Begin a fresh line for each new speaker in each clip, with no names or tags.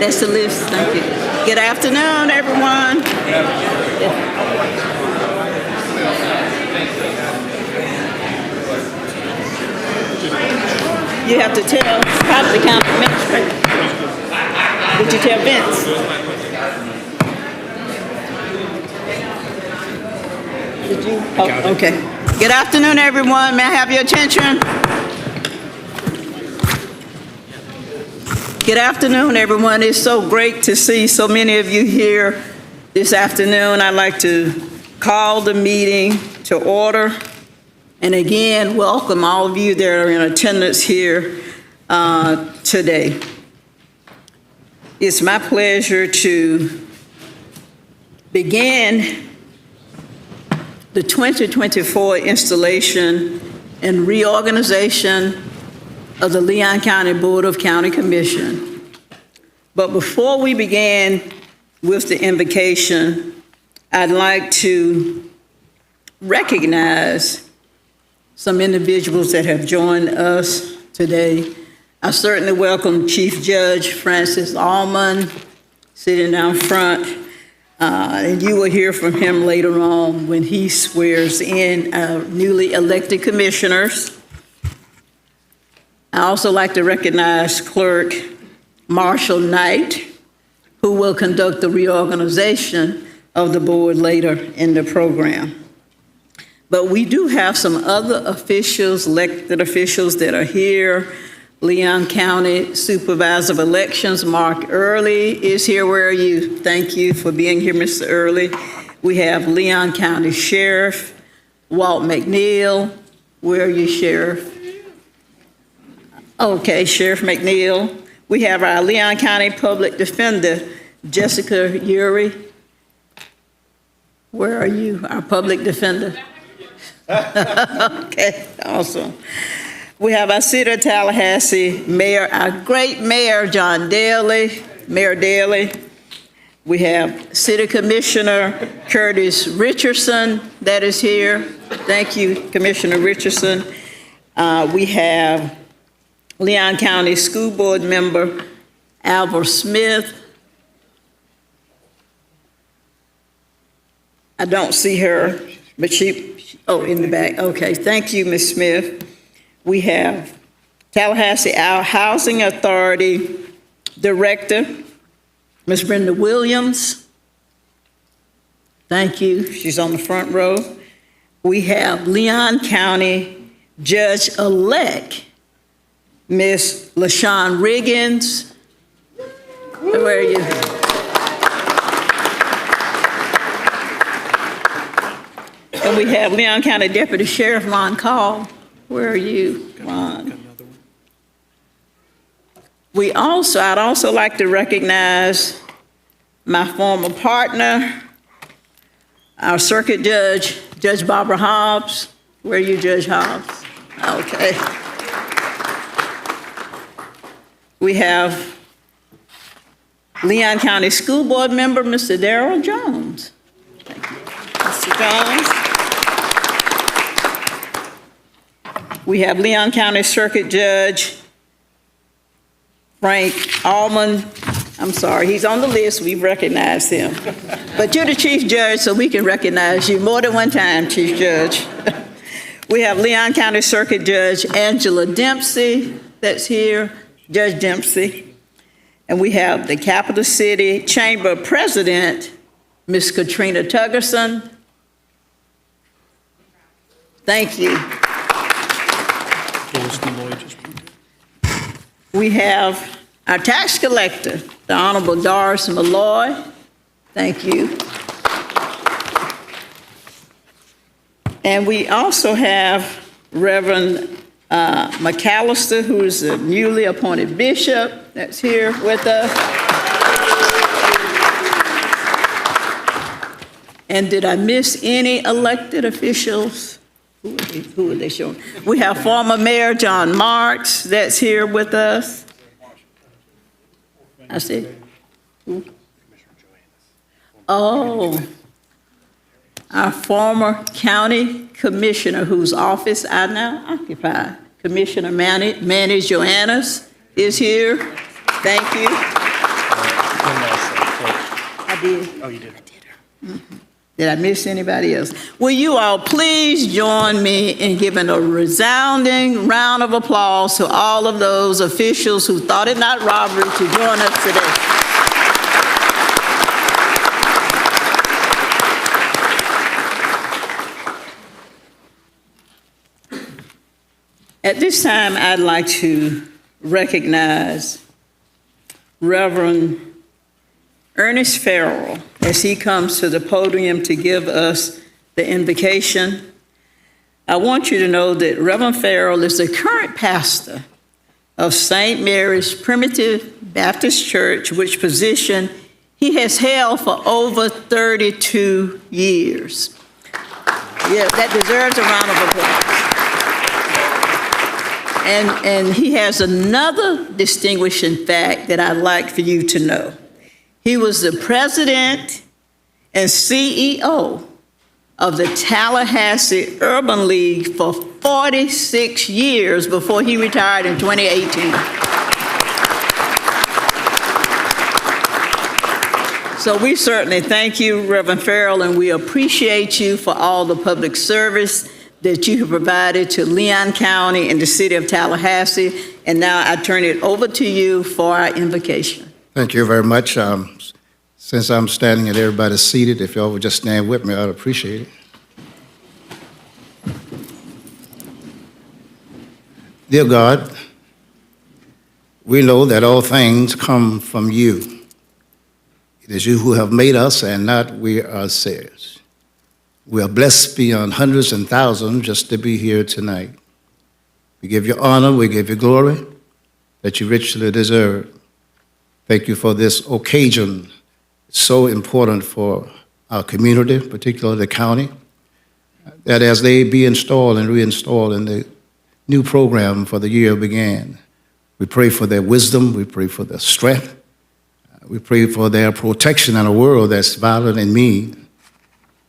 That's the list. Thank you. Good afternoon, everyone. You have to tell probably county administrator. Did you tell Vince? Did you? Oh, okay. Good afternoon, everyone. May I have your attention? Good afternoon, everyone. It's so great to see so many of you here this afternoon. I'd like to call the meeting to order. And again, welcome all of you that are in attendance here today. It's my pleasure to begin the 2024 installation and reorganization of the Leon County Board of County Commission. But before we begin with the invocation, I'd like to recognize some individuals that have joined us today. I certainly welcome Chief Judge Francis Allman sitting down front, and you will hear from him later on when he swears in our newly elected commissioners. I also like to recognize Clerk Marshall Knight, who will conduct the reorganization of the board later in the program. But we do have some other officials, elected officials that are here. Leon County Supervisor of Elections, Mark Early is here. Where are you? Thank you for being here, Mr. Early. We have Leon County Sheriff, Walt McNeil. Where are you, Sheriff? Okay, Sheriff McNeil. We have our Leon County Public Defender, Jessica Urey. Where are you, our Public Defender? Okay, awesome. We have our City of Tallahassee Mayor, our great Mayor, John Daly, Mayor Daly. We have City Commissioner Curtis Richardson that is here. Thank you, Commissioner Richardson. We have Leon County School Board member Alva Smith. I don't see her, but oh, in the back. Okay, thank you, Ms. Smith. We have Tallahassee Housing Authority Director, Ms. Brenda Williams. Thank you. She's on the front row. We have Leon County Judge-elect, Ms. LaShawn Riggins. Where are you? And we have Leon County Deputy Sheriff Ron Call. Where are you, Ron? I'd also like to recognize my former partner, our circuit judge, Judge Barbara Hobbs. Where are you, Judge Hobbs? Okay. We have Leon County School Board member, Mr. Darrell Jones. Thank you. Mr. Jones. We have Leon County Circuit Judge Frank Allman. I'm sorry, he's on the list, we've recognized him. But you're the Chief Judge, so we can recognize you more than one time, Chief Judge. We have Leon County Circuit Judge Angela Dempsey that's here, Judge Dempsey. And we have the Capital City Chamber President, Ms. Katrina Tuggerson. Thank you. We have our tax collector, the Honorable Doris Malloy. Thank you. And we also have Reverend McAllister, who is the newly appointed bishop that's here with us. And did I miss any elected officials? Who are they showing? We have former Mayor John Marks that's here with us. I see. Who? Oh, our former county commissioner whose office I now occupy, Commissioner Manny Joannis is here. Thank you. I did.
Oh, you did.
I did her. Mm-hmm. Did I miss anybody else? Will you all please join me in giving a resounding round of applause to all of those officials who thought it not robbery to join us today. At this time, I'd like to recognize Reverend Ernest Farrell as he comes to the podium to give us the invocation. I want you to know that Reverend Farrell is the current pastor of St. Mary's Primitive Baptist Church, which position he has held for over 32 years. Yeah, that deserves a round of applause. And he has another distinguishing fact that I'd like for you to know. He was the president and CEO of the Tallahassee Urban League for 46 years before he retired in 2018. So we certainly thank you, Reverend Farrell, and we appreciate you for all the public service that you have provided to Leon County and the city of Tallahassee. And now I turn it over to you for our invocation.
Thank you very much. Since I'm standing and everybody's seated, if y'all would just stand with me, I'd appreciate it. Dear God, we know that all things come from you. It is you who have made us and not we ourselves. We are blessed beyond hundreds and thousands just to be here tonight. We give you honor, we give you glory that you richly deserve. Thank you for this occasion, so important for our community, particularly the county, that as they be installed and reinstalled in the new program for the year began, we pray for their wisdom, we pray for their strength, we pray for their protection in a world that's violent and mean.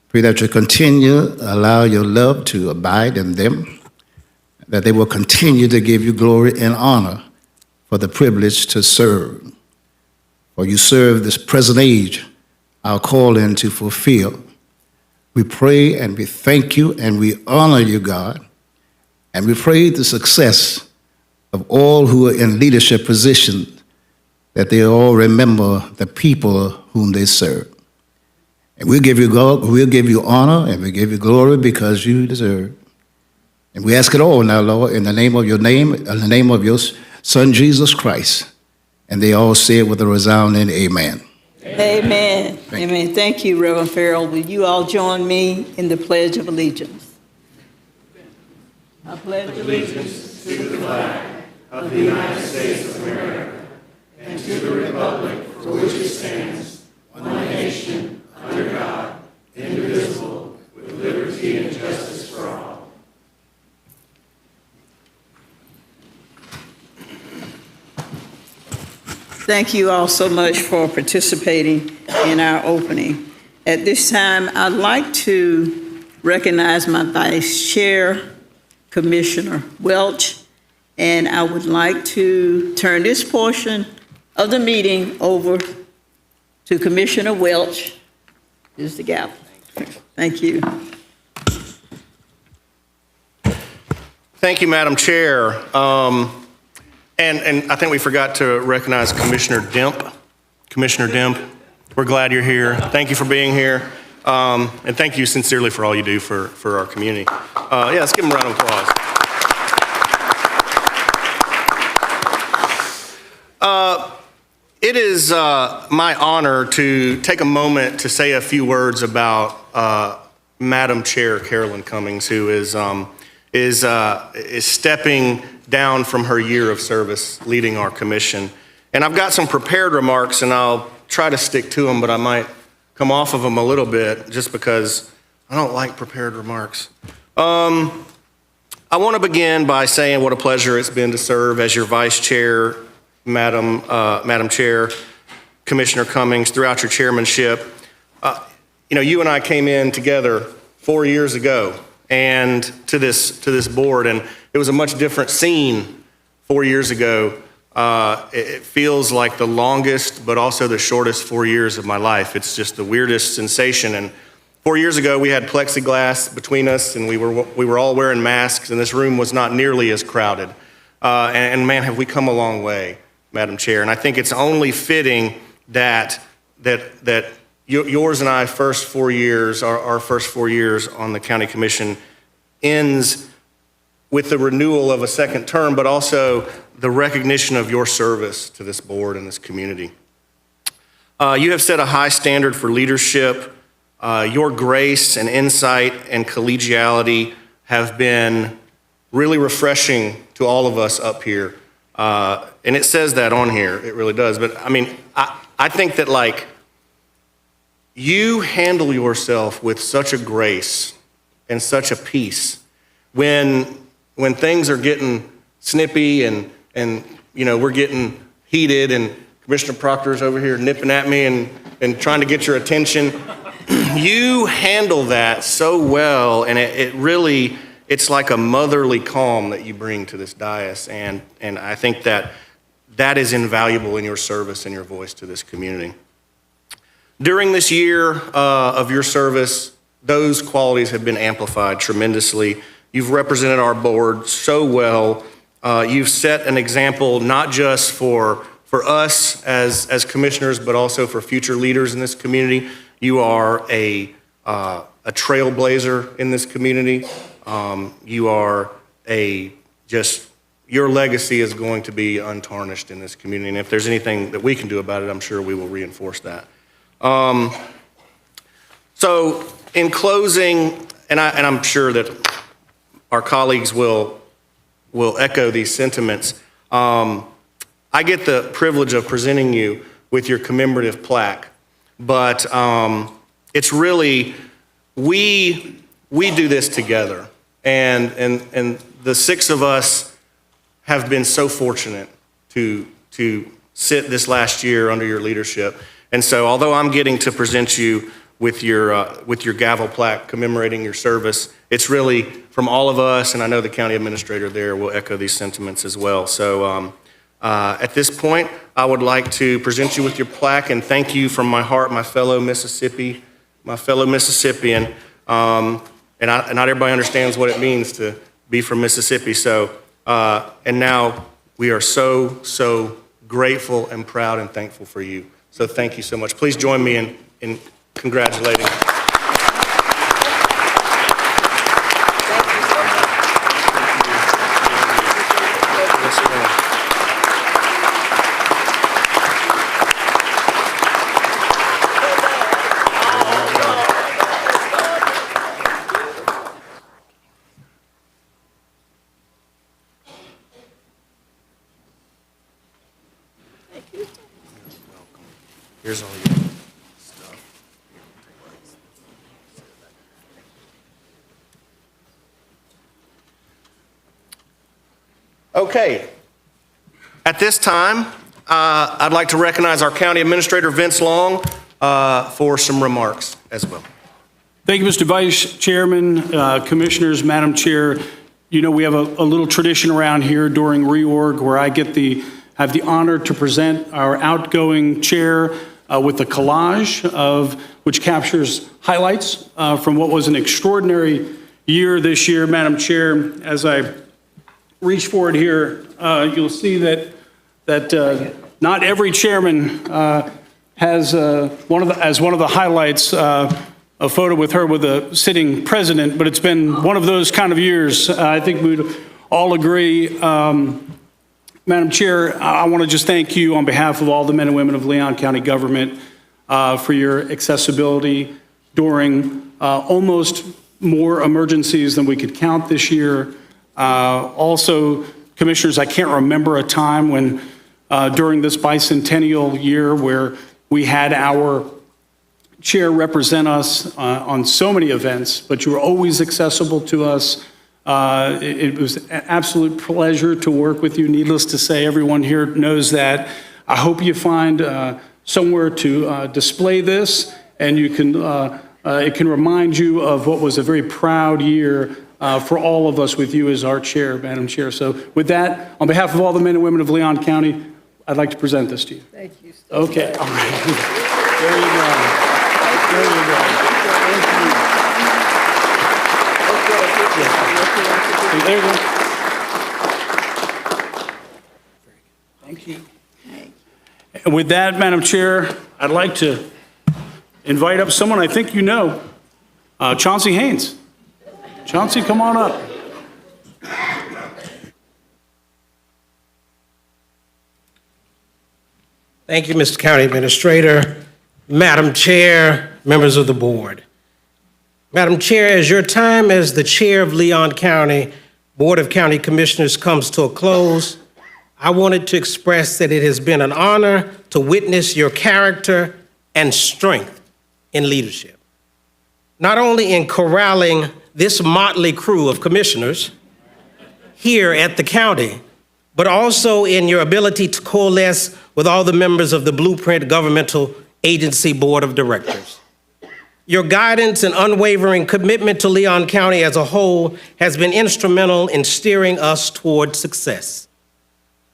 Pray that you continue to allow your love to abide in them, that they will continue to give you glory and honor for the privilege to serve. For you serve this present age, our calling to fulfill. We pray and we thank you and we honor you, God. And we pray the success of all who are in leadership positions that they all remember the people whom they serve. And we'll give you we'll give you honor and we give you glory because you deserve. And we ask it all now, Lord, in the name of your Son, Jesus Christ. And they all say it with a resounding amen.
Amen. Amen. Thank you, Reverend Farrell. Will you all join me in the Pledge of Allegiance? I pledge allegiance to the flag of the United States of America and to the republic for which it stands, one nation, under God, indivisible, with liberty and justice for all. Thank you all so much for participating in our opening. At this time, I'd like to recognize my Vice Chair, Commissioner Welch, and I would like to turn this portion of the meeting over to Commissioner Welch. Here's the gavel. Thank you.
Thank you, Madam Chair. And I think we forgot to recognize Commissioner Demp. Commissioner Demp, we're glad you're here. Thank you for being here. And thank you sincerely for all you do for our community. Yeah, let's give him a round of applause. It is my honor to take a moment to say a few words about Madam Chair Carolyn Cummings, who is stepping down from her year of service leading our commission. And I've got some prepared remarks, and I'll try to stick to them, but I might come off of them a little bit just because I don't like prepared remarks. I want to begin by saying what a pleasure it's been to serve as your vice chair, Madam Chair, Commissioner Cummings, throughout your chairmanship. You and I came in together 4 years ago and to this board, and it was a much different scene 4 years ago. It feels like the longest, but also the shortest 4 years of my life. It's just the weirdest sensation. And 4 years ago, we had plexiglass between us, and we were all wearing masks, and this room was not nearly as crowded. And man, have we come a long way, Madam Chair. And I think it's only fitting that yours and I first 4 years, our first 4 years on the county commission ends with the renewal of a second term, but also the recognition of your service to this board and this community. You have set a high standard for leadership. Your grace and insight and collegiality have been really refreshing to all of us up here. And it says that on here, it really does. But I mean, I think that like, you handle yourself with such a grace and such a peace when things are getting snippy and we're getting heated and Commissioner Proctor's over here nipping at me and trying to get your attention. You handle that so well, and it's like a motherly calm that you bring to this dais, and I think that is invaluable in your service and your voice to this community. During this year of your service, those qualities have been amplified tremendously. You've represented our board so well. You've set an example not just for us as commissioners, but also for future leaders in this community. You are a trailblazer in this community. You are your legacy is going to be untarnished in this community. And if there's anything that we can do about it, I'm sure we will reinforce that. So in closing, and I'm sure that our colleagues will echo these sentiments, I get the privilege of presenting you with your commemorative plaque, but it's really, we do this together, and the six of us have been so fortunate to sit this last year under your leadership. And so although I'm getting to present you with your gavel plaque commemorating your service, it's really from all of us, and I know the county administrator there will echo these sentiments as well. So at this point, I would like to present you with your plaque and thank you from my heart, my fellow Mississippian. And not everybody understands what it means to be from Mississippi. So, and now we are so grateful and proud and thankful for you. So thank you so much. Please join me in congratulating. Yes, ma'am. Here's all your stuff. Okay. At this time, I'd like to recognize our County Administrator, Vince Long, for some remarks as well.
Thank you, Mr. Vice Chairman, Commissioners, Madam Chair. You know, we have a little tradition around here during reorg where I have the honor to present our outgoing chair with a collage which captures highlights from what was an extraordinary year this year. Madam Chair, as I reach forward here, you'll see that not every chairman has one of the highlights a photo with her with a sitting president, but it's been one of those kind of years. I think we'd all agree. Madam Chair, I want to just thank you on behalf of all the men and women of Leon County government for your accessibility during almost more emergencies than we could count this year. Also, Commissioners, I can't remember a time when during this bicentennial year where we had our chair represent us on so many events, but you were always accessible to us. It was an absolute pleasure to work with you. Needless to say, everyone here knows that. I hope you find somewhere to display this, and you can it can remind you of what was a very proud year for all of us with you as our chair, Madam Chair. So with that, on behalf of all the men and women of Leon County, I'd like to present this to you.
Thank you.
Okay, all right. There you go. There you go. There you go. Thank you. And with that, Madam Chair, I'd like to invite up someone I think you know, Chauncey Haynes. Chauncey, come on up.
Thank you, Mr. County Administrator, Madam Chair, members of the board. Madam Chair, as your time as the chair of Leon County Board of County Commissioners comes to a close, I wanted to express that it has been an honor to witness your character and strength in leadership. Not only in corralling this motley crew of commissioners here at the county, but also in your ability to coalesce with all the members of the Blueprint Governmental Agency Board of Directors. Your guidance and unwavering commitment to Leon County as a whole has been instrumental in steering us toward success.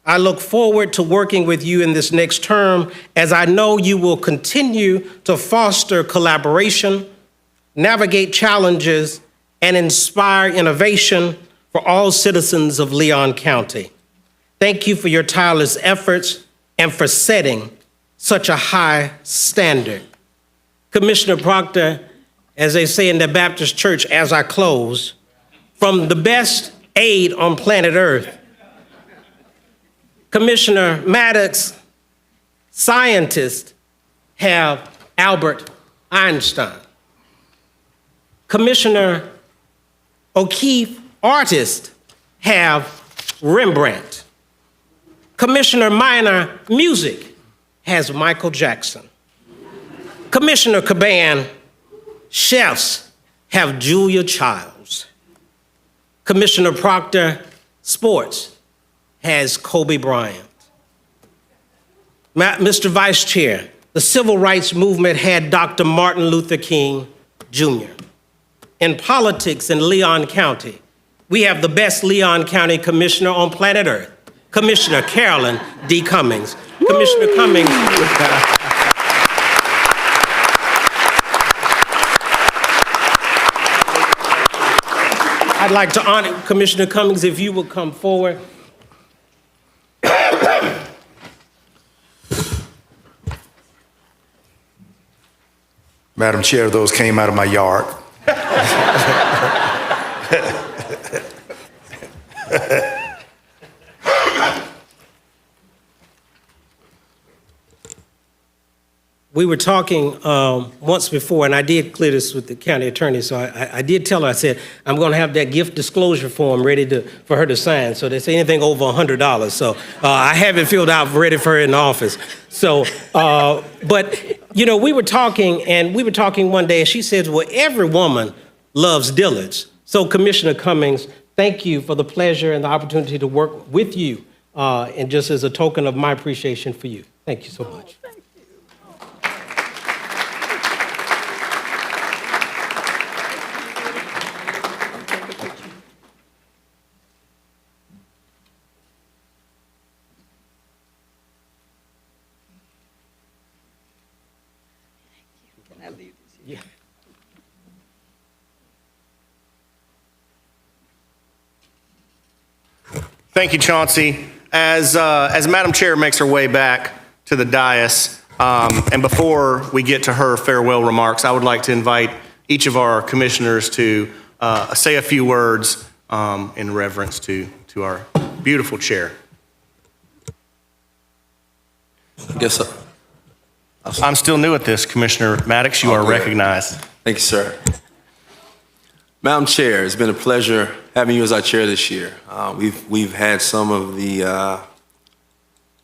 I look forward to working with you in this next term, as I know you will continue to foster collaboration, navigate challenges, and inspire innovation for all citizens of Leon County. Thank you for your tireless efforts and for setting such a high standard. Commissioner Proctor, as they say in the Baptist Church as I close, from the best aide on planet Earth, Commissioner Maddox, scientists have Albert Einstein. Commissioner O'Keefe, artists have Rembrandt. Commissioner Minor, music, has Michael Jackson. Commissioner Caban, chefs have Julia Childs. Commissioner Proctor, sports, has Kobe Bryant. Mr. Vice Chair, the civil rights movement had Dr. Martin Luther King Jr. In politics in Leon County, we have the best Leon County commissioner on planet Earth, Commissioner Carolyn D. Cummings. Commissioner Cummings. I'd like to honor Commissioner Cummings, if you would come forward.
Madam Chair, those came out of my yard.
We were talking once before, and I did clear this with the county attorney, so I did tell her, I said, I'm going to have that gift disclosure form ready for her to sign, so they say anything over $100. So I have it filled out, ready for her in the office. So, but, you know, we were talking one day, and she says, well, every woman loves Dillard's. So, Commissioner Cummings, thank you for the pleasure and the opportunity to work with you, and just as a token of my appreciation for you. Thank you so much.
Thank you, Chauncey. As Madam Chair makes her way back to the dais, and before we get to her farewell remarks, I would like to invite each of our commissioners to say a few words in reverence to our beautiful chair.
Yes, sir.
I'm still new at this, Commissioner Maddox. You are
Okay.
recognized.
Thank you, sir. Madam Chair, it's been a pleasure having you as our chair this year. We've had some of the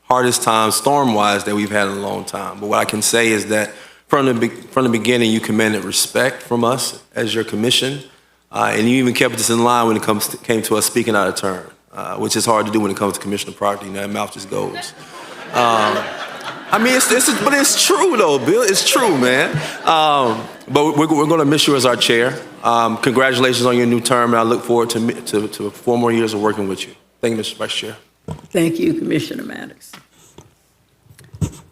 hardest times storm-wise that we've had in a long time. But what I can say is that from the beginning, you commanded respect from us as your commission, and you even kept us in line when it came to us speaking out of turn, which is hard to do when it comes to Commissioner Proctor. You know, that mouth just goes. I mean, but it's true though, Bill. It's true, man. But we're going to miss you as our chair. Congratulations on your new term, and I look forward to 4 more years of working with you. Thank you, Mr. Vice Chair.
Thank you, Commissioner Maddox.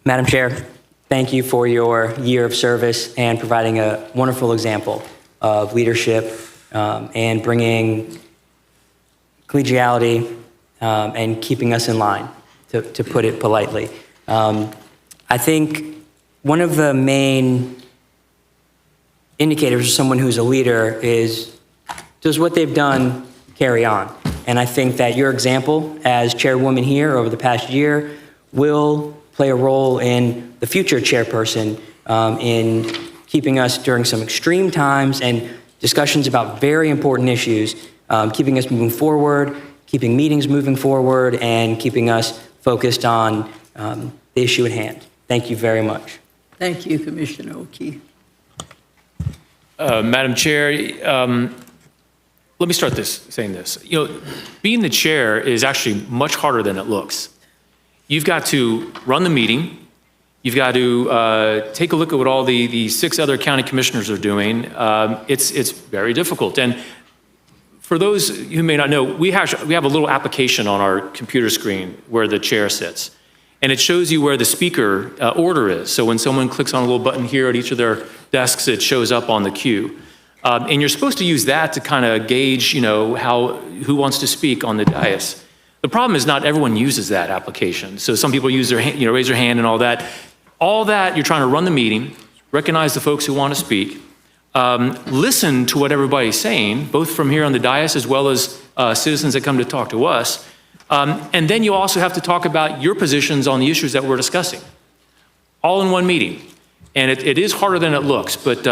Madam Chair, thank you for your year of service and providing a wonderful example of leadership and bringing collegiality and keeping us in line, to put it politely. I think one of the main indicators of someone who's a leader is, does what they've done carry on? And I think that your example as chairwoman here over the past year will play a role in the future chairperson in keeping us during some extreme times and discussions about very important issues, keeping us moving forward, keeping meetings moving forward, and keeping us focused on the issue at hand. Thank you very much.
Thank you, Commissioner O'Keefe.
Madam Chair, let me start saying this. You know, being the chair is actually much harder than it looks. You've got to run the meeting. You've got to take a look at what all the 6 other county commissioners are doing. It's very difficult. And for those who may not know, we have a little application on our computer screen where the chair sits. And it shows you where the speaker order is. So when someone clicks on a little button here at each of their desks, it shows up on the queue. And you're supposed to use that to kind of gauge, you know, who wants to speak on the dais. The problem is not everyone uses that application. So some people use their hand, you know, raise their hand and all that. All that, you're trying to run the meeting, recognize the folks who want to speak, listen to what everybody's saying, both from here on the dais as well as citizens that come to talk to us. And then you also have to talk about your positions on the issues that we're discussing, all in one meeting. And it is harder than it looks, but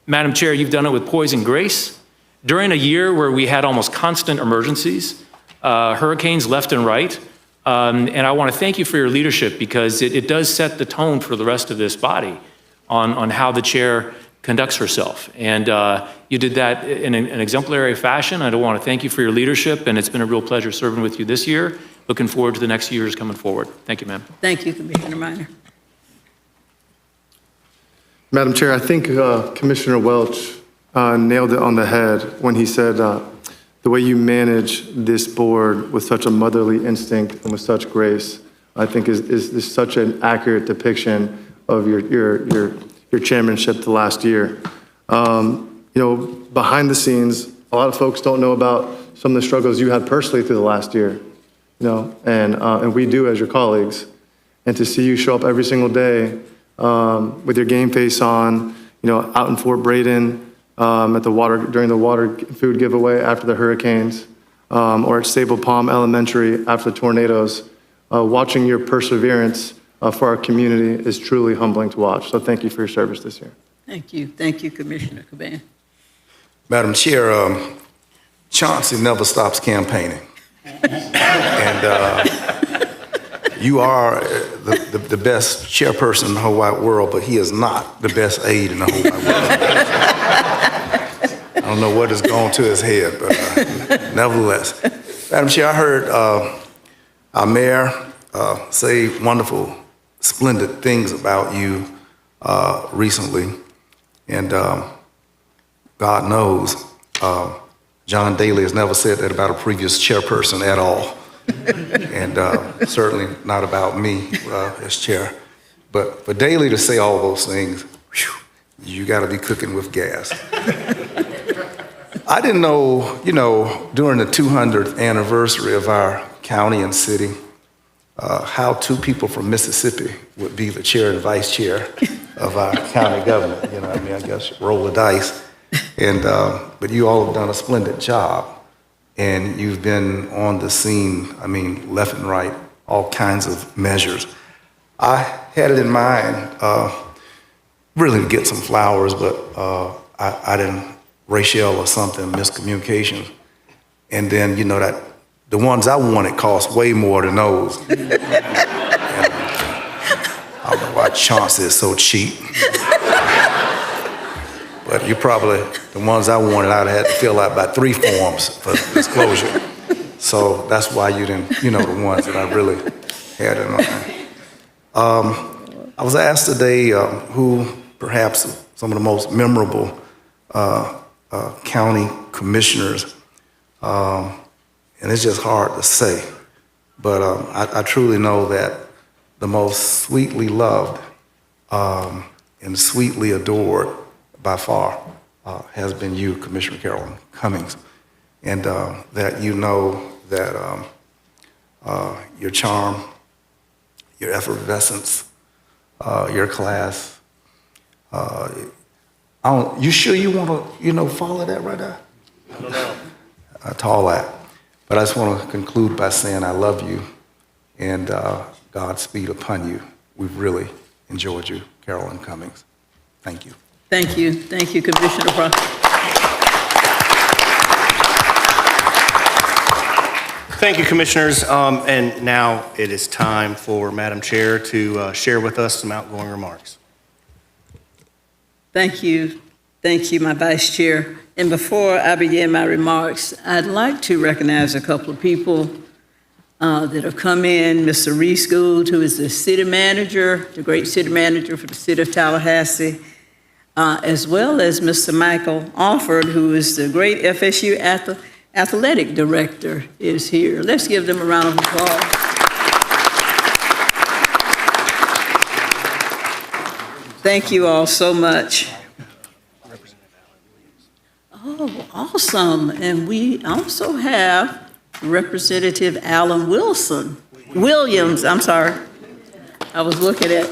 Madam Chair, you've done it with poise and grace. During a year where we had almost constant emergencies, hurricanes left and right, and I want to thank you for your leadership because it does set the tone for the rest of this body on how the chair conducts herself. And you did that in an exemplary fashion. I want to thank you for your leadership, and it's been a real pleasure serving with you this year. Looking forward to the next years coming forward. Thank you, ma'am.
Thank you, Commissioner Minor.
Madam Chair, I think Commissioner Welch nailed it on the head when he said the way you manage this board with such a motherly instinct and with such grace, I think is such an accurate depiction of your chairmanship the last year. You know, behind the scenes, a lot of folks don't know about some of the struggles you had personally through the last year, you know, and we do as your colleagues. And to see you show up every single day with your game face on, out in Fort Braden, during the water food giveaway after the hurricanes, or at Sable Palm Elementary after the tornadoes. Watching your perseverance for our community is truly humbling to watch. So thank you for your service this year.
Thank you. Thank you, Commissioner Caban.
Madam Chair, Chauncey never stops campaigning. And you are the best chairperson in the whole wide world, but he is not the best aide in the whole wide world. I don't know what has gone to his head, but nevertheless. Madam Chair, I heard our mayor say wonderful, splendid things about you recently. And God knows, John Daly has never said that about a previous chairperson at all. And certainly not about me as chair. But for Daly to say all those things, whew, you got to be cooking with gas. I didn't know, during the 200th anniversary of our county and city, how two people from Mississippi would be the chair and vice chair of our county government. I guess roll the dice. And but you all have done a splendid job, and you've been on the scene. Left and right, all kinds of measures. I had it in mind, really to get some flowers, but I didn't. Rachel or something, miscommunication, and then that the ones I wanted cost way more than those. And I don't know why Chauncey is so cheap. But you probably, the ones I wanted, I'd have had to fill out about 3 forms for disclosure. So that's why you didn't, the ones that I really had in mind. I was asked today who perhaps some of the most memorable county commissioners, and it's just hard to say, but I truly know that the most sweetly loved and sweetly adored by far has been you, Commissioner Carolyn Cummings, and that that your charm, your effervescence, your class, you sure you want to, follow that right there? I don't know. To all that. But I just want to conclude by saying I love you, and Godspeed upon you. We've really enjoyed you, Carolyn Cummings. Thank you.
Thank you. Thank you, Commissioner Proctor.
Thank you, Commissioners. And now it is time for Madam Chair to share with us some outgoing remarks.
Thank you. Thank you, my Vice Chair. And before I begin my remarks, I'd like to recognize a couple of people that have come in. Mr. Reese Gould, who is the city manager, the great city manager for the city of Tallahassee, as well as Mr. Michael Alford, who is the great FSU athletic director, is here. Let's give them a round of applause. Thank you all so much. Oh, awesome. And we also have Representative Alan Williams, I'm sorry. I was looking at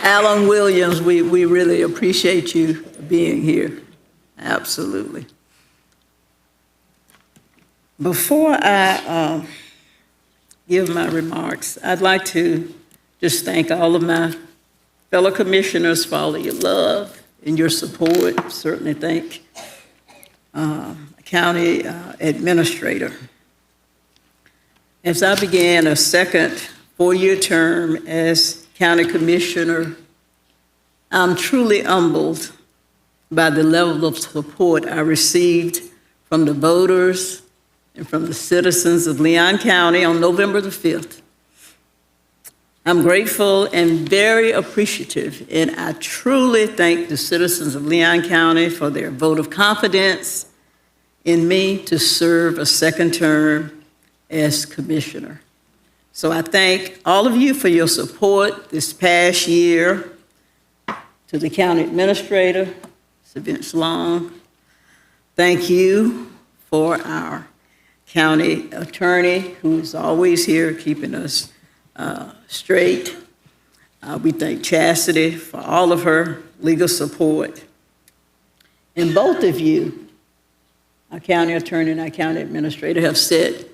Alan Williams. We really appreciate you being here. Absolutely. Before I give my remarks, I'd like to just thank all of my fellow commissioners for all of your love and your support. Certainly thank County Administrator. As I began a second 4-year term as County Commissioner, I'm truly humbled by the level of support I received from the voters and from the citizens of Leon County on November the 5th. I'm grateful and very appreciative, and I truly thank the citizens of Leon County for their vote of confidence in me to serve a second term as commissioner. So I thank all of you for your support this past year. To the county administrator, Mr. Vince Long, thank you for our county attorney, who is always here keeping us straight. We thank Chastity for all of her legal support. And both of you, our county attorney and our county administrator, have set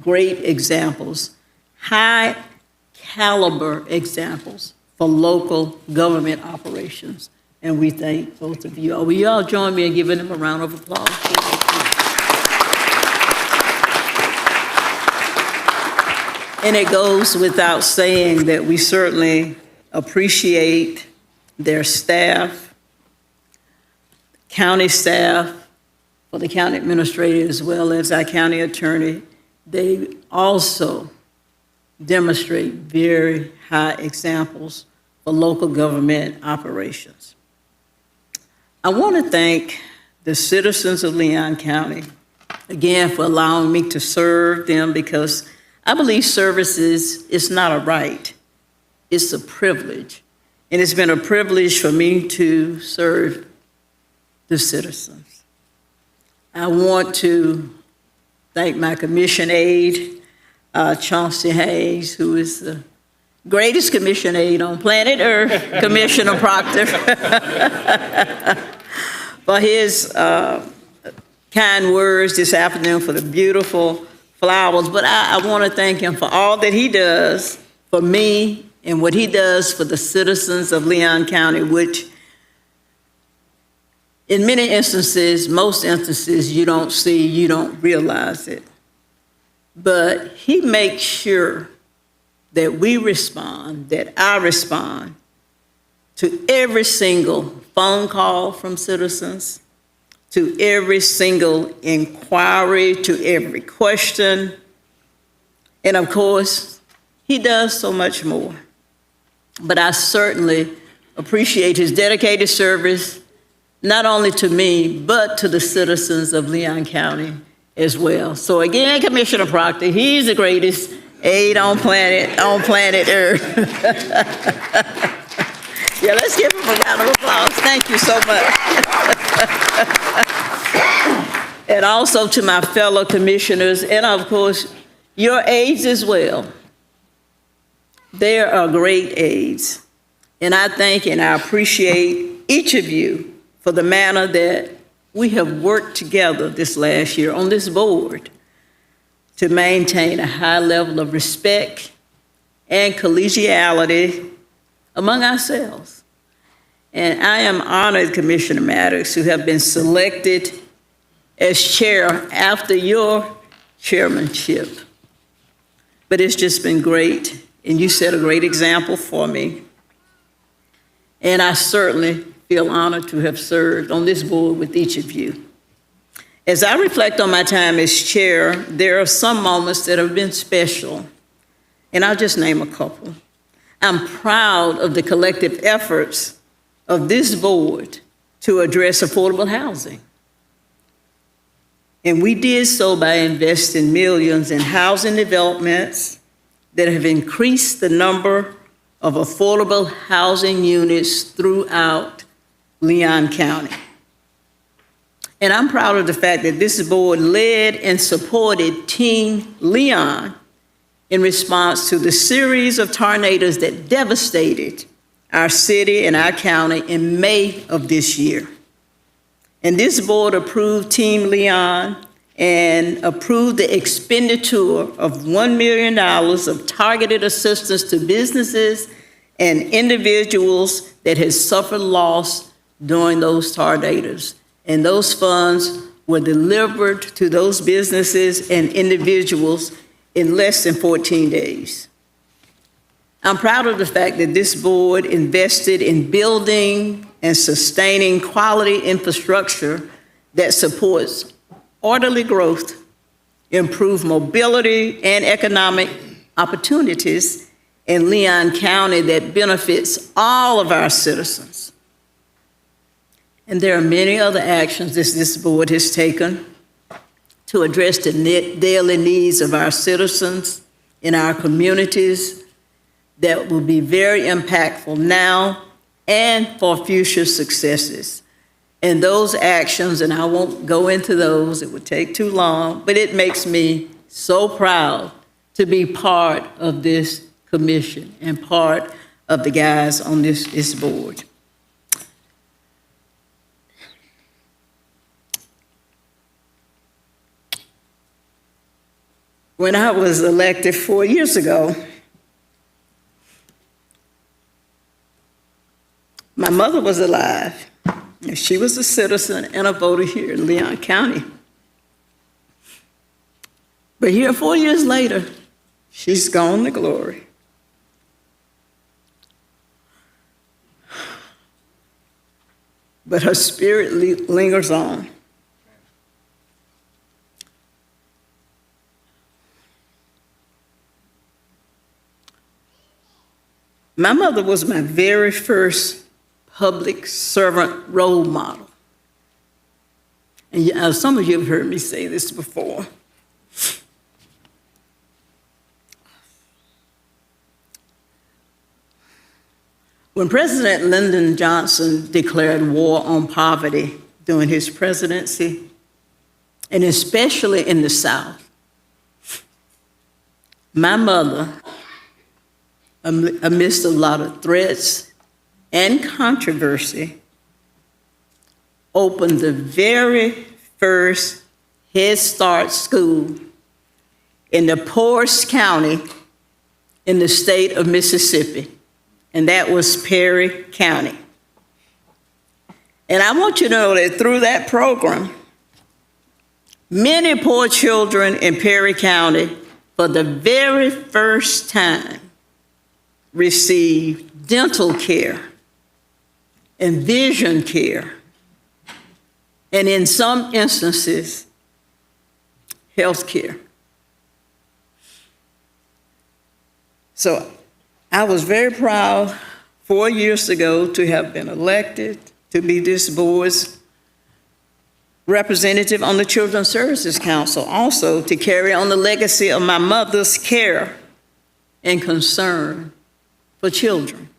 great examples, high caliber examples for local government operations. And we thank both of you all. Will you all join me in giving them a round of applause? And it goes without saying that we certainly appreciate their staff, county staff, for the county administrator as well as our county attorney. They also demonstrate very high examples for local government operations. I want to thank the citizens of Leon County, again, for allowing me to serve them, because I believe service is not a right, it's a privilege. And it's been a privilege for me to serve the citizens. I want to thank my commission aide, Chauncey Hayes, who is the greatest commission aide on planet Earth, Commissioner Proctor, for his kind words this afternoon, for the beautiful flowers. But I want to thank him for all that he does for me and what he does for the citizens of Leon County, which in many instances, most instances, you don't see, you don't realize it. But he makes sure that we respond, that I respond to every single phone call from citizens, to every single inquiry, to every question. And of course, he does so much more. But I certainly appreciate his dedicated service, not only to me, but to the citizens of Leon County as well. So again, Commissioner Proctor, he's the greatest aide on planet Earth. Yeah, let's give him a round of applause. Thank you so much. And also to my fellow commissioners, and of course, your aides as well. They are great aides. And I thank and I appreciate each of you for the manner that we have worked together this last year on this board to maintain a high level of respect and collegiality among ourselves. And I am honored, Commissioner Maddox, to have been selected as chair after your chairmanship. But it's just been great, and you set a great example for me. And I certainly feel honored to have served on this board with each of you. As I reflect on my time as chair, there are some moments that have been special, and I'll just name a couple. I'm proud of the collective efforts of this board to address affordable housing. And we did so by investing millions in housing developments that have increased the number of affordable housing units throughout Leon County. And I'm proud of the fact that this board led and supported Team Leon in response to the series of tornadoes that devastated our city and our county in May of this year. And this board approved Team Leon and approved the expenditure of $1 million of targeted assistance to businesses and individuals that had suffered loss during those tornadoes. And those funds were delivered to those businesses and individuals in less than 14 days. I'm proud of the fact that this board invested in building and sustaining quality infrastructure that supports orderly growth, improved mobility and economic opportunities in Leon County that benefits all of our citizens. And there are many other actions that this board has taken to address the daily needs of our citizens in our communities that will be very impactful now and for future successes. And those actions, and I won't go into those, it would take too long, but it makes me so proud to be part of this commission and part of the guys on this board. When I was elected 4 years ago, my mother was alive, and she was a citizen and a voter here in Leon County. But here 4 years later, she's gone to glory. But her spirit lingers on. My mother was my very first public servant role model. And some of you have heard me say this before. When President Lyndon Johnson declared war on poverty during his presidency, and especially in the South, my mother, amidst a lot of threats and controversy, opened the very first Head Start school in the poorest county in the state of Mississippi, and that was Perry County. And I want you to know that through that program, many poor children in Perry County, for the very first time, received dental care and vision care, and in some instances, health care. So I was very proud 4 years ago to have been elected to be this board's representative on the Children's Services Council, also to carry on the legacy of my mother's care and concern for children.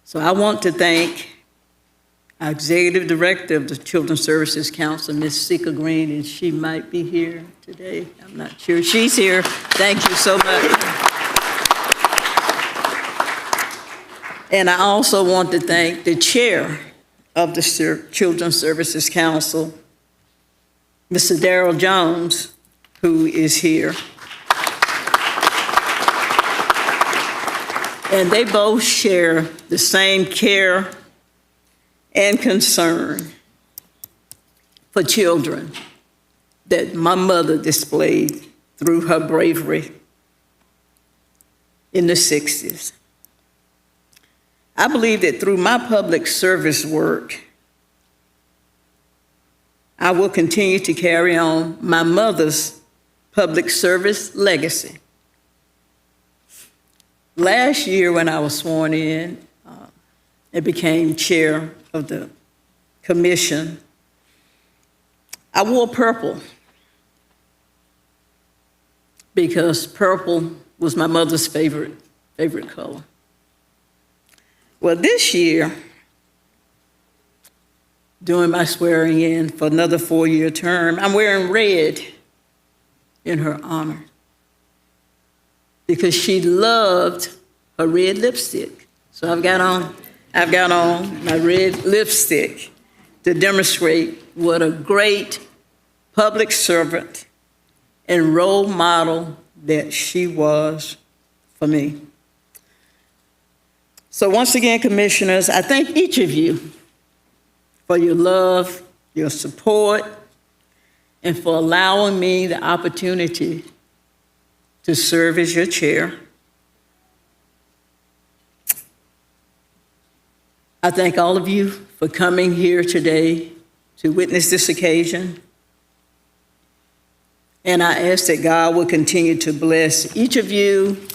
So I want to thank our executive director of the Children's Services Council, Ms. Sika Green, and she might be here today. I'm not sure. She's here. Thank you so much. And I also want to thank the chair of the Children's Services Council, Mr. Darrell Jones, who is here. And they both share the same care and concern for children that my mother displayed through her bravery in the 60s. I believe that through my public service work, I will continue to carry on my mother's public service legacy. Last year, when I was sworn in and became chair of the commission, I wore purple because purple was my mother's favorite color. Well, this year, during my swearing in for another 4-year term, I'm wearing red in her honor, because she loved her red lipstick. So I've got on my red lipstick to demonstrate what a great public servant and role model that she was for me. So once again, commissioners, I thank each of you for your love, your support, and for allowing me the opportunity to serve as your chair. I thank all of you for coming here today to witness this occasion. And I ask that God will continue to bless each of you,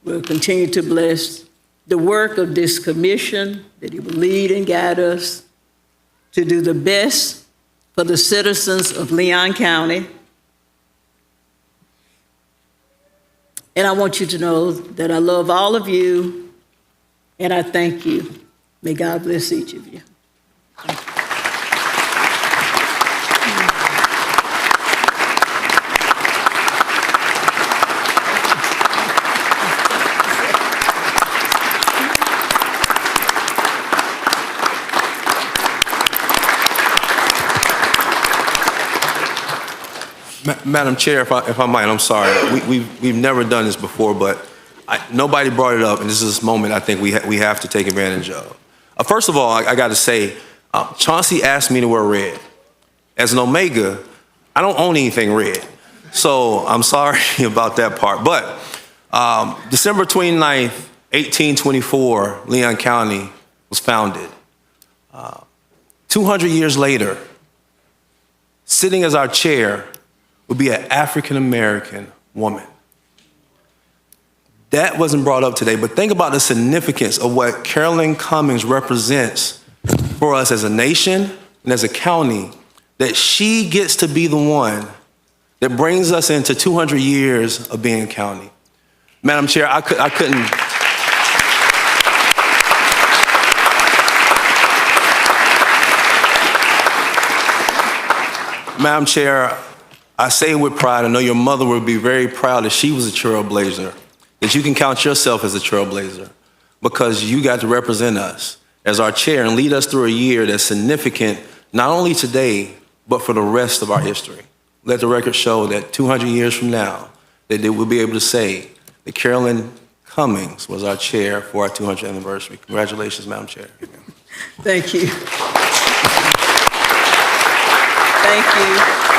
will continue to bless the work of this commission, that He will lead and guide us to do the best for the citizens of Leon County. And I want you to know that I love all of you, and I thank you. May God bless each of you.
Madam Chair, if I might, I'm sorry. We've never done this before, but nobody brought it up, and this is this moment I think we have to take advantage of. First of all, I got to say, Chauncey asked me to wear red. As an Omega, I don't own anything red, so I'm sorry about that part. But December 29th, 1824, Leon County was founded. 200 years later, sitting as our chair would be an African-American woman. That wasn't brought up today, but think about the significance of what Carolyn Cummings represents for us as a nation and as a county, that she gets to be the one that brings us into 200 years of being a county. Madam Chair, I couldn't. Madam Chair, I say it with pride. I know your mother would be very proud that she was a trailblazer, that you can count yourself as a trailblazer, because you got to represent us as our chair and lead us through a year that's significant, not only today, but for the rest of our history. Let the record show that 200 years from now, that they will be able to say that Carolyn Cummings was our chair for our 200th anniversary. Congratulations, Madam Chair.
Thank you. Thank you.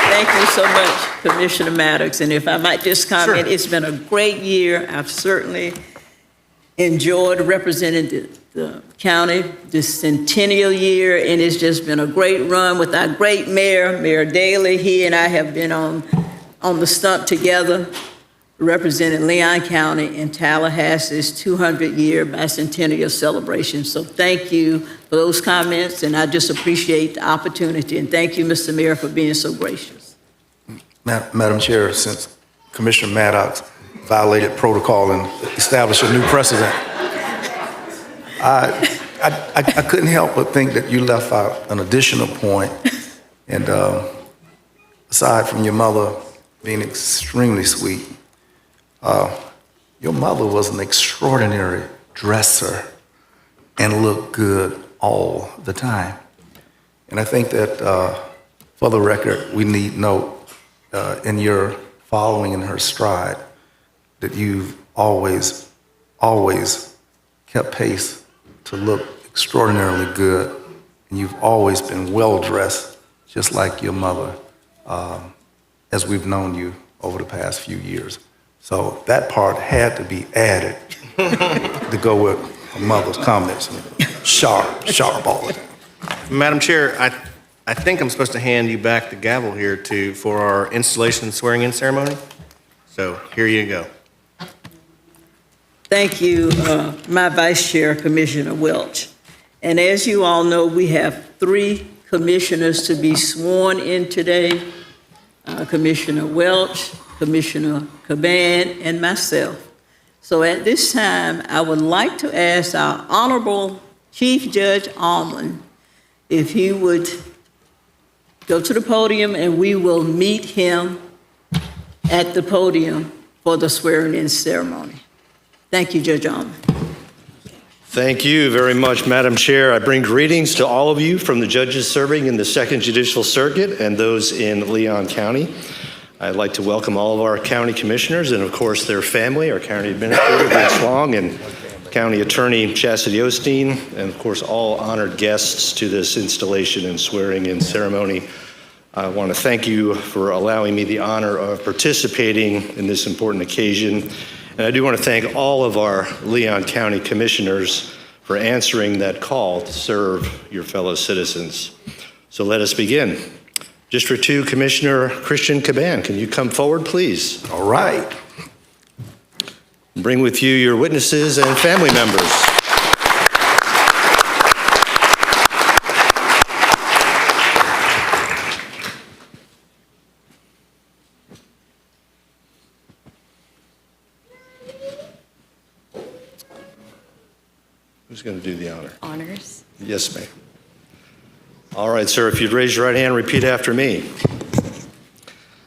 Thank you so much, Commissioner Maddox. And if I might just comment, It's been a great year. I've certainly enjoyed representing the county this centennial year, and it's just been a great run with our great mayor, Mayor Daley. He and I have been on the stump together, representing Leon County in Tallahassee's 200-year bicentennial celebration. So thank you for those comments, and I just appreciate the opportunity. And thank you, Mr. Mayor, for being so gracious.
Madam Chair, since Commissioner Maddox violated protocol and established a new precedent, I couldn't help but think that you left out an additional point. And aside from your mother being extremely sweet, your mother was an extraordinary dresser and looked good all the time. And I think that, for the record, we need note in your following in her stride that you've always kept pace to look extraordinarily good, and you've always been well-dressed, just like your mother, as we've known you over the past few years. So that part had to be added to go with her mother's comments. Sharp all the time.
Madam Chair, I think I'm supposed to hand you back the gavel here for our installation and swearing-in ceremony. So here you go.
Thank you, my Vice Chair, Commissioner Welch. And as you all know, we have 3 commissioners to be sworn in today, Commissioner Welch, Commissioner Caban, and myself. So at this time, I would like to ask our Honorable Chief Judge Allman if he would go to the podium, and we will meet him at the podium for the swearing-in ceremony. Thank you, Judge Allman.
Thank you very much, Madam Chair. I bring greetings to all of you from the judges serving in the 2nd Judicial Circuit and those in Leon County. I'd like to welcome all of our county commissioners and, of course, their family, our county administrator, Vince Long, and County Attorney Chastity Osteen, and, of course, all honored guests to this installation and swearing-in ceremony. I want to thank you for allowing me the honor of participating in this important occasion. And I do want to thank all of our Leon County commissioners for answering that call to serve your fellow citizens. So let us begin. District 2 Commissioner Christian Caban, can you come forward, please?
All right.
Bring with you your witnesses and family members. Who's going to do the honor?
Honors.
Yes, ma'am. All right, sir, if you'd raise your right hand, repeat after me.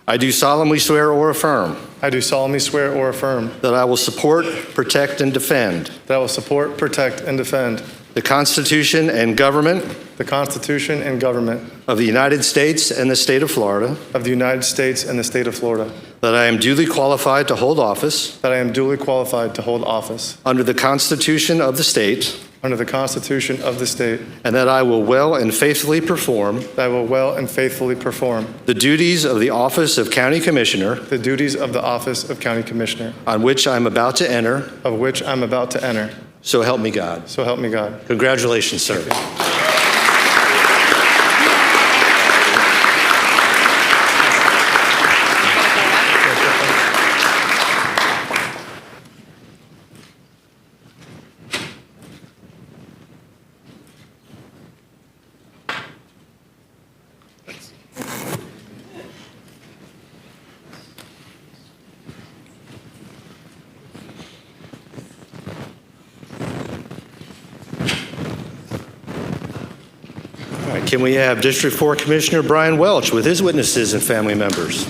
I do solemnly swear or affirm
I do solemnly swear or affirm
that I will support, protect, and defend
that I will support, protect, and defend
the Constitution and government
the Constitution and government
of the United States and the state of Florida,
of the United States and the state of Florida,
that I am duly qualified to hold office
that I am duly qualified to hold office
under the Constitution of the state,
under the Constitution of the state,
and that I will well and faithfully perform
that I will well and faithfully perform
the duties of the office of County Commissioner,
the duties of the office of County Commissioner,
on which I am about to enter.
of which I'm about to enter.
So help me God.
So help me God.
Congratulations, sir. All right, can we have District 4 Commissioner Brian Welch with his witnesses and family members?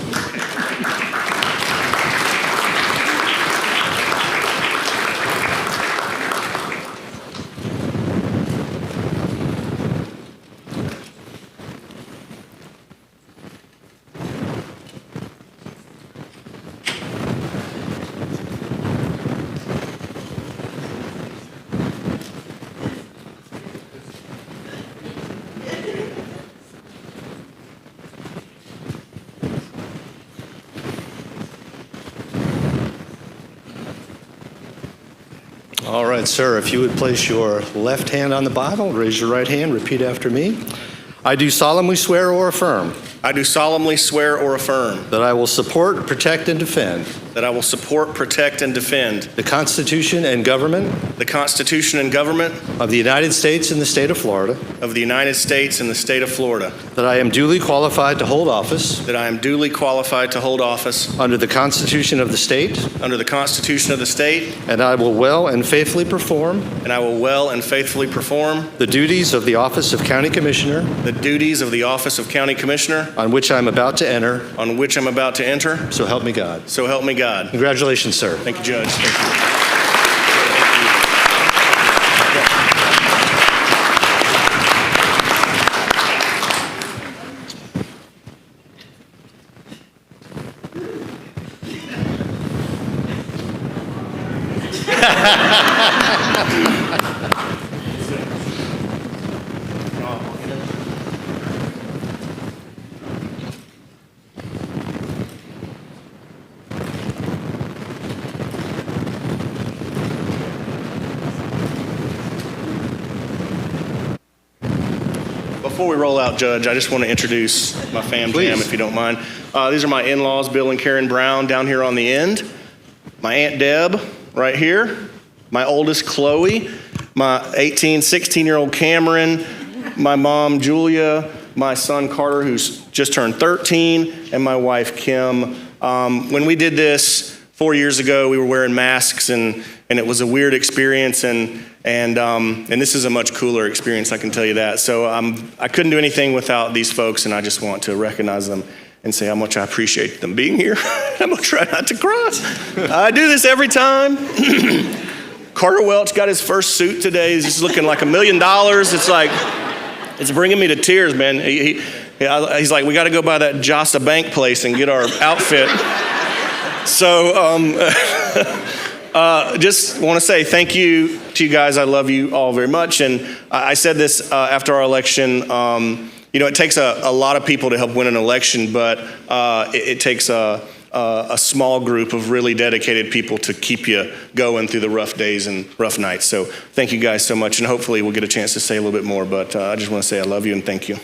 All right, sir, if you would place your left hand on the Bible, raise your right hand, repeat after me. I do solemnly swear or affirm
I do solemnly swear or affirm
that I will support, protect, and defend
that I will support, protect, and defend
the Constitution and government
the Constitution and government
of the United States and the state of Florida,
of the United States and the state of Florida,
that I am duly qualified to hold office
that I am duly qualified to hold office
under the Constitution of the state,
under the Constitution of the state,
and I will well and faithfully perform
and I will well and faithfully perform
the duties of the office of County Commissioner,
the duties of the office of County Commissioner,
on which I am about to enter.
on which I'm about to enter.
So help me God.
So help me God.
Congratulations, sir.
Thank you, Judge. Thank you. Before we roll out, Judge, I just want to introduce my fam jam, if you don't mind. These are my in-laws, Bill and Karen Brown, down here on the end. My Aunt Deb, right here. My oldest, Chloe. My 16-year-old Cameron. My mom, Julia. My son, Carter, who's just turned 13. And my wife, Kim. When we did this 4 years ago, we were wearing masks, and it was a weird experience, and this is a much cooler experience, I can tell you that. So I couldn't do anything without these folks, and I just want to recognize them and say how much I appreciate them being here. I'm gonna try not to cry. I do this every time. Carter Welch got his first suit today. He's looking like $1 million. It's like, it's bringing me to tears, man. He's like, we got to go by that Jossa Bank place and get our outfit. So just want to say thank you to you guys. I love you all very much. And I said this after our election. It takes a lot of people to help win an election, but it takes a small group of really dedicated people to keep you going through the rough days and rough nights. So thank you guys so much. And hopefully we'll get a chance to say a little bit more. But I just want to say I love you and thank you.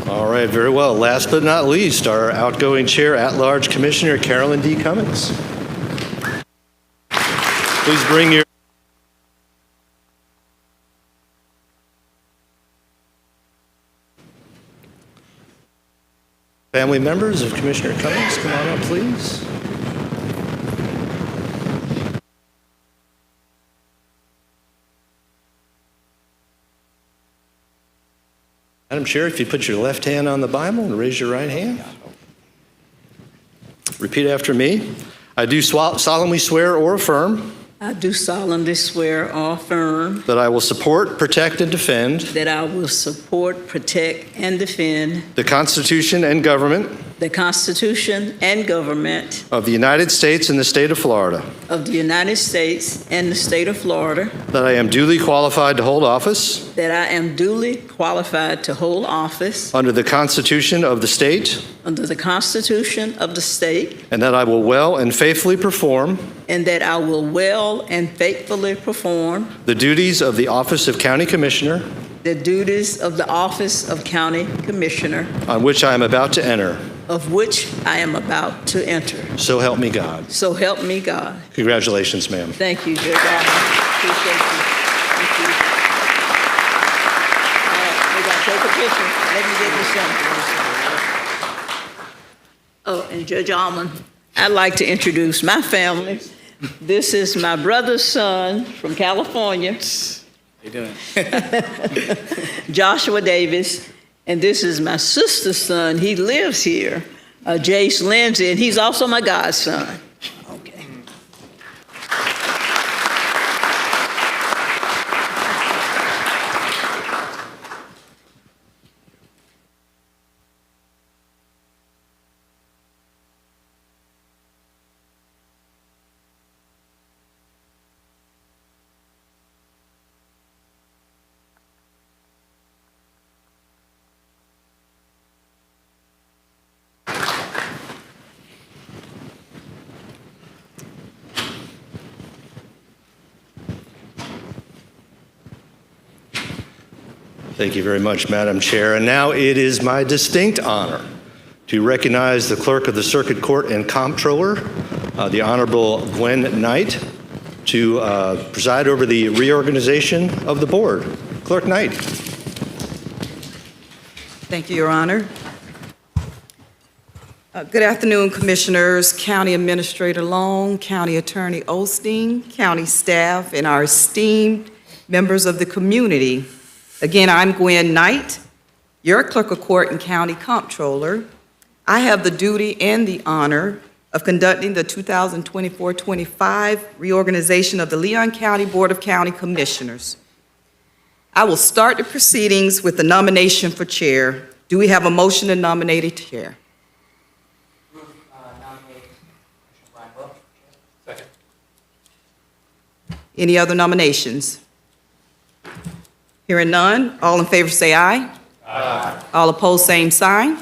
All right, very well. Last but not least, our outgoing Chair at-large Commissioner Carolyn D. Cummings. Please bring your family members of Commissioner Cummings. Come on up, please. Madam Chair, if you put your left hand on the Bible and raise your right hand. Repeat after me. I do solemnly swear or affirm
I do solemnly swear or affirm
that I will support, protect, and defend
that I will support, protect, and defend
the Constitution and government
the Constitution and government
of the United States and the state of Florida,
of the United States and the state of Florida,
that I am duly qualified to hold office
that I am duly qualified to hold office
under the Constitution of the state,
under the Constitution of the state,
and that I will well and faithfully perform
and that I will well and faithfully perform
the duties of the office of County Commissioner
the duties of the office of County Commissioner,
on which I am about to enter.
of which I am about to enter.
So help me God.
So help me God.
Congratulations, ma'am.
Thank you, Judge Allen. Appreciate you. Thank you. All right, we got to take a picture. Let me get this done. Oh, and Judge Allen, I'd like to introduce my family. This is my brother's son from California. How you doing? Joshua Davis. And this is my sister's son. He lives here, Jace Lindsay, and he's also my godson. Okay.
Thank you very much, Madam Chair. And now it is my distinct honor to recognize the Clerk of the Circuit Court and Comptroller, the Honorable Gwen Knight, to preside over the reorganization of the board. Clerk Knight.
Thank you, Your Honor. Good afternoon, Commissioners, County Administrator Long, County Attorney Osteen, county staff, and our esteemed members of the community. Again, I'm Gwen Knight, your Clerk of Court and County Comptroller. I have the duty and the honor of conducting the 2024-25 reorganization of the Leon County Board of County Commissioners. I will start the proceedings with the nomination for chair. Do we have a motion to nominate a chair?
Second.
Any other nominations? Hearing none, all in favor say aye. Aye. All opposed, same sign.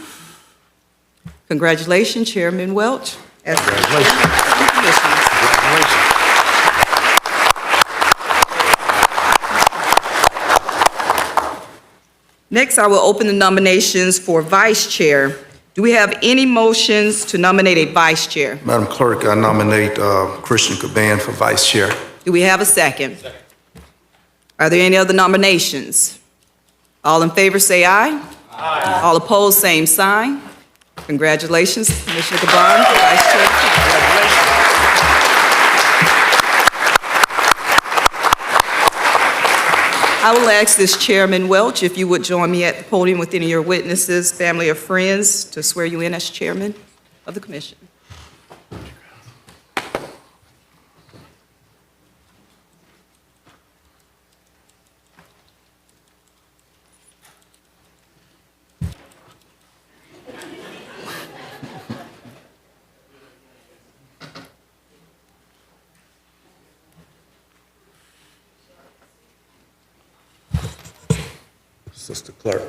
Congratulations, Chairman Welch. Next, I will open the nominations for vice chair. Do we have any motions to nominate a vice chair?
Madam Clerk, I nominate Christian Caban for vice chair.
Do we have a second? Second. Are there any other nominations? All in favor say aye. Aye. All opposed, same sign. Congratulations, Commissioner Caban, for vice chair. Congratulations. I will ask this Chairman Welch if you would join me at the podium with any of your witnesses, family, or friends to swear you in as chairman of the commission.
Sister Clerk.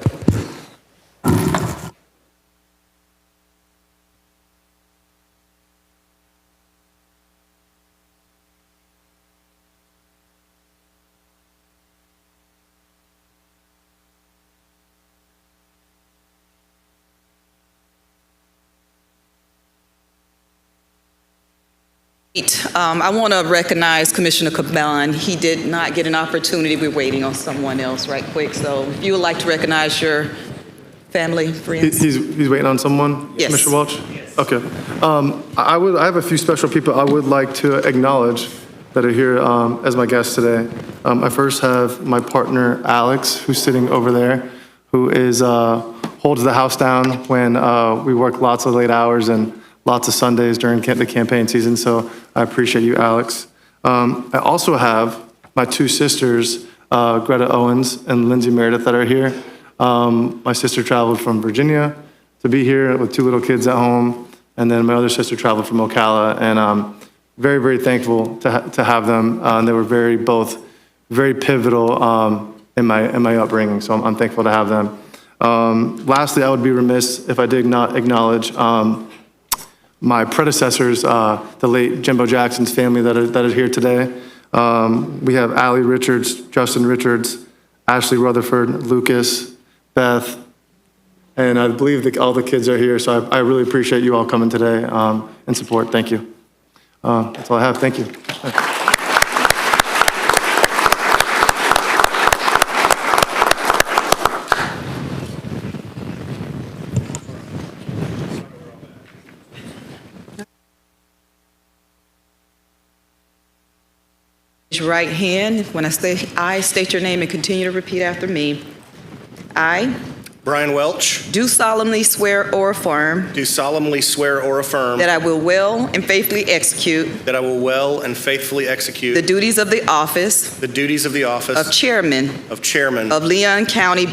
I want to recognize Commissioner Caban. He did not get an opportunity. We're waiting on someone else right quick. So if you would like to recognize your family, friends.
He's waiting on someone?
Yes.
Mr. Welch? Yes. Okay. I have a few special people I would like to acknowledge that are here as my guests today. I first have my partner, Alex, who's sitting over there. who is holds the house down when we work lots of late hours and lots of Sundays during the campaign season. So I appreciate you, Alex. I also have my two sisters, Greta Owens and Lindsay Meredith, that are here. My sister traveled from Virginia to be here with two little kids at home, and then my other sister traveled from Ocala, and I'm very, very thankful to have them. They were both very pivotal in my upbringing, so I'm thankful to have them. Lastly, I would be remiss if I did not acknowledge my predecessors, the late Jimbo Jackson's family that is here today. We have Allie Richards, Justin Richards, Ashley Rutherford, Lucas, Beth, and I believe that all the kids are here, so I really appreciate you all coming today in support. Thank you. That's all I have. Thank you.
Raise your right hand. When I say I, state your name and continue to repeat after me. I
Brian Welch,
do solemnly swear or affirm
do solemnly swear or affirm
that I will well and faithfully execute
that I will well and faithfully execute
the duties of the office
the duties of the office
of Chairman
of
Leon County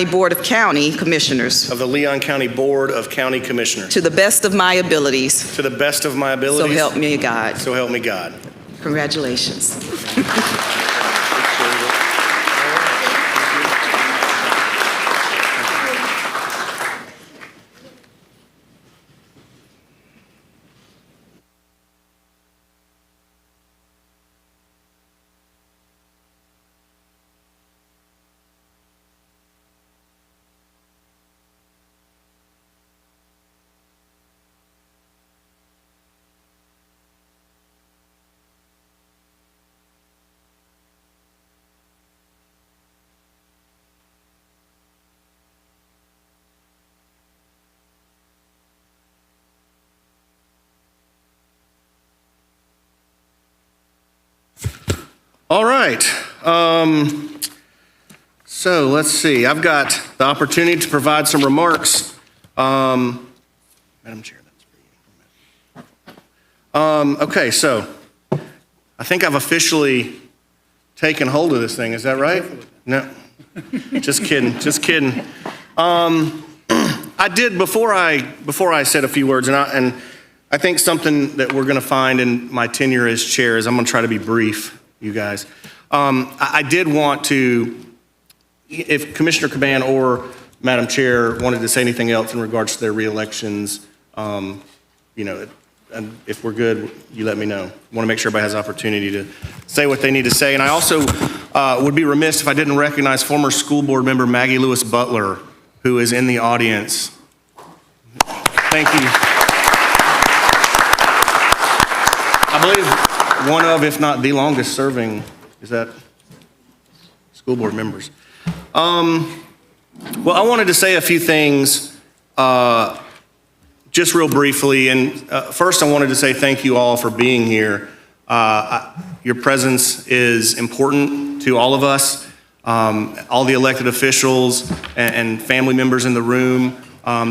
Board of County Commissioners
the Leon County Board of County Commissioners
to the best of my abilities.
to the best of my
So
abilities.
help me God.
So help me God.
Congratulations.
All right. So let's see. I've got the opportunity to provide some remarks. Madam Chair, that's for you. Okay, so I think I've officially taken hold of this thing. Is that right? No. Just kidding. Just kidding. I did before I said a few words, and I think something that we're going to find in my tenure as chair is I'm going to try to be brief, you guys. I did want to, if Commissioner Caban or Madam Chair wanted to say anything else in regards to their re-elections, you know, and if we're good, you let me know. I want to make sure everybody has an opportunity to say what they need to say. And I also would be remiss if I didn't recognize former school board member Maggie Lewis Butler, who is in the audience. Thank you. I believe one of, if not the longest serving, is that school board members. Well, I wanted to say a few things just real briefly. And first, I wanted to say thank you all for being here. Your presence is important to all of us, all the elected officials and family members in the room.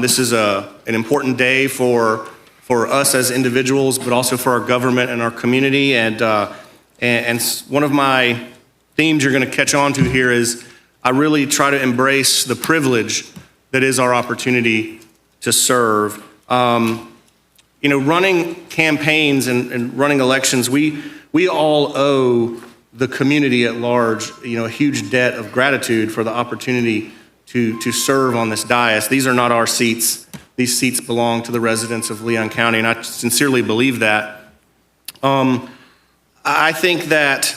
This is an important day for us as individuals, but also for our government and our community. And one of my themes you're going to catch on to here is I really try to embrace the privilege that is our opportunity to serve. You know, running campaigns and running elections, we all owe the community at large, you know, a huge debt of gratitude for the opportunity to serve on this dais. These are not our seats. These seats belong to the residents of Leon County, and I sincerely believe that. I think that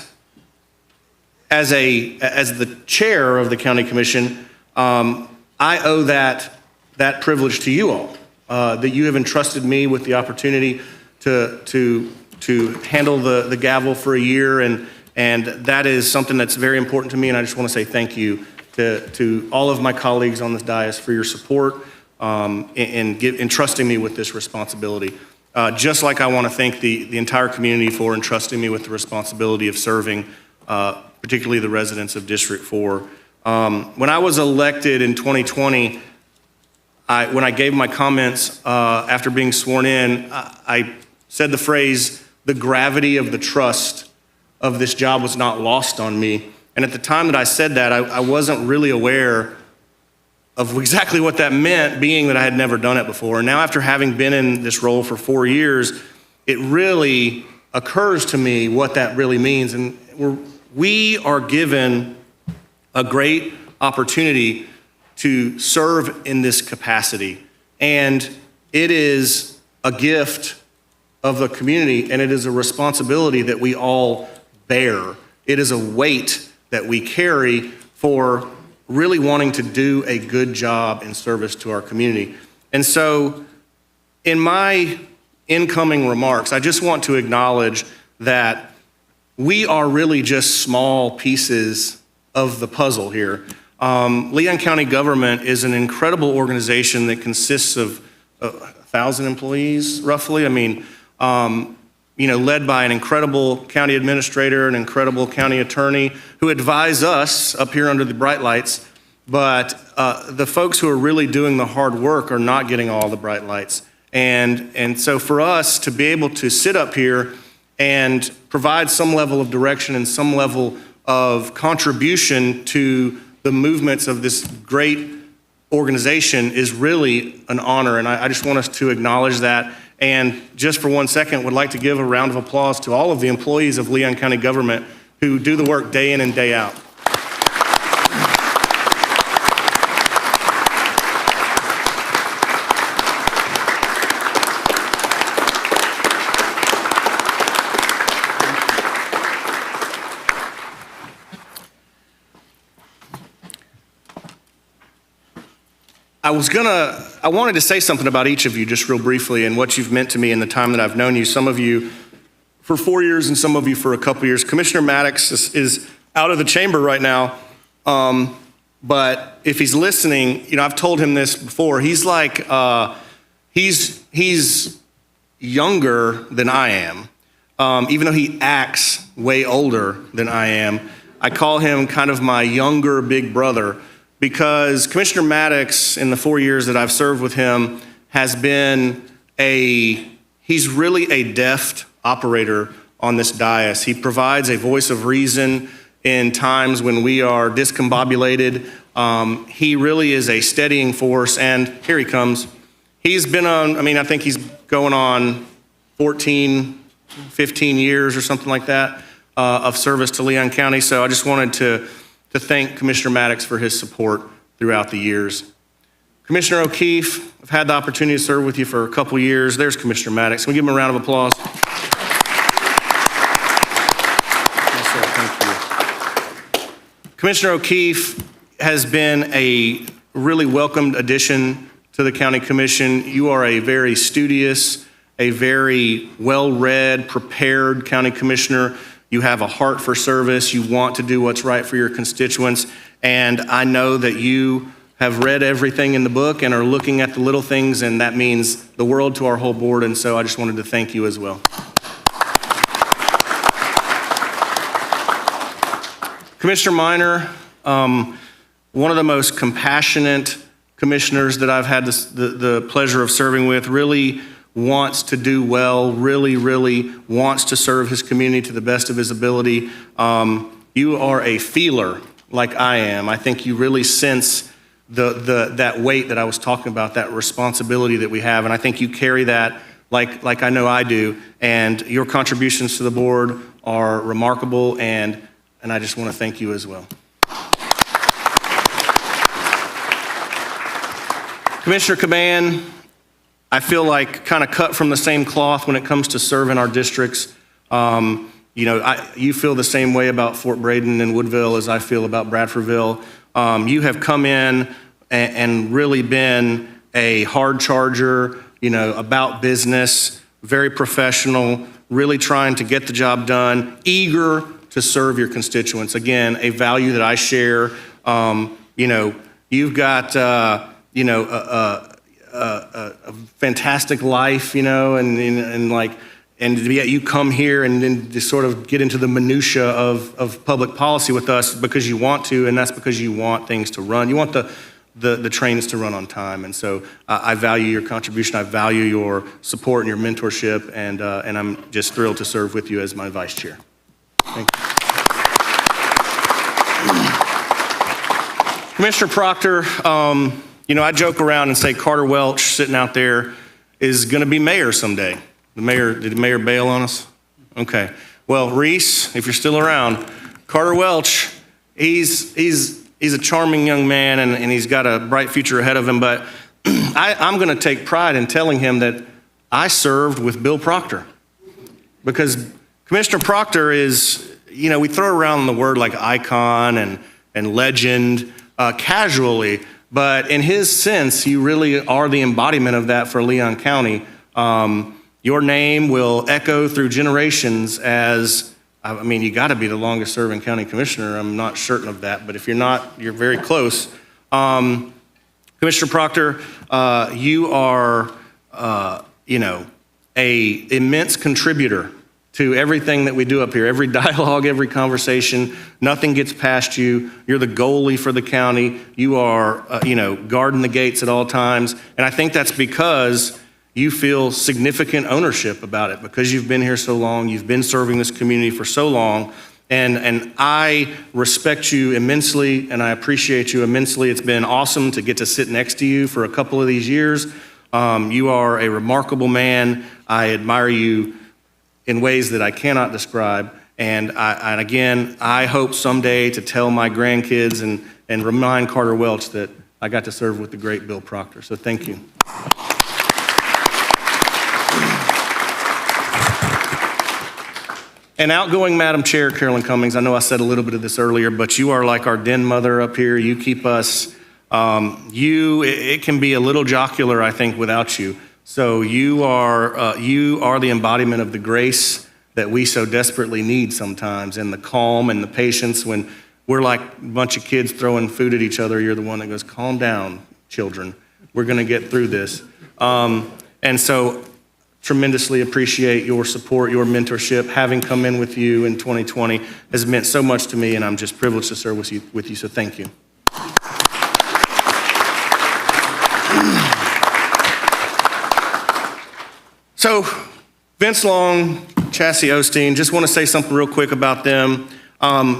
as the chair of the county commission, I owe that privilege to you all, that you have entrusted me with the opportunity to handle the gavel for a year, and that is something that's very important to me, and I just want to say thank you to all of my colleagues on this dais for your support in trusting me with this responsibility. Just like I want to thank the entire community for entrusting me with the responsibility of serving, particularly the residents of District 4. When I was elected in 2020, when I gave my comments after being sworn in, I said the phrase, "The gravity of the trust of this job was not lost on me." And at the time that I said that, I wasn't really aware of exactly what that meant, being that I had never done it before. And now, after having been in this role for 4 years, it really occurs to me what that really means. And we are given a great opportunity to serve in this capacity. And it is a gift of the community, and it is a responsibility that we all bear. It is a weight that we carry for really wanting to do a good job in service to our community. And so in my incoming remarks, I just want to acknowledge that we are really just small pieces of the puzzle here. Leon County government is an incredible organization that consists of 1,000 employees, roughly. I mean, led by an incredible county administrator, an incredible county attorney who advise us up here under the bright lights. But the folks who are really doing the hard work are not getting all the bright lights. And so for us to be able to sit up here and provide some level of direction and some level of contribution to the movements of this great organization is really an honor. And I just want us to acknowledge that. And just for 1 second, would like to give a round of applause to all of the employees of Leon County government who do the work day in and day out. I wanted to say something about each of you just real briefly and what you've meant to me in the time that I've known you. Some of you for 4 years and some of you for a couple years. Commissioner Maddox is out of the chamber right now. But if he's listening, I've told him this before. He's like, he's younger than I am. Even though he acts way older than I am, I call him kind of my younger big brother. Because Commissioner Maddox, in the 4 years that I've served with him, has been he's really a deft operator on this dais. He provides a voice of reason in times when we are discombobulated. He really is a steadying force, and here he comes. He's been on, I think he's going on 14, 15 years or something like that of service to Leon County. So I just wanted to thank Commissioner Maddox for his support throughout the years. Commissioner O'Keefe, I've had the opportunity to serve with you for a couple years. There's Commissioner Maddox. Can we give him a round of applause? Yes, sir. Thank you. Commissioner O'Keefe has been a really welcomed addition to the County Commission. You are a very studious, a very well-read, prepared County Commissioner. You have a heart for service. You want to do what's right for your constituents. And I know that you have read everything in the book and are looking at the little things, and that means the world to our whole board. And so I just wanted to thank you as well. Commissioner Minor, one of the most compassionate commissioners that I've had the pleasure of serving with, really wants to do well, really wants to serve his community to the best of his ability. You are a feeler like I am. I think you really sense that weight that I was talking about, that responsibility that we have, and I think you carry that like I know I do, and your contributions to the board are remarkable, and I just want to thank you as well. Commissioner Caban, I feel like kind of cut from the same cloth when it comes to serving our districts. You feel the same way about Fort Braden and Woodville as I feel about Bradfordville. You have come in and really been a hard charger, about business, very professional, really trying to get the job done, eager to serve your constituents. Again, a value that I share. You've got, a fantastic life, and yet you come here and then just sort of get into the minutia of public policy with us because you want to, and that's because you want things to run. You want the trains to run on time. And so I value your contribution. I value your support and your mentorship, and I'm just thrilled to serve with you as my vice chair. Thank you. Commissioner Proctor, I joke around and say Carter Welch sitting out there is going to be mayor someday. Did the mayor bail on us? Okay. Well, Reese, if you're still around, Carter Welch, he's a charming young man and he's got a bright future ahead of him, but I'm going to take pride in telling him that I served with Bill Proctor. Because Commissioner Proctor is, we throw around the word like icon and legend casually, but in his sense, you really are the embodiment of that for Leon County. Your name will echo through generations as, you got to be the longest serving county commissioner. I'm not certain of that, but if you're not, you're very close. Commissioner Proctor, you are, a immense contributor to everything that we do up here, every dialogue, every conversation. Nothing gets past you. You're the goalie for the county. You are, guarding the gates at all times. And I think that's because you feel significant ownership about it, because you've been here so long, you've been serving this community for so long. And I respect you immensely, and I appreciate you immensely. It's been awesome to get to sit next to you for a couple of these years. You are a remarkable man. I admire you in ways that I cannot describe. And again, I hope someday to tell my grandkids and remind Carter Welch that I got to serve with the great Bill Proctor. So thank you. And outgoing Madam Chair, Carolyn Cummings, I know I said a little bit of this earlier, but you are like our den mother up here. You keep us, it can be a little jocular, I think, without you. So you are the embodiment of the grace that we so desperately need sometimes, and the calm and the patience when we're like a bunch of kids throwing food at each other. You're the one that goes, calm down, children. We're going to get through this. And so tremendously appreciate your support, your mentorship. Having come in with you in 2020 has meant so much to me, and I'm just privileged to serve with you, so thank you. So, Vince Long, Chassie Osteen, just want to say something real quick about them.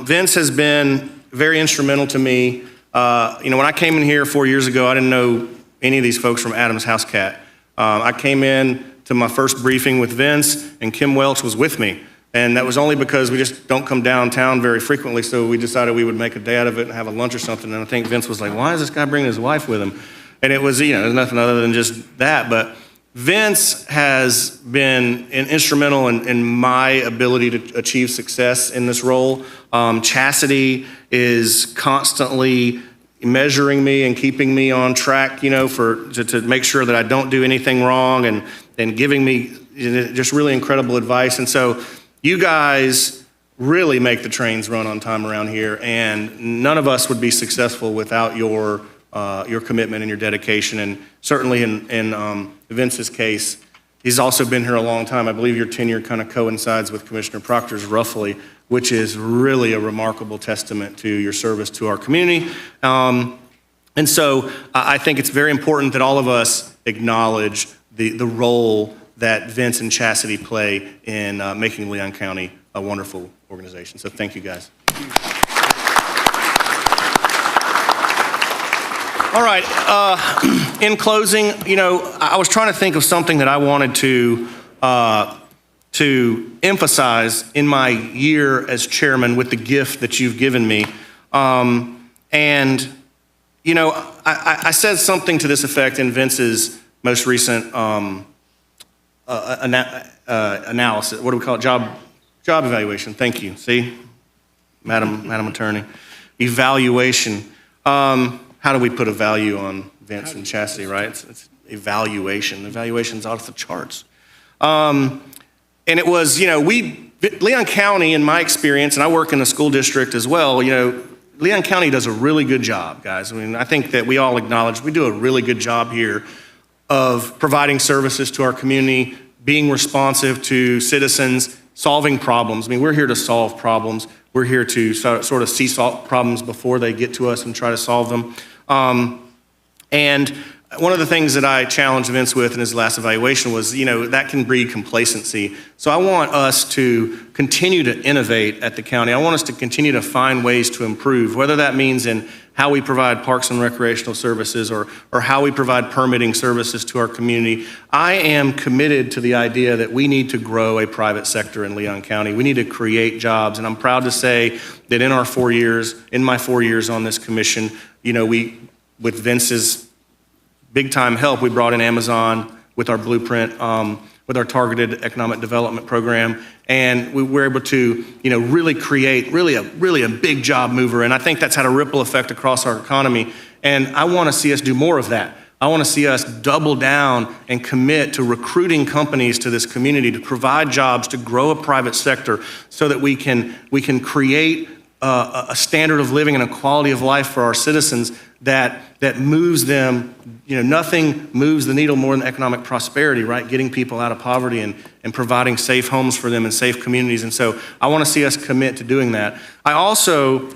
Vince has been very instrumental to me. When I came in here 4 years ago, I didn't know any of these folks from Adams House Cat. I came in to my first briefing with Vince, and Kim Welch was with me. And that was only because we just don't come downtown very frequently, so we decided we would make a day out of it and have a lunch or something. And I think Vince was like, why is this guy bringing his wife with him? And it was, there's nothing other than just that. But Vince has been instrumental in my ability to achieve success in this role. Chastity is constantly measuring me and keeping me on track, to make sure that I don't do anything wrong, and giving me just really incredible advice. And so you guys really make the trains run on time around here, and none of us would be successful without your commitment and your dedication. And certainly in Vince's case, he's also been here a long time. I believe your tenure kind of coincides with Commissioner Proctor's roughly, which is really a remarkable testament to your service to our community. And so I think it's very important that all of us acknowledge the role that Vince and Chastity play in making Leon County a wonderful organization. So thank you, guys. All right, in closing, I was trying to think of something that I wanted to emphasize in my year as chairman with the gift that you've given me. I said something to this effect in Vince's most recent analysis. What do we call it? Job evaluation. Thank you. See, Madam Attorney. Evaluation. How do we put a value on Vince and Chastity, right? It's evaluation. Evaluation's off the charts. And it was, Leon County, in my experience, and I work in the school district as well, Leon County does a really good job, guys. I think that we all acknowledge we do a really good job here of providing services to our community, being responsive to citizens, solving problems. I mean, we're here to solve problems. We're here to sort of see problems before they get to us and try to solve them. And one of the things that I challenged Vince with in his last evaluation was, that can breed complacency. So I want us to continue to innovate at the county. I want us to continue to find ways to improve, whether that means in how we provide parks and recreational services or how we provide permitting services to our community. I am committed to the idea that we need to grow a private sector in Leon County. We need to create jobs. And I'm proud to say that in my 4 years on this commission, with Vince's big time help, we brought in Amazon with our blueprint, with our targeted economic development program, and we were able to, really create really a big job mover. And I think that's had a ripple effect across our economy. And I want to see us do more of that. I want to see us double down and commit to recruiting companies to this community to provide jobs, to grow a private sector, so that we can create a standard of living and a quality of life for our citizens that moves them. Nothing moves the needle more than economic prosperity, right? Getting people out of poverty and providing safe homes for them and safe communities. And so I want to see us commit to doing that. I also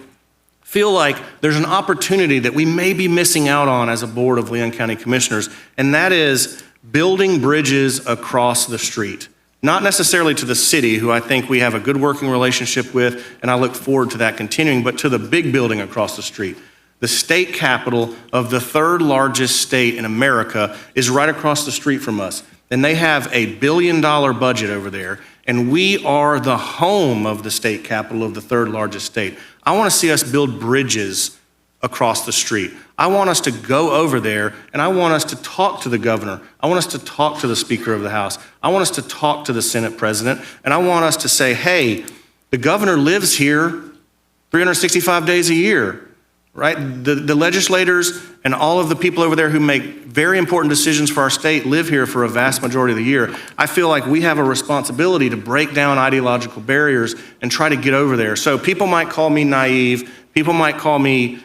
feel like there's an opportunity that we may be missing out on as a board of Leon County Commissioners, and that is building bridges across the street. Not necessarily to the city, who I think we have a good working relationship with, and I look forward to that continuing, but to the big building across the street. The state capital of the third largest state in America is right across the street from us. And they have a $1 billion budget over there, and we are the home of the state capital of the third largest state. I want to see us build bridges across the street. I want us to go over there, and I want us to talk to the governor. I want us to talk to the Speaker of the House. I want us to talk to the Senate President, and I want us to say, hey, the governor lives here 365 days a year, right? The legislators and all of the people over there who make very important decisions for our state live here for a vast majority of the year. I feel like we have a responsibility to break down ideological barriers and try to get over there. So people might call me naive. People might call me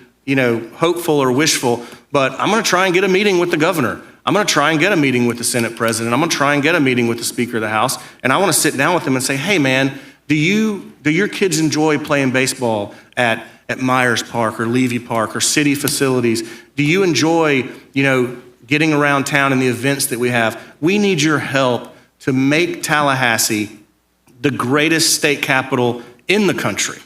hopeful or wishful, but I'm going to try and get a meeting with the governor. I'm going to try and get a meeting with the Senate President. I'm going to try and get a meeting with the Speaker of the House, and I want to sit down with them and say, hey man, do your kids enjoy playing baseball at Myers Park or Levy Park or city facilities? Do you enjoy, getting around town and the events that we have? We need your help to make Tallahassee the greatest state capital in the country.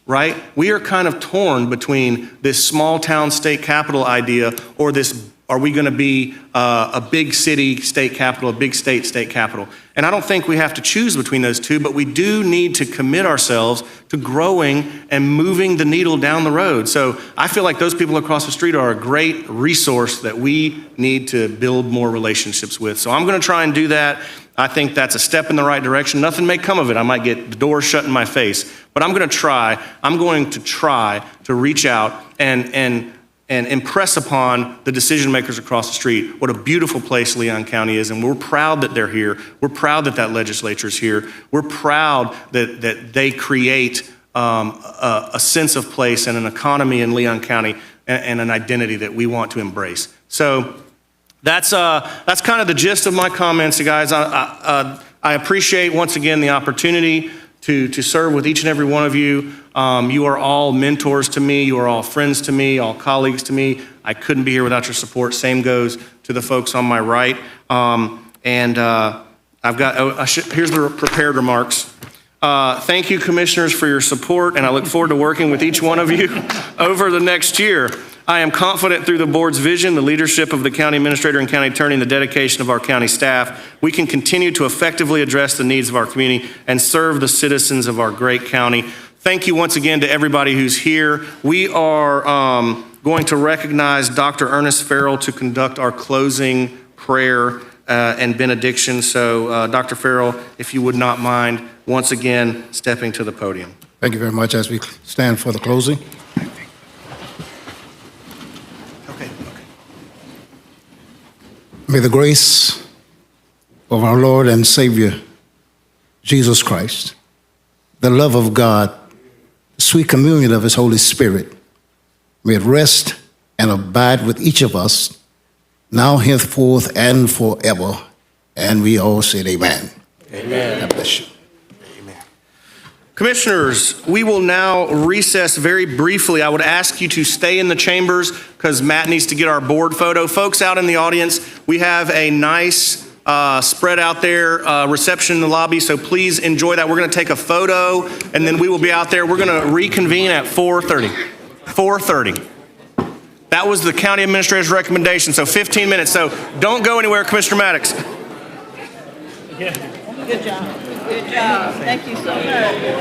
Right? We are kind of torn between this small town state capital idea or this, are we going to be a big city state capital, a big state state capital? And I don't think we have to choose between those two, but we do need to commit ourselves to growing and moving the needle down the road. So I feel like those people across the street are a great resource that we need to build more relationships with. So I'm going to try and do that. I think that's a step in the right direction. Nothing may come of it. I might get the door shut in my face, but I'm going to try. I'm going to try to reach out and impress upon the decision makers across the street what a beautiful place Leon County is, and we're proud that they're here. We're proud that that legislature's here. We're proud that they create a sense of place and an economy in Leon County and an identity that we want to embrace. So that's kind of the gist of my comments, you guys. I appreciate, once again, the opportunity to serve with each and every one of you. You are all mentors to me. You are all friends to me, all colleagues to me. I couldn't be here without your support. Same goes to the folks on my right. Here's the prepared remarks. Thank you, commissioners, for your support, and I look forward to working with each one of you over the next year. I am confident through the board's vision, the leadership of the county administrator and county attorney, and the dedication of our county staff, we can continue to effectively address the needs of our community and serve the citizens of our great county. Thank you once again to everybody who's here. We are going to recognize Dr. Ernest Farrell to conduct our closing prayer and benediction. So Dr. Farrell, if you would not mind, once again, stepping to the podium.
Thank you very much as we stand for the closing. May the grace of our Lord and Savior, Jesus Christ, the love of God, the sweet communion of His Holy Spirit, may it rest and abide with each of us now, henceforth, and forever. And we all said amen. Amen. God bless you.
Commissioners, we will now recess very briefly. I would ask you to stay in the chambers because Matt needs to get our board photo. Folks out in the audience, we have a nice spread out there, reception in the lobby, so please enjoy that. We're going to take a photo, and then we will be out there. We're going to reconvene at 4:30. 4:30. That was the county administrator's recommendation, so 15 minutes. So don't go anywhere, Commissioner Maddox.
Good job. Good job. Thank you so much.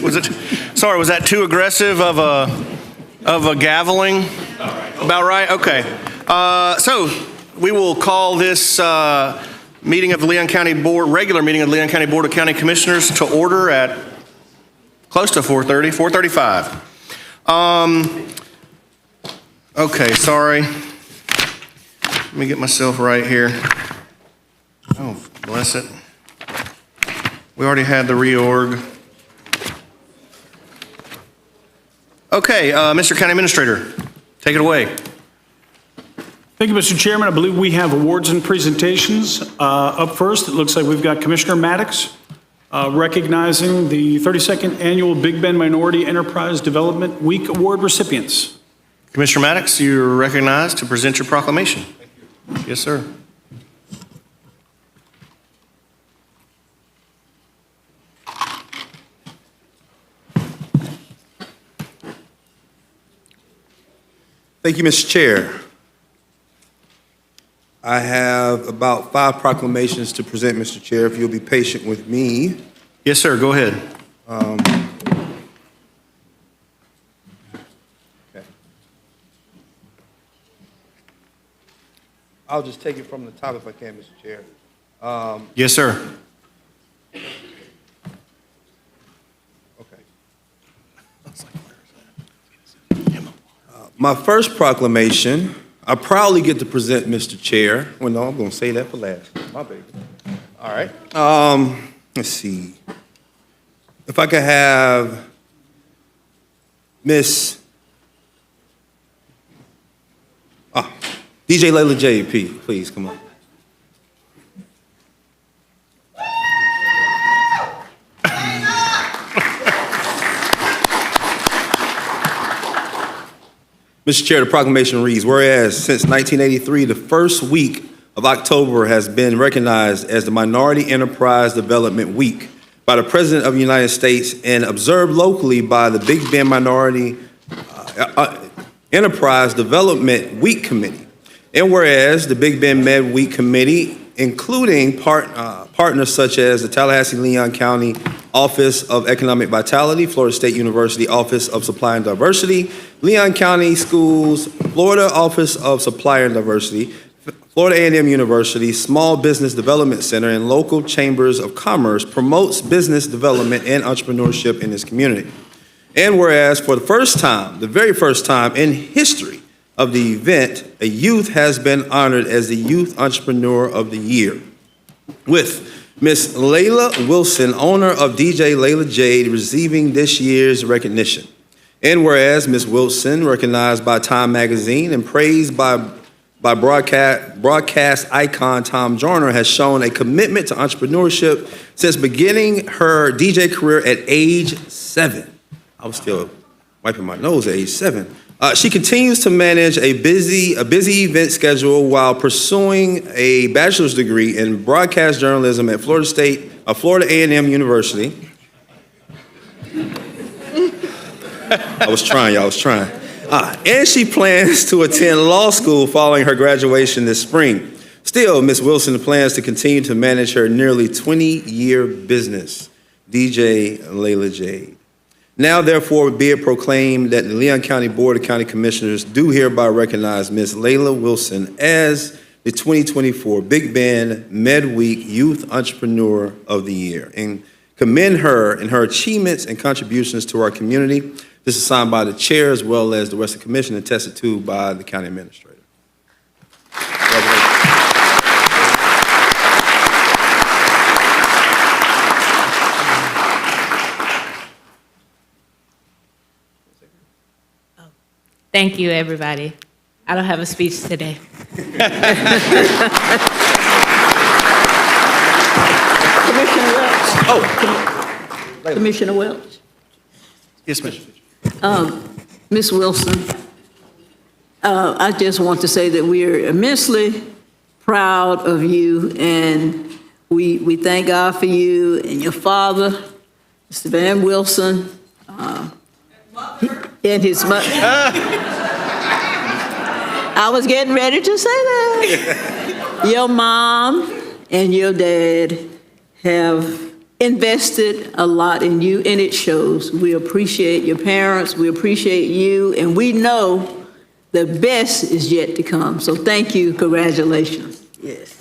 Was it sorry, was that too aggressive of a gaveling? About right? Okay. So we will call this meeting of the Leon County Board, regular meeting of the Leon County Board of County Commissioners to order at close to 4:35. Okay, sorry. Let me get myself right here. Oh, bless it. We already had the reorg. Okay, Mr. County Administrator, take it away.
Thank you, Mr. Chairman. I believe we have awards and presentations. Up first, it looks like we've got Commissioner Maddox recognizing the 32nd Annual Big Bend Minority Enterprise Development Week Award recipients.
Commissioner Maddox, you're recognized to present your proclamation. Thank you. Yes, sir.
Thank you, Mr. Chair. I have about 5 proclamations to present, Mr. Chair, if you'll be patient with me.
Yes, sir. Go ahead.
Okay. I'll just take it from the top if I can, Mr. Chair.
Yes, sir.
Okay. My first proclamation, I proudly get to present, Mr. Chair. Well, no, I'm going to say that for last. My baby. All right. Let's see. If I could have Miss DJ Layla J.P., please come on. Mr. Chair, the proclamation reads, whereas since 1983, the first week of October has been recognized as the Minority Enterprise Development Week by the President of the United States and observed locally by the Big Bend Minority Enterprise Development Week Committee. And whereas the Big Bend Med Week Committee, including partners such as the Tallahassee-Leon County Office of Economic Vitality, Florida State University Office of Supply and Diversity, Leon County Schools, Florida Office of Supply and Diversity, Florida A&M University, Small Business Development Center, and local chambers of commerce promotes business development and entrepreneurship in this community. And whereas for the first time, the very first time in history of the event, a youth has been honored as the Youth Entrepreneur of the Year, with Ms. Layla Wilson, owner of DJ Layla Jade, receiving this year's recognition. And whereas Ms. Wilson, recognized by Time Magazine and praised by broadcast icon Tom Joyner, has shown a commitment to entrepreneurship since beginning her DJ career at age 7. I was still wiping my nose at age 7. She continues to manage a busy event schedule while pursuing a bachelor's degree in broadcast journalism at Florida A&M University. I was trying, y'all, and she plans to attend law school following her graduation this spring. Still, Ms. Wilson plans to continue to manage her nearly 20-year business, DJ Layla Jade. Now, therefore, be it proclaimed that the Leon County Board of County Commissioners do hereby recognize Ms. Layla Wilson as the 2024 Big Bend MedWeek Youth Entrepreneur of the Year and commend her and her achievements and contributions to our community. This is signed by the chair as well as the rest of the commission and attested to by the county administrator.
Thank you, everybody. I don't have a speech today.
Commissioner Welch. Commissioner Welch.
Yes, ma'am.
Ms. Wilson, I just want to say that we are immensely proud of you, and we thank God for you and your father, Mr. Van Wilson, and his mother. I was getting ready to say that. Your mom and your dad have invested a lot in you, and it shows. We appreciate your parents, we appreciate you, and we know the best is yet to come. So thank you, congratulations. Yes.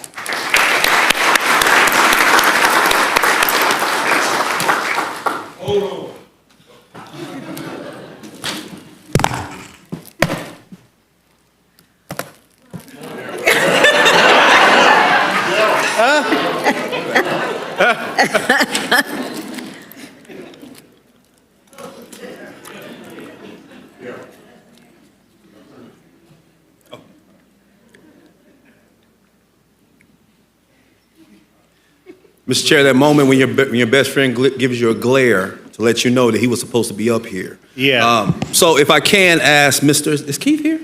Mr. Chair, that moment when your best friend gives you a glare to let you know that he was supposed to be up here.
Yeah.
So if I can ask is Keith here?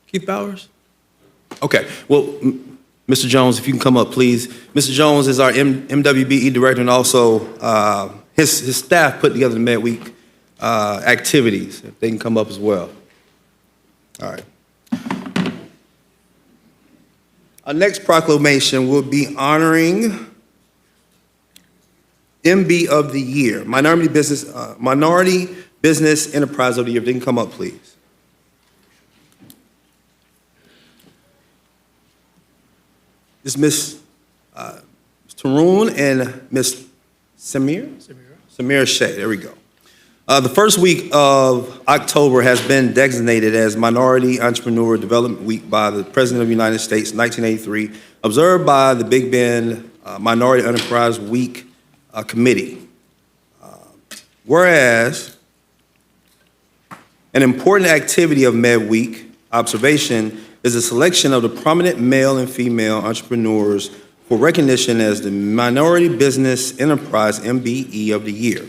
Keith Bowers? Okay, well, Mr. Jones, if you can come up, please. Mr. Jones is our MWBE director, and also his staff put together the Med Week activities. If they can come up as well. All right. Our next proclamation will be honoring MB of the Year, Minority Business Enterprise of the Year. If they can come up, please. This is Ms. Tarun and Ms. Samira Shea. There we go. The first week of October has been designated as Minority Entrepreneur Development Week by the President of the United States in 1983, observed by the Big Bend Minority Enterprise Week Committee. Whereas an important activity of Med Week observation is a selection of the prominent male and female entrepreneurs for recognition as the Minority Business Enterprise MBE of the Year.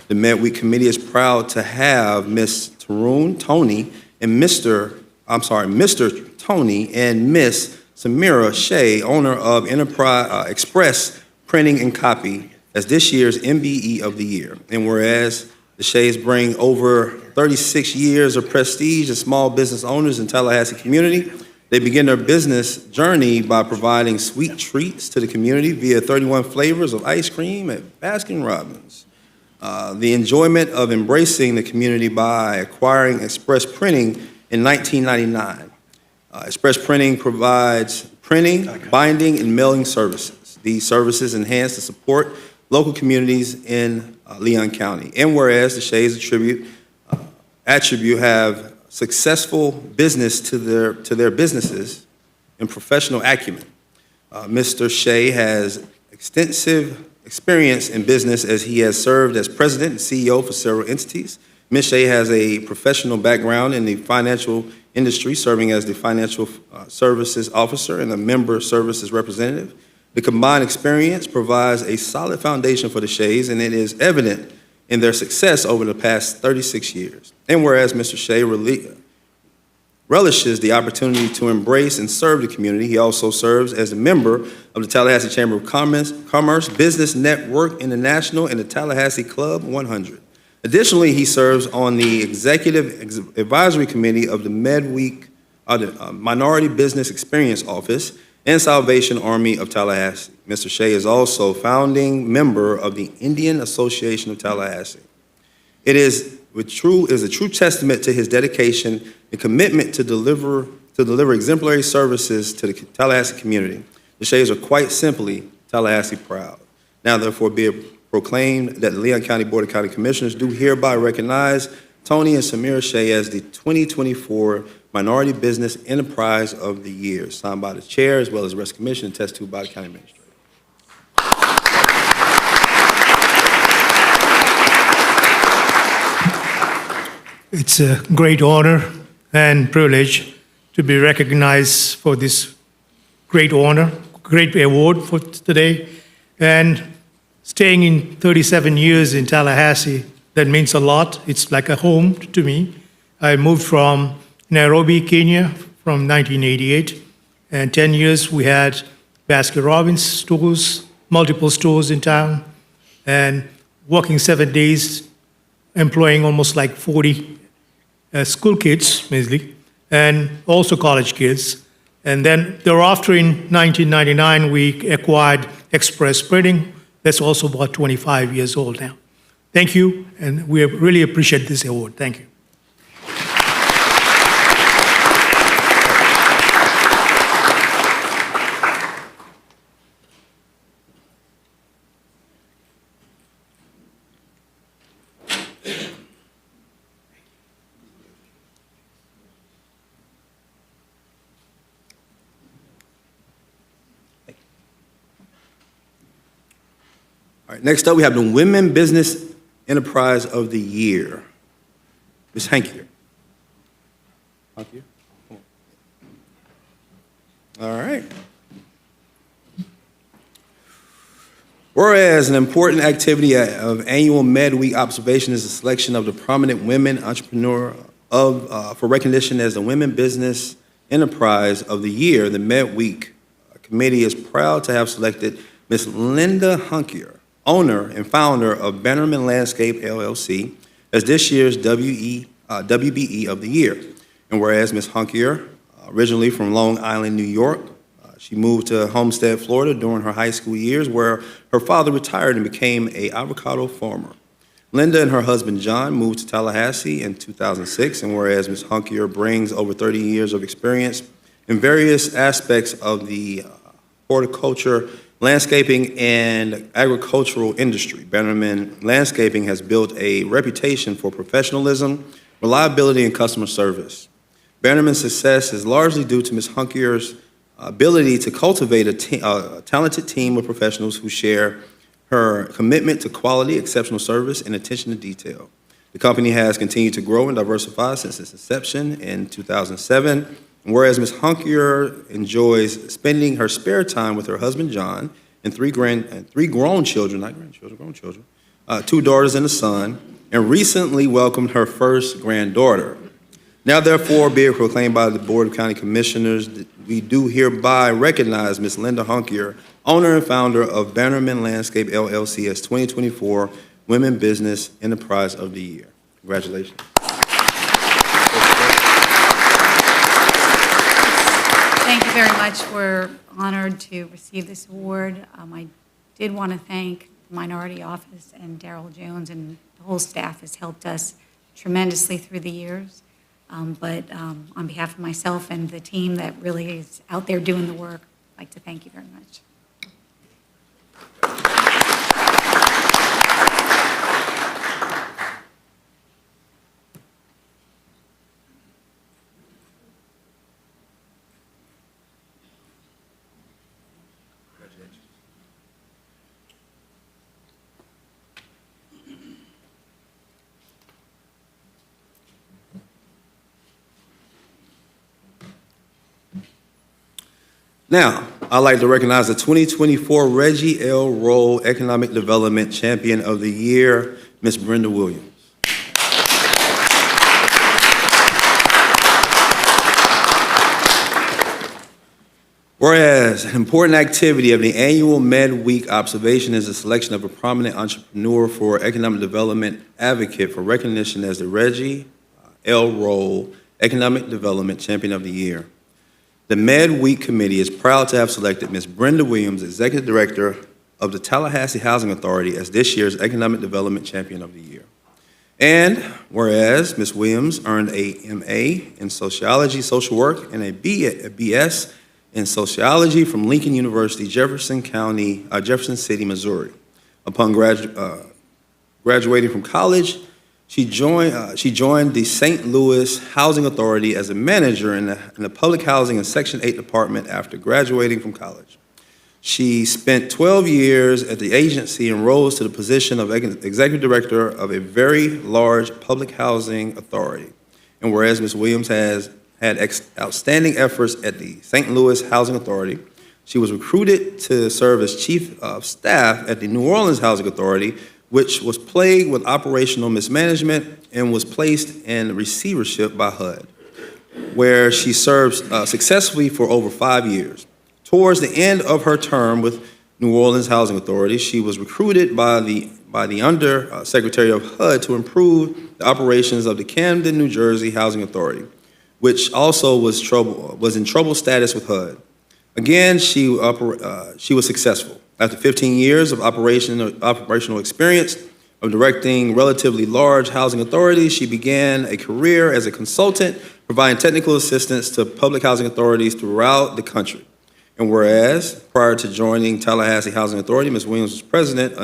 The Med Week Committee is proud to have Ms. Tarun Tony and Mr. Tony and Ms. Samira Shea, owner of Enterprise Express Printing and Copy, as this year's MBE of the Year. And whereas the Shays bring over 36 years of prestige as small business owners in Tallahassee community, they begin their business journey by providing sweet treats to the community via 31 flavors of ice cream at Baskin-Robbins. The enjoyment of embracing the community by acquiring Express Printing in 1999. Express Printing provides printing, binding, and mailing services. These services enhance the support local communities in Leon County. And whereas the Shays attribute have successful business to their businesses and professional acumen. Mr. Shea has extensive experience in business as he has served as president and CEO for several entities. Ms. Shea has a professional background in the financial industry, serving as the financial services officer and a member services representative. The combined experience provides a solid foundation for the Shays, and it is evident in their success over the past 36 years. And whereas Mr. Shea relishes the opportunity to embrace and serve the community, he also serves as a member of the Tallahassee Chamber of Commerce, Business Network International, and the Tallahassee Club 100. Additionally, he serves on the Executive Advisory Committee of the Med Week, the Minority Business Experience Office, and Salvation Army of Tallahassee. Mr. Shea is also founding member of the Indian Association of Tallahassee. It is a true testament to his dedication and commitment to deliver exemplary services to the Tallahassee community. The Shays are quite simply Tallahassee proud. Now therefore be it proclaimed that the Leon County Board of County Commissioners do hereby recognize Tony and Samira Shea as the 2024 Minority Business Enterprise of the Year, signed by the chair as well as the rest of the commission and attested to by the county administrator.
It's a great honor and privilege to be recognized for this great honor, great award for today. And staying in 37 years in Tallahassee, that means a lot. It's like a home to me. I moved from Nairobi, Kenya from 1988. And 10 years we had Baskin Robbins stores, multiple stores in town, and working 7 days, employing almost like 40 school kids, mainly, and also college kids. And then thereafter, in 1999, we acquired Express Printing. That's also about 25 years old now. Thank you, and we really appreciate this award. Thank you.
All right, next up, we have the Women Business Enterprise of the Year. Ms. Hankier. Hankier? Come on. All right. Whereas an important activity of annual Med Week observation is the selection of the prominent women entrepreneur for recognition as the Women Business Enterprise of the Year, the Med Week Committee is proud to have selected Ms. Linda Hunkier, owner and founder of Bannerman Landscape LLC, as this year's WBE of the Year. And whereas Ms. Hunkier, originally from Long Island, New York, she moved to Homestead, Florida during her high school years, where her father retired and became an avocado farmer. Linda and her husband, John, moved to Tallahassee in 2006, and whereas Ms. Hunkier brings over 30 years of experience in various aspects of the horticulture, landscaping, and agricultural industry, Bannerman Landscaping has built a reputation for professionalism, reliability, and customer service. Bannerman's success is largely due to Ms. Hunkier's ability to cultivate a talented team of professionals who share her commitment to quality, exceptional service, and attention to detail. The company has continued to grow and diversify since its inception in 2007. Whereas Ms. Hunkier enjoys spending her spare time with her husband, John, and three grown children, not grandchildren, grown children, 2 daughters and a son, and recently welcomed her first granddaughter. Now, therefore, be it proclaimed by the Board of County Commissioners, we do hereby recognize Ms. Linda Hunkier, owner and founder of Bannerman Landscape LLC, as 2024 Women Business Enterprise of the Year. Congratulations.
Thank you very much. We're honored to receive this award. I did want to thank the Minority Office and Darrell Jones, and the whole staff has helped us tremendously through the years. But on behalf of myself and the team that really is out there doing the work, I'd like to thank you very much.
Now, I'd like to recognize the 2024 Reggie L. Roll Economic Development Champion of the Year, Ms. Brenda Williams. Whereas an important activity of the annual Med Week observation is the selection of a prominent entrepreneur for economic development advocate for recognition as the Reggie L. Roll Economic Development Champion of the Year. The Med Week Committee is proud to have selected Ms. Brenda Williams, Executive Director of the Tallahassee Housing Authority, as this year's Economic Development Champion of the Year. And whereas Ms. Williams earned a MA in Sociology, Social Work, and a BS in Sociology from Lincoln University, Jefferson City, Missouri. Upon graduating from college, she joined the St. Louis Housing Authority as a manager in the Public Housing and Section 8 Department after graduating from college. She spent 12 years at the agency and rose to the position of Executive Director of a very large public housing authority. And whereas Ms. Williams has had outstanding efforts at the St. Louis Housing Authority, she was recruited to serve as Chief of Staff at the New Orleans Housing Authority, which was plagued with operational mismanagement and was placed in receivership by HUD. where she served successfully for over 5 years. Towards the end of her term with New Orleans Housing Authority, she was recruited by the Under Secretary of HUD to improve the operations of the Camden, New Jersey Housing Authority, which also was in trouble status with HUD. Again, she was successful. After 15 years of operational experience of directing relatively large housing authorities, she began a career as a consultant, providing technical assistance to public housing authorities throughout the country. And whereas, prior to joining Tallahassee Housing Authority, Ms. Williams was president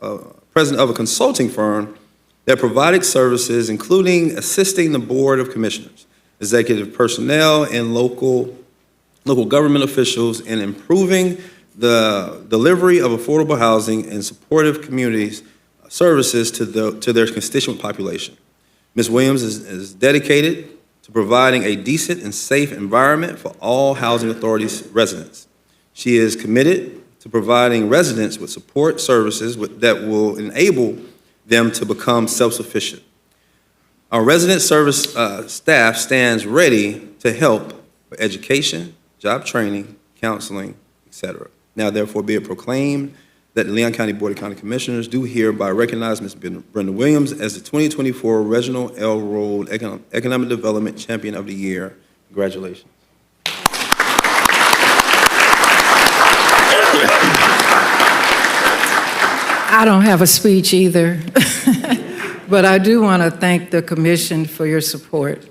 of a consulting firm that provided services including assisting the Board of Commissioners, executive personnel, and local government officials in improving the delivery of affordable housing and supportive communities services to their constituent population. Ms. Williams is dedicated to providing a decent and safe environment for all housing authorities residents. She is committed to providing residents with support services that will enable them to become self-sufficient. Our resident service staff stands ready to help for education, job training, counseling, etc. Now, therefore, be it proclaimed that the Leon County Board of County Commissioners do hereby recognize Ms. Brenda Williams as the 2024 Reginald L. Road Economic Development Champion of the Year. Congratulations.
I don't have a speech either, but I do want to thank the commission for your support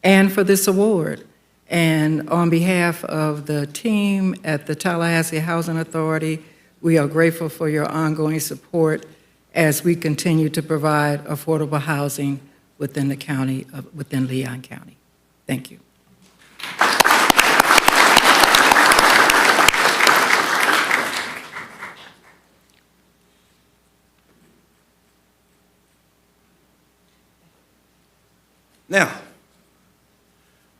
and for this award. And on behalf of the team at the Tallahassee Housing Authority, we are grateful for your ongoing support as we continue to provide affordable housing within the county, within Leon County. Thank you.
Now,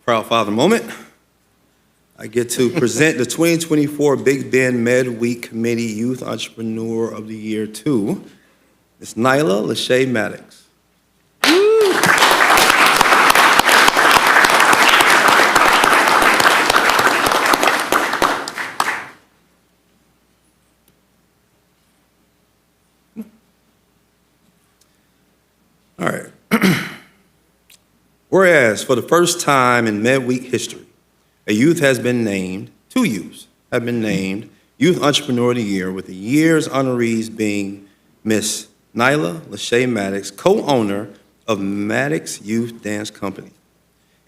proud father moment. I get to present the 2024 Big Bend Med-Week Committee Youth Entrepreneur of the Year to Ms. Nyla Lachey Maddox. All right. Whereas, for the first time in Med-Week history, two youths have been named Youth Entrepreneur of the Year, with the year's honorees being Miss Nyla Lachey Maddox, co-owner of Maddox Youth Dance Company.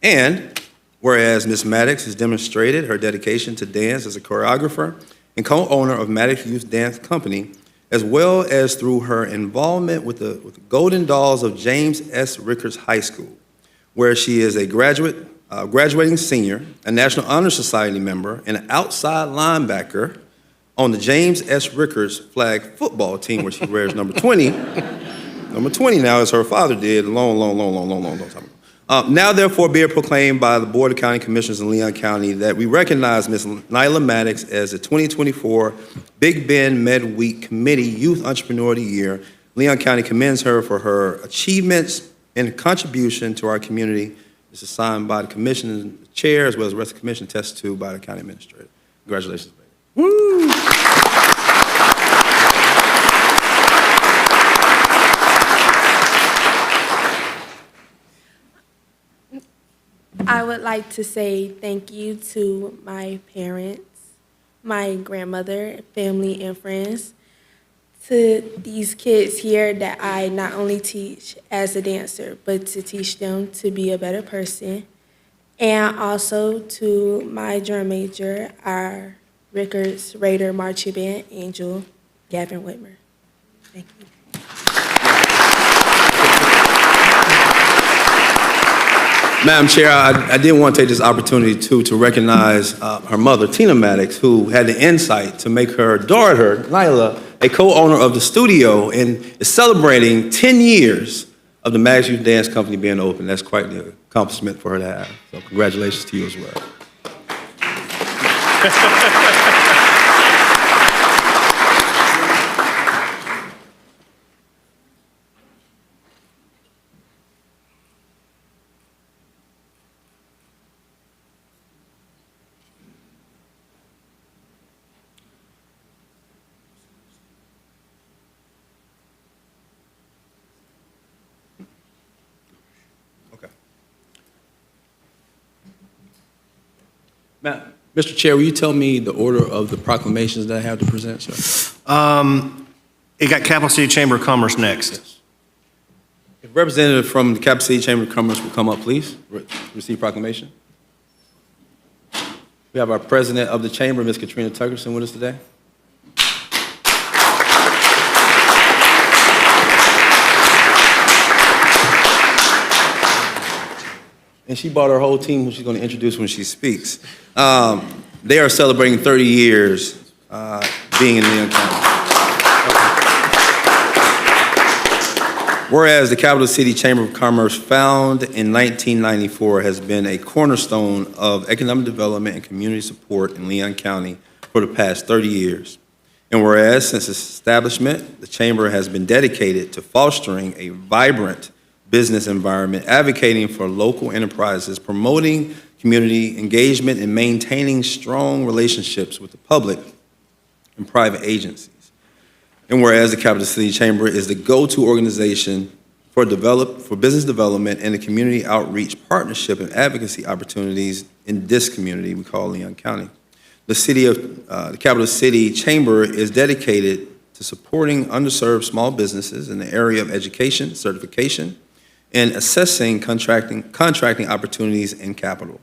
And whereas Miss Maddox has demonstrated her dedication to dance as a choreographer and co-owner of Maddox Youth Dance Company, as well as through her involvement with the Golden Dolls of James S. Rickards High School, where she is a graduating senior, a National Honor Society member, and an outside linebacker on the James S. Rickards flag football team, where she wears number 20. Number 20 now, as her father did a long time ago. Now, therefore, be it proclaimed by the Board of County Commissioners in Leon County that we recognize Ms. Nyla Maddox as the 2024 Big Bend Med-Week Committee Youth Entrepreneur of the Year. Leon County commends her for her achievements and contribution to our community. This is signed by the commission chair, as well as the rest of the commission, attested to by the county administrator. Congratulations, baby. Woo!
I would like to say thank you to my parents, my grandmother, family, and friends, to these kids here that I not only teach as a dancer, but to teach them to be a better person. And also to my drum major, our Rickards Raider Marching Band, Angel Gavin Whitmer. Thank you.
Madam Chair, I did want to take this opportunity to recognize her mother, Tina Maddox, who had the insight to make her daughter, Nyla, a co-owner of the studio and is celebrating 10 years of the Maddox Youth Dance Company being open. That's quite the accomplishment for her to have. So congratulations to you as well. Mr. Chair, will you tell me the order of the proclamations that I have to present, sir?
It got Capital City Chamber of Commerce next.
If a representative from the Capital City Chamber of Commerce will come up, please, receive proclamation. We have our president of the chamber, Ms. Katrina Tuckerson, with us today. And she brought her whole team, who she's going to introduce when she speaks. They are celebrating 30 years being in Leon County. Whereas the Capital City Chamber of Commerce, founded in 1994, has been a cornerstone of economic development and community support in Leon County for the past 30 years. And whereas since its establishment, the Chamber has been dedicated to fostering a vibrant business environment, advocating for local enterprises, promoting community engagement, and maintaining strong relationships with the public and private agencies. And whereas the Capital City Chamber is the go-to organization for business development and the community outreach partnership and advocacy opportunities in this community we call Leon County. The Capital City Chamber is dedicated to supporting underserved small businesses in the area of education, certification, and assessing contracting opportunities and capital.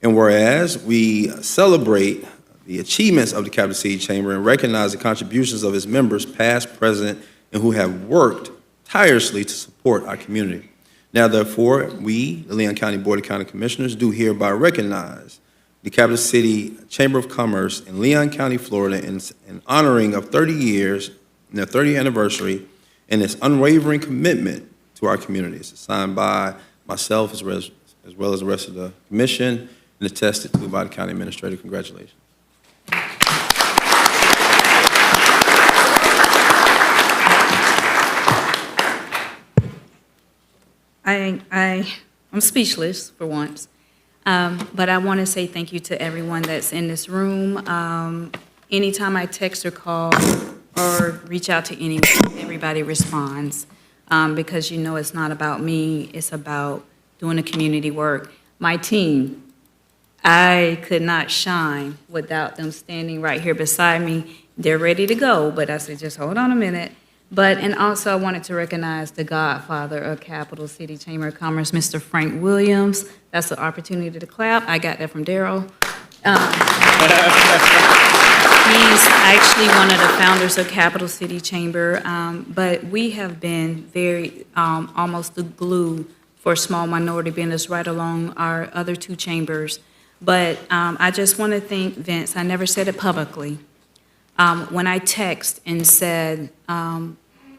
And whereas we celebrate the achievements of the Capital City Chamber and recognize the contributions of its members, past, present, and who have worked tirelessly to support our community. Now, therefore, we, the Leon County Board of County Commissioners, do hereby recognize the Capital City Chamber of Commerce in Leon County, Florida, in honoring of 30 years, and their 30th anniversary, and its unwavering commitment to our communities. It's signed by myself as well as the rest of the commission, and attested to by the county administrator. Congratulations.
I'm speechless for once, but I want to say thank you to everyone that's in this room. Anytime I text or call or reach out to anyone, everybody responds, because you know it's not about me, it's about doing the community work. My team, I could not shine without them standing right here beside me. They're ready to go, but I said, just hold on a minute. And also I wanted to recognize the godfather of Capital City Chamber of Commerce, Mr. Frank Williams. That's the opportunity to clap. I got that from Daryl. He's actually one of the founders of Capital City Chamber, but we have been very, almost the glue for small minority business right along our other two chambers. But I just want to thank Vince. I never said it publicly. When I text and said,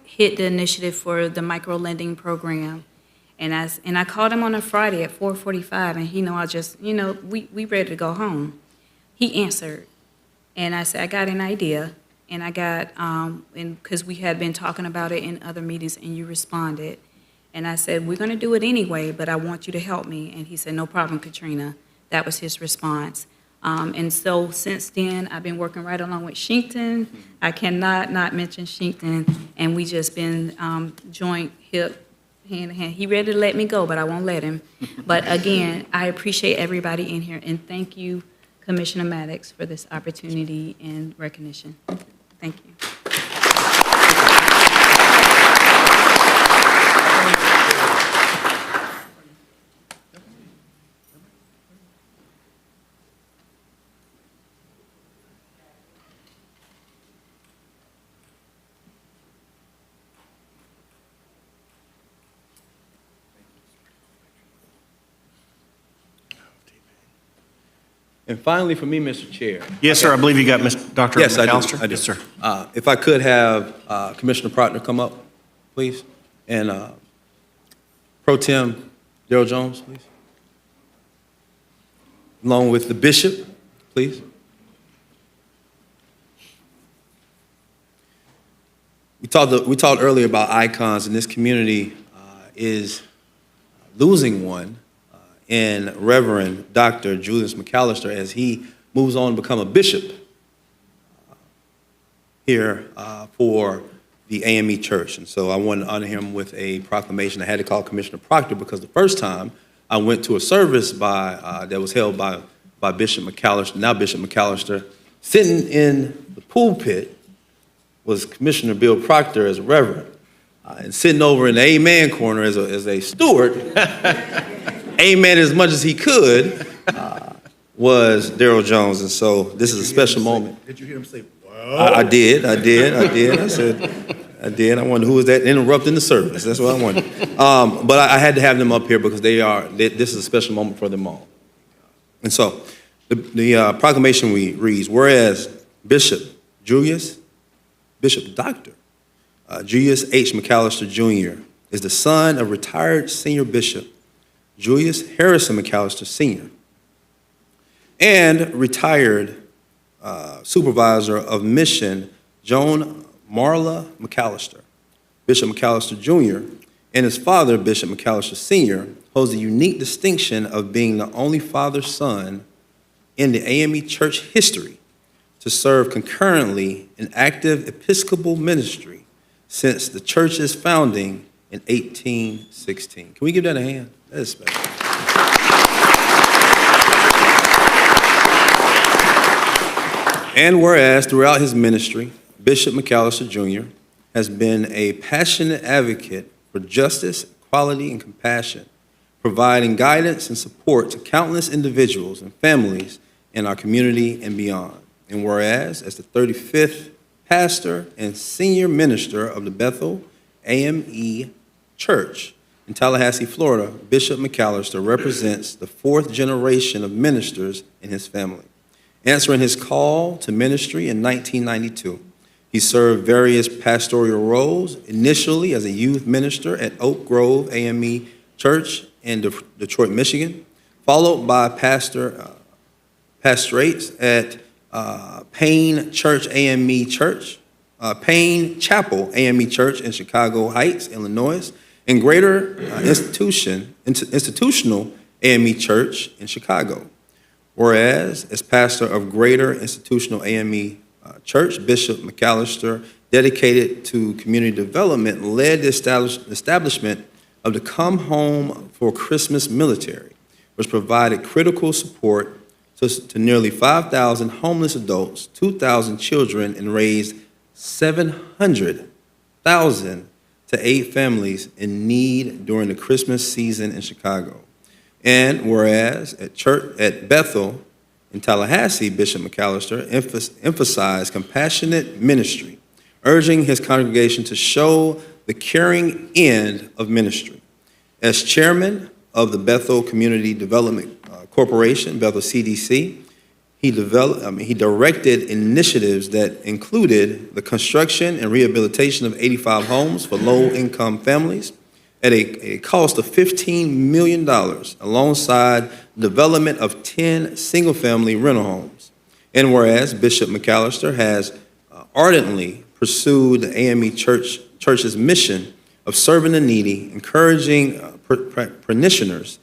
hit the initiative for the micro lending program, and I called him on a Friday at 4:45, and he know I just, we ready to go home. He answered, and I said, I got an idea, and I got, and because we had been talking about it in other meetings, and you responded, and I said, we're gonna do it anyway, but I want you to help me, and he said, no problem, Katrina. That was his response. And so since then, I've been working right along with Shinkton. I cannot not mention Shinkton, and we just been joint, hip, hand in hand. He ready to let me go, but I won't let him. But again, I appreciate everybody in here, and thank you, Commissioner Maddox, for this opportunity and recognition. Thank you.
And finally, for me, Mr. Chair.
Yes, sir. I believe you got Dr.
Yes,
McAllister.
I do.
Yes, sir.
If I could have Commissioner Proctor come up, please, and Pro Tem Daryl Jones, please. Along with the Bishop, please. We talked earlier about icons, and this community is losing one in Reverend Dr. Julius McAllister as he moves on to become a bishop here for the AME Church. And so I wanted to honor him with a proclamation. I had to call Commissioner Proctor because the first time I went to a service that was held by by Bishop McAllister, now Bishop McAllister. Sitting in the pulpit was Commissioner Bill Proctor as a reverend. And sitting over in the amen corner as a steward, amen as much as he could, was Darrell Jones. And so this is a special moment.
Did you hear him say,
I did. I said, I did. I wondered who was that interrupting the service. That's what I wondered. But I had to have them up here because this is a special moment for them all. And so the proclamation reads, whereas Bishop Dr. Julius H. McAllister Jr. is the son of retired Senior Bishop Julius Harrison McAllister Sr. and retired Supervisor of Mission Joan Marla McAllister. Bishop McAllister Jr. and his father, Bishop McAllister Sr., holds the unique distinction of being the only father-son in the AME Church history to serve concurrently in active Episcopal ministry since the church's founding in 1816. Can we give that a hand? That is special. And whereas throughout his ministry, Bishop McAllister Jr. has been a passionate advocate for justice, equality, and compassion, providing guidance and support to countless individuals and families in our community and beyond. And whereas, as the 35th pastor and senior minister of the Bethel AME Church in Tallahassee, Florida, Bishop McAllister represents the fourth generation of ministers in his family. Answering his call to ministry in 1992, he served various pastoral roles, initially as a youth minister at Oak Grove AME Church in Detroit, Michigan, followed by pastorates at Payne Chapel AME Church in Chicago Heights, Illinois, and Greater Institutional AME Church in Chicago. Whereas, as pastor of Greater Institutional AME Church, Bishop McAllister, dedicated to community development, led the establishment of the Come Home for Christmas Military, which provided critical support to nearly 5,000 homeless adults, 2,000 children, and raised $700,000 to aid families in need during the Christmas season in Chicago. And whereas at Bethel in Tallahassee, Bishop McAllister emphasized compassionate ministry, urging his congregation to show the caring end of ministry. As chairman of the Bethel Community Development Corporation, Bethel CDC, he directed initiatives that included the construction and rehabilitation of 85 homes for low-income families at a cost of $15 million, alongside the development of 10 single-family rental homes. And whereas Bishop McAllister has ardently pursued the AME Church's mission of serving the needy, encouraging parishioners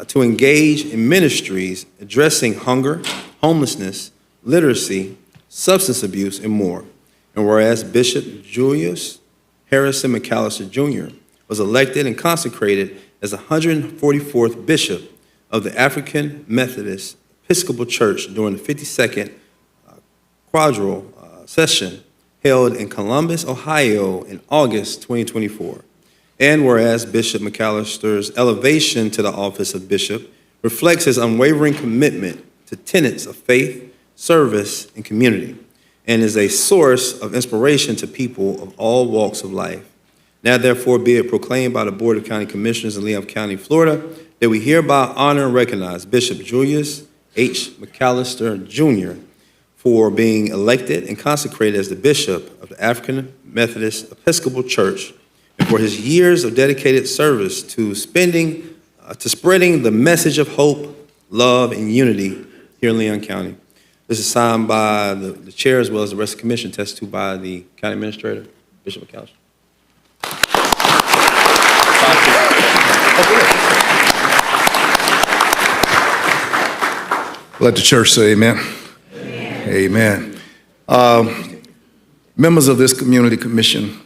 to engage in ministries addressing hunger, homelessness, literacy, substance abuse, and more. And whereas Bishop Julius Harrison McAllister Jr. was elected and consecrated as the 144th bishop of the African Methodist Episcopal Church during the 52nd quadrennial session held in Columbus, Ohio in August 2024. And whereas Bishop McAllister's elevation to the office of bishop reflects his unwavering commitment to tenets of faith, service, and community, and is a source of inspiration to people of all walks of life. Now therefore be it proclaimed by the Board of County Commissioners in Leon County, Florida, that we hereby honor and recognize Bishop Julius H. McAllister Jr. for being elected and consecrated as the bishop of the African Methodist Episcopal Church, and for his years of dedicated service to spreading the message of hope, love, and unity here in Leon County. This is signed by the chair as well as the rest of the commission, attested to by the county administrator, Bishop McAllister.
Let the church say amen. Amen. Members of this community commission,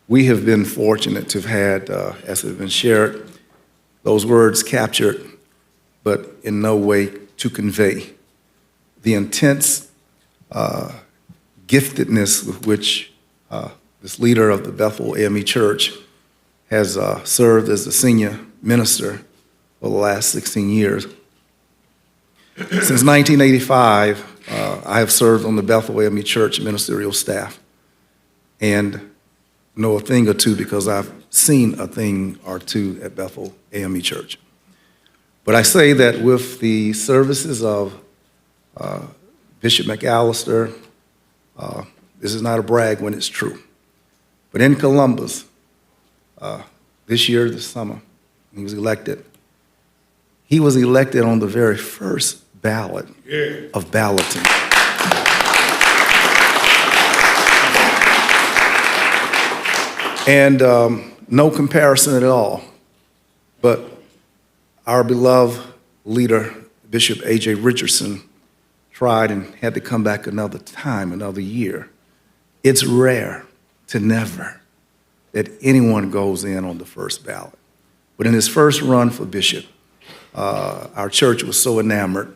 we have been fortunate to have had, as has been shared, those words captured, but in no way to convey the intense giftedness with which this leader of the Bethel AME Church has served as the senior minister for the last 16 years. Since 1985, I have served on the Bethel AME Church ministerial staff and know a thing or two because I've seen a thing or two at Bethel AME Church. But I say that with the services of Bishop McAllister, this is not a brag when it's true, but in Columbus, this summer, he was elected. He was elected on the very first ballot of balloting. And no comparison at all, but our beloved leader, Bishop A.J. Richardson, tried and had to come back another time, another year. It's rare to never that anyone goes in on the first ballot. But in his first run for bishop, our church was so enamored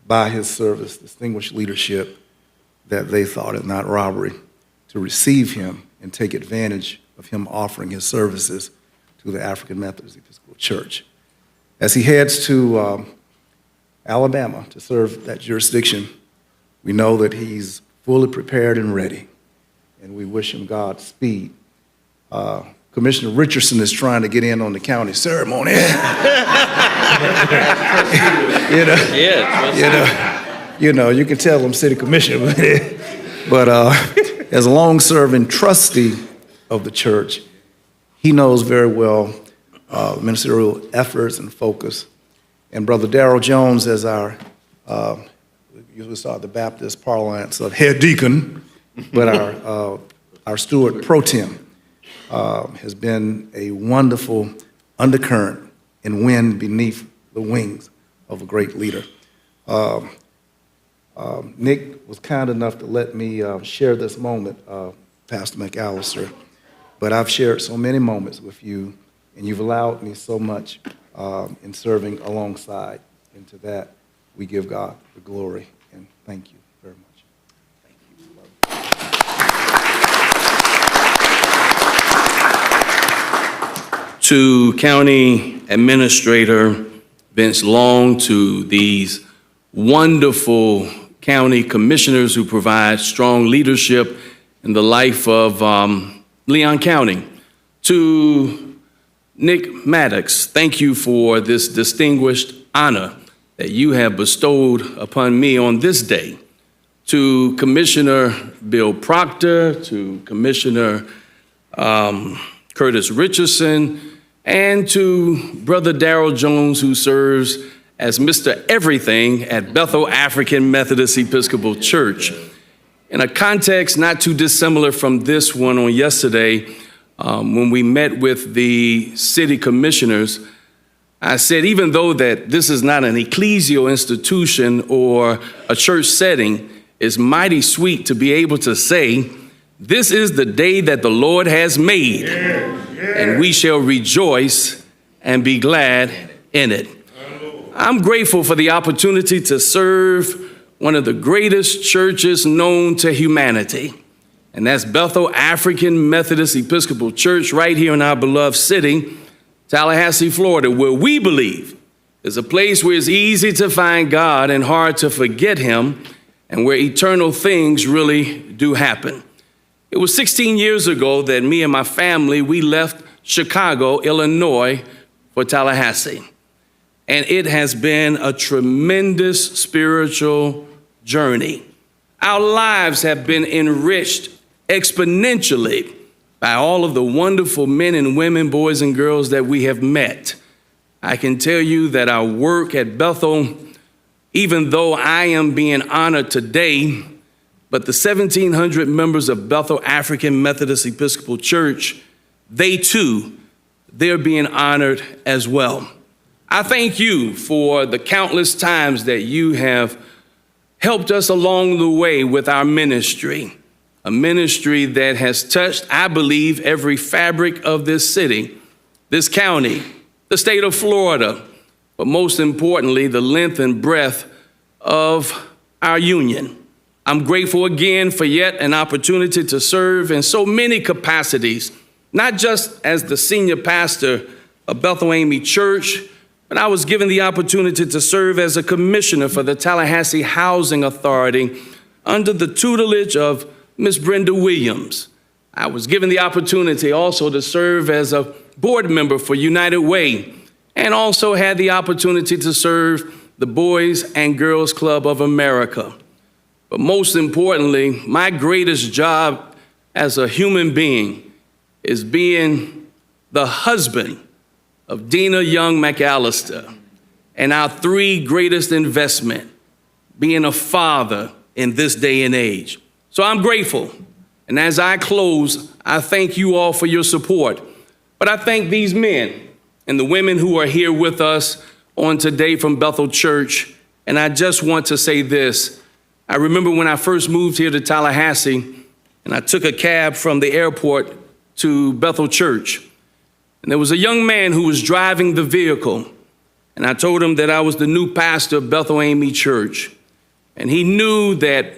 by his service, distinguished leadership, that they thought it not robbery to receive him and take advantage of him offering his services to the African Methodist Episcopal Church. As he heads to Alabama to serve that jurisdiction, we know that he's fully prepared and ready, and we wish him Godspeed. Commissioner Richardson is trying to get in on the county ceremony. You can tell I'm city commissioner, but as a long-serving trustee of the church, he knows very well ministerial efforts and focus. And Brother Darrell Jones, as our, usually start the Baptist parlance of head deacon, but our steward pro tem, has been a wonderful undercurrent and wind beneath the wings of a great leader. Nick was kind enough to let me share this moment, Pastor McAllister, but I've shared so many moments with you, and you've allowed me so much in serving alongside. And to that, we give God the glory, and thank you very much.
To County Administrator Vince Long, to these wonderful county commissioners who provide strong leadership in the life of Leon County. To Nick Maddox, thank you for this distinguished honor that you have bestowed upon me on this day. To Commissioner Bill Proctor, to Commissioner Curtis Richardson, and to Brother Darrell Jones, who serves as Mr. Everything at Bethel African Methodist Episcopal Church. In a context not too dissimilar from this one on yesterday, when we met with the city commissioners, I said, even though that this is not an ecclesial institution or a church setting, it's mighty sweet to be able to say, this is the day that the Lord has made, and we shall rejoice and be glad in it. I'm grateful for the opportunity to serve one of the greatest churches known to humanity, and that's Bethel African Methodist Episcopal Church right here in our beloved city, Tallahassee, Florida, where we believe is a place where it's easy to find God and hard to forget him, and where eternal things really do happen. It was 16 years ago that me and my family, we left Chicago, Illinois, for Tallahassee. And it has been a tremendous spiritual journey. Our lives have been enriched exponentially by all of the wonderful men and women, boys and girls that we have met. I can tell you that our work at Bethel, even though I am being honored today, but the 1,700 members of Bethel African Methodist Episcopal Church, they too, they're being honored as well. I thank you for the countless times that you have helped us along the way with our ministry, a ministry that has touched, I believe, every fabric of this city, this county, the state of Florida, but most importantly, the length and breadth of our union. I'm grateful again for yet an opportunity to serve in so many capacities, not just as the senior pastor of Bethel AME Church, but I was given the opportunity to serve as a commissioner for the Tallahassee Housing Authority under the tutelage of Ms. Brenda Williams. I was given the opportunity also to serve as a board member for United Way, and also had the opportunity to serve the Boys and Girls Club of America. But most importantly, my greatest job as a human being is being the husband of Dina Young McAllister, and our three greatest investment, being a father in this day and age. So I'm grateful. And as I close, I thank you all for your support. But I thank these men and the women who are here with us on today from Bethel Church. And I just want to say this. I remember when I first moved here to Tallahassee, and I took a cab from the airport to Bethel Church. And there was a young man who was driving the vehicle. And I told him that I was the new pastor of Bethel AME Church. And he knew that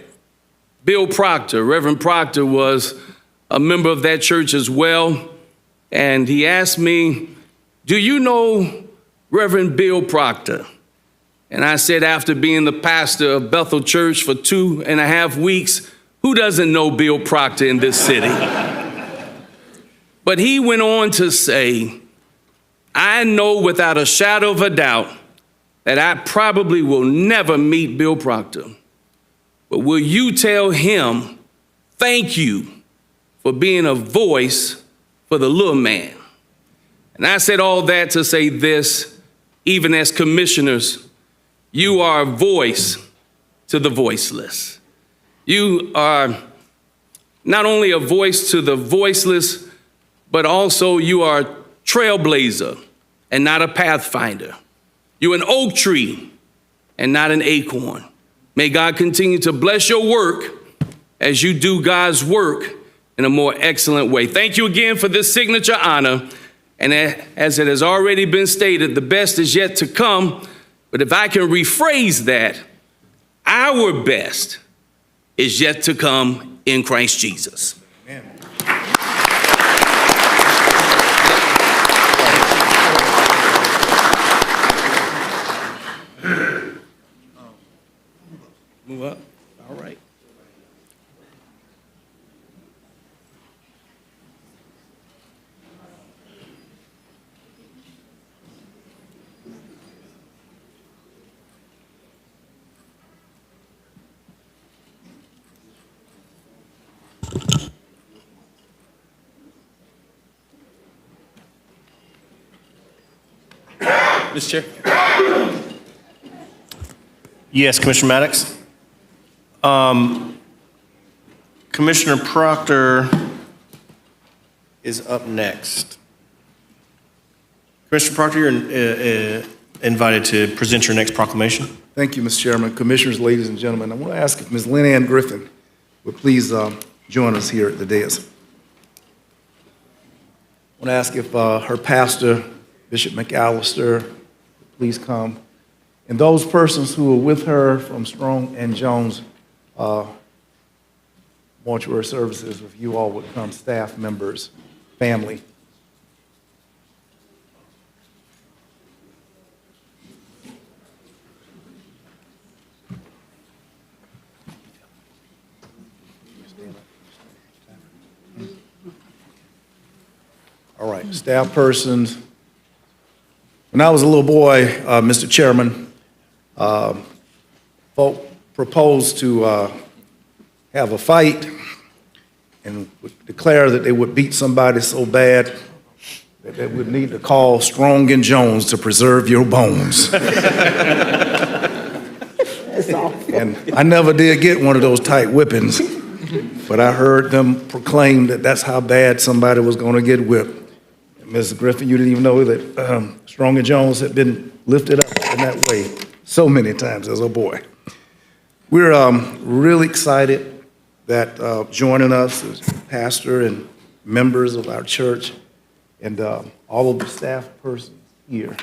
Bill Proctor, Reverend Proctor, was a member of that church as well. And he asked me, "Do you know Reverend Bill Proctor?" And I said, after being the pastor of Bethel Church for 2.5 weeks, who doesn't know Bill Proctor in this city? But he went on to say, "I know without a shadow of a doubt that I probably will never meet Bill Proctor. But will you tell him, thank you for being a voice for the little man?" And I said all that to say this, even as commissioners, you are a voice to the voiceless. You are not only a voice to the voiceless, but also you are a trailblazer and not a pathfinder. You're an oak tree and not an acorn. May God continue to bless your work as you do God's work in a more excellent way. Thank you again for this signature honor. And as it has already been stated, the best is yet to come. But if I can rephrase that, our best is yet to come in Christ Jesus. Amen. Move up. All right.
Mr. Chair. Yes, Commissioner Maddox. Commissioner Proctor is up next. Commissioner Proctor, you're invited to present your next proclamation.
Thank you, Mr. Chairman. Commissioners, ladies and gentlemen, I want to ask if Ms. Lynn Ann Griffin would please join us here at the dais. I want to ask if her pastor, Bishop McAllister, would please come. And those persons who are with her from Strong and Jones Mortuary Services, if you all would come, staff members, family. All right, staff persons. When I was a little boy, Mr. Chairman, folk proposed to have a fight and would declare that they would beat somebody so bad that they would need to call Strong and Jones to preserve your bones. And I never did get one of those tight whippings, but I heard them proclaim that that's how bad somebody was going to get whipped. Ms. Griffin, you didn't even know that Strong and Jones had been lifted up in that way so many times as a boy. We're really excited that joining us as pastor and members of our church and all of the staff persons here.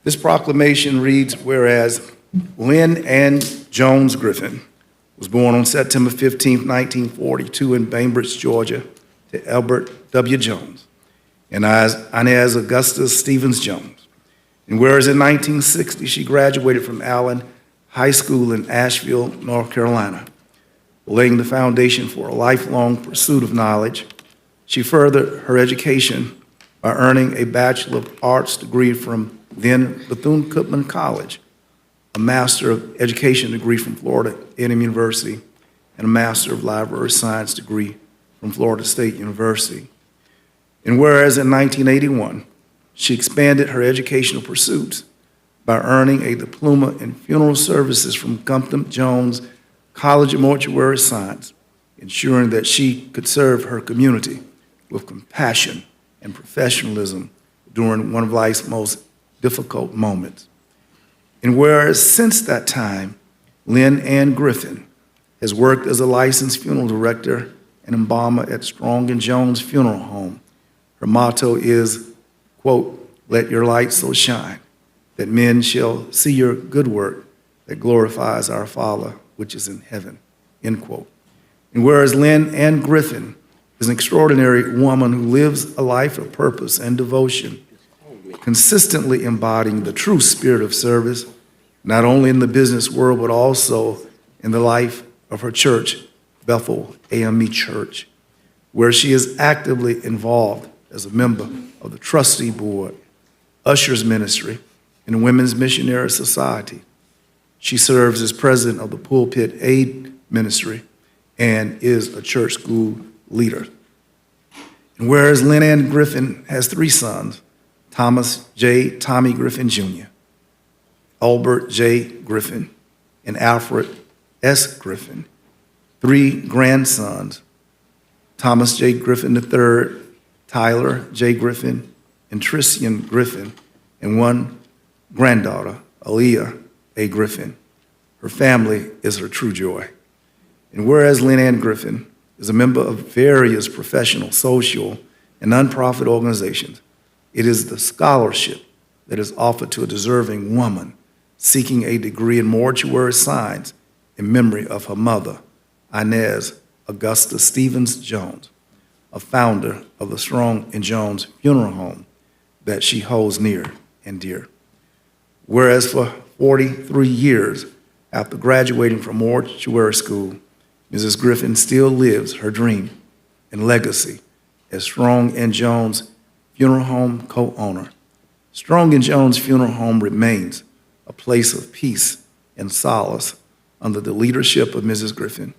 This proclamation reads, whereas Lynn Ann Jones Griffin was born on September 15, 1942 in Bainbridge, Georgia, to Albert W. Jones and Inez Augusta Stevens Jones. And whereas in 1960, she graduated from Allen High School in Asheville, North Carolina, laying the foundation for a lifelong pursuit of knowledge. She furthered her education by earning a Bachelor of Arts degree from then Bethune-Cookman College, a Master of Education degree from Florida A&M University, and a Master of Library Science degree from Florida State University. And whereas in 1981, she expanded her educational pursuits by earning a diploma in funeral services from Gumpton Jones College of Mortuary Science, ensuring that she could serve her community with compassion and professionalism during one of life's most difficult moments. And whereas since that time, Lynn Ann Griffin has worked as a licensed funeral director and embalmer at Strong & Jones Funeral Home. Her motto is, quote, "Let your light so shine, that men shall see your good work that glorifies our Father which is in heaven," end quote. And whereas Lynn Ann Griffin is an extraordinary woman who lives a life of purpose and devotion, consistently embodying the true spirit of service, not only in the business world, but also in the life of her church, Bethel AME Church, where she is actively involved as a member of the trustee board, Ushers Ministry, and the Women's Missionary Society. She serves as president of the Pulpit Aid Ministry and is a church school leader. And whereas Lynn Ann Griffin has 3 sons, Thomas J. Tommy Griffin Jr., Albert J. Griffin, and Alfred S. Griffin, 3 grandsons, Thomas J. Griffin III, Tyler J. Griffin, and Tristian Griffin, and 1 granddaughter, Aaliyah A. Griffin. Her family is her true joy. And whereas Lynn Ann Griffin is a member of various professional, social, and nonprofit organizations, it is the scholarship that is offered to a deserving woman seeking a degree in mortuary science in memory of her mother, Inez Augusta Stevens Jones, a founder of the Strong & Jones Funeral Home that she holds near and dear. Whereas for 43 years after graduating from mortuary school, Mrs. Griffin still lives her dream and legacy as Strong & Jones Funeral Home co-owner. Strong & Jones Funeral Home remains a place of peace and solace under the leadership of Mrs. Griffin,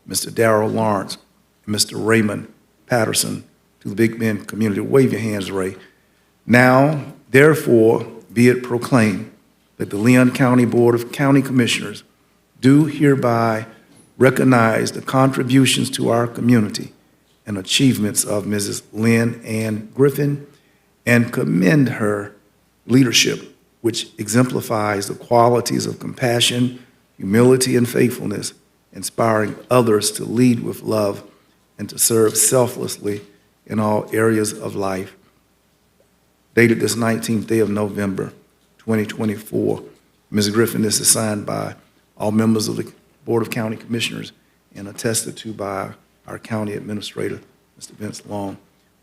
Mr. Darrell Lawrence, and Mr. Raymond Patterson. To the Big Bend community, wave your hands, Ray. Now, therefore, be it proclaimed that the Leon County Board of County Commissioners do hereby recognize the contributions to our community and achievements of Mrs. Lynn Ann Griffin and commend her leadership, which exemplifies the qualities of compassion, humility, and faithfulness, inspiring others to lead with love and to serve selflessly in all areas of life. Dated this 19th day of November, 2024, Ms. Griffin is assigned by all members of the Board of County Commissioners and attested to by our county administrator, Mr. Vince Long.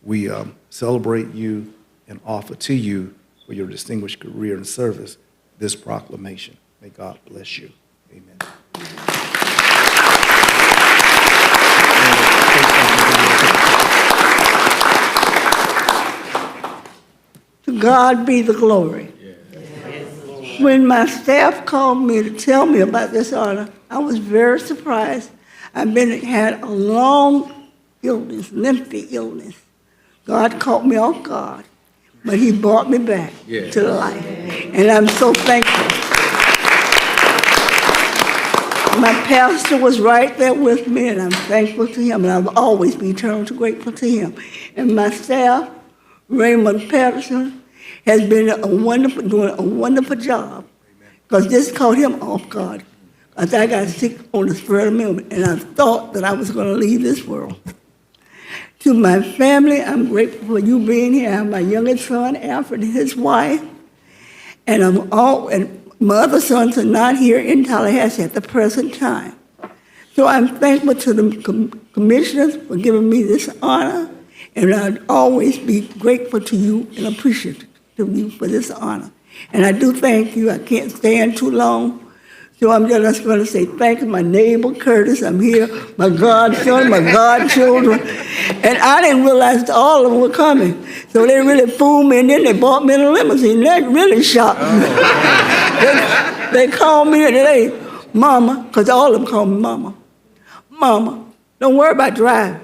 We celebrate you and offer to you for your distinguished career and service this proclamation. May God bless you. Amen.
To God be the glory. When my staff called me to tell me about this honor, I was very surprised. I've had a long illness, lengthy illness. God caught me off guard, but he brought me back to life. And I'm so thankful. My pastor was right there with me, and I'm thankful to him, and I'll always be eternally grateful to him. And my staff, Raymond Patterson, has been doing a wonderful job, because this caught him off guard. I got sick on the spur of the moment, and I thought that I was going to leave this world. To my family, I'm grateful for you being here. I have my youngest son, Alfred, and his wife, and my other sons are not here in Tallahassee at the present time. So I'm thankful to the commissioners for giving me this honor, and I'd always be grateful to you and appreciative of you for this honor. And I do thank you. I can't stand too long, so I'm just going to say thank you, my neighbor Curtis. I'm here, my godson, my godchildren, and I didn't realize all of them were coming. So they really fooled me, and then they bought me in a limousine. That really shocked me. They called me today, Mama, because all of them call me Mama. Mama, don't worry about driving,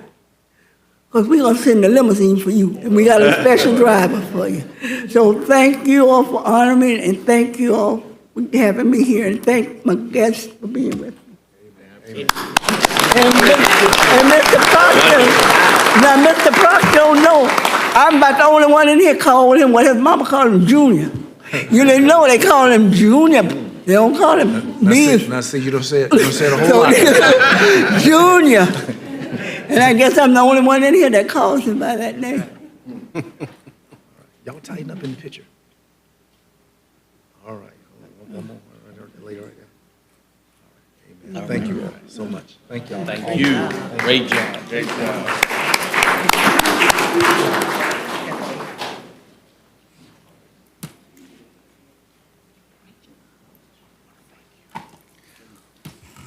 because we're going to send the limousine for you, and we got a special driver for you. So thank you all for honoring me, and thank you all for having me here, and thank my guests for being with me. And Mr. Proctor, now Mr. Proctor don't know, I'm about the only one in here calling him what his mama called him, Junior. You didn't know they call him Junior. They don't call him B.
Now see, you don't say it a whole lot.
Junior. And I guess I'm the only one in here that calls him by that name.
Y'all tighten up in the picture. All right. One more. Later. Amen. Thank you all so much. Thank y'all.
Thank you. Great job. Great job.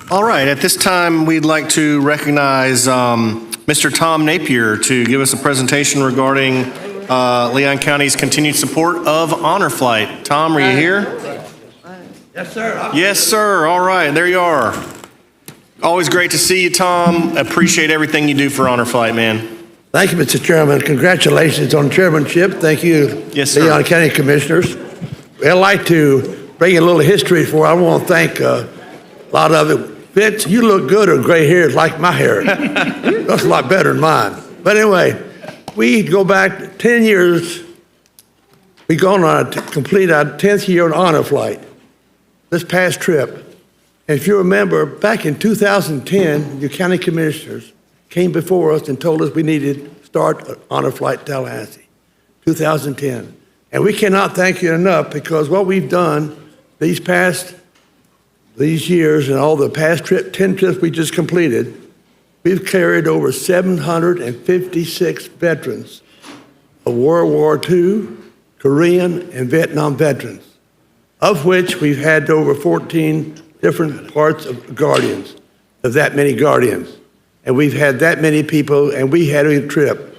All right, at this time, we'd like to recognize Mr. Tom Napier to give us a presentation regarding Leon County's continued support of Honor Flight. Tom, are you here?
Yes, sir.
Yes, sir. All right, there you are. Always great to see you, Tom. Appreciate everything you do for Honor Flight, man.
Thank you, Mr. Chairman. Congratulations on chairmanship. Thank you,
Yes, sir.
Leon County Commissioners. I'd like to bring a little history for. I want to thank a lot of it. Fitz, you look good with gray hair like my hair. That's a lot better than mine. But anyway, we go back 10 years. We're going on to complete our 10th year on Honor Flight. This past trip. And if you remember, back in 2010, your county commissioners came before us and told us we needed to start Honor Flight Tallahassee, 2010. And we cannot thank you enough, because what we've done these years and all the past 10 trips we just completed, we've carried over 756 veterans of World War II, Korean, and Vietnam veterans, of which we've had over 14 different parts of guardians, of that many guardians. And we've had that many people, and we had a trip.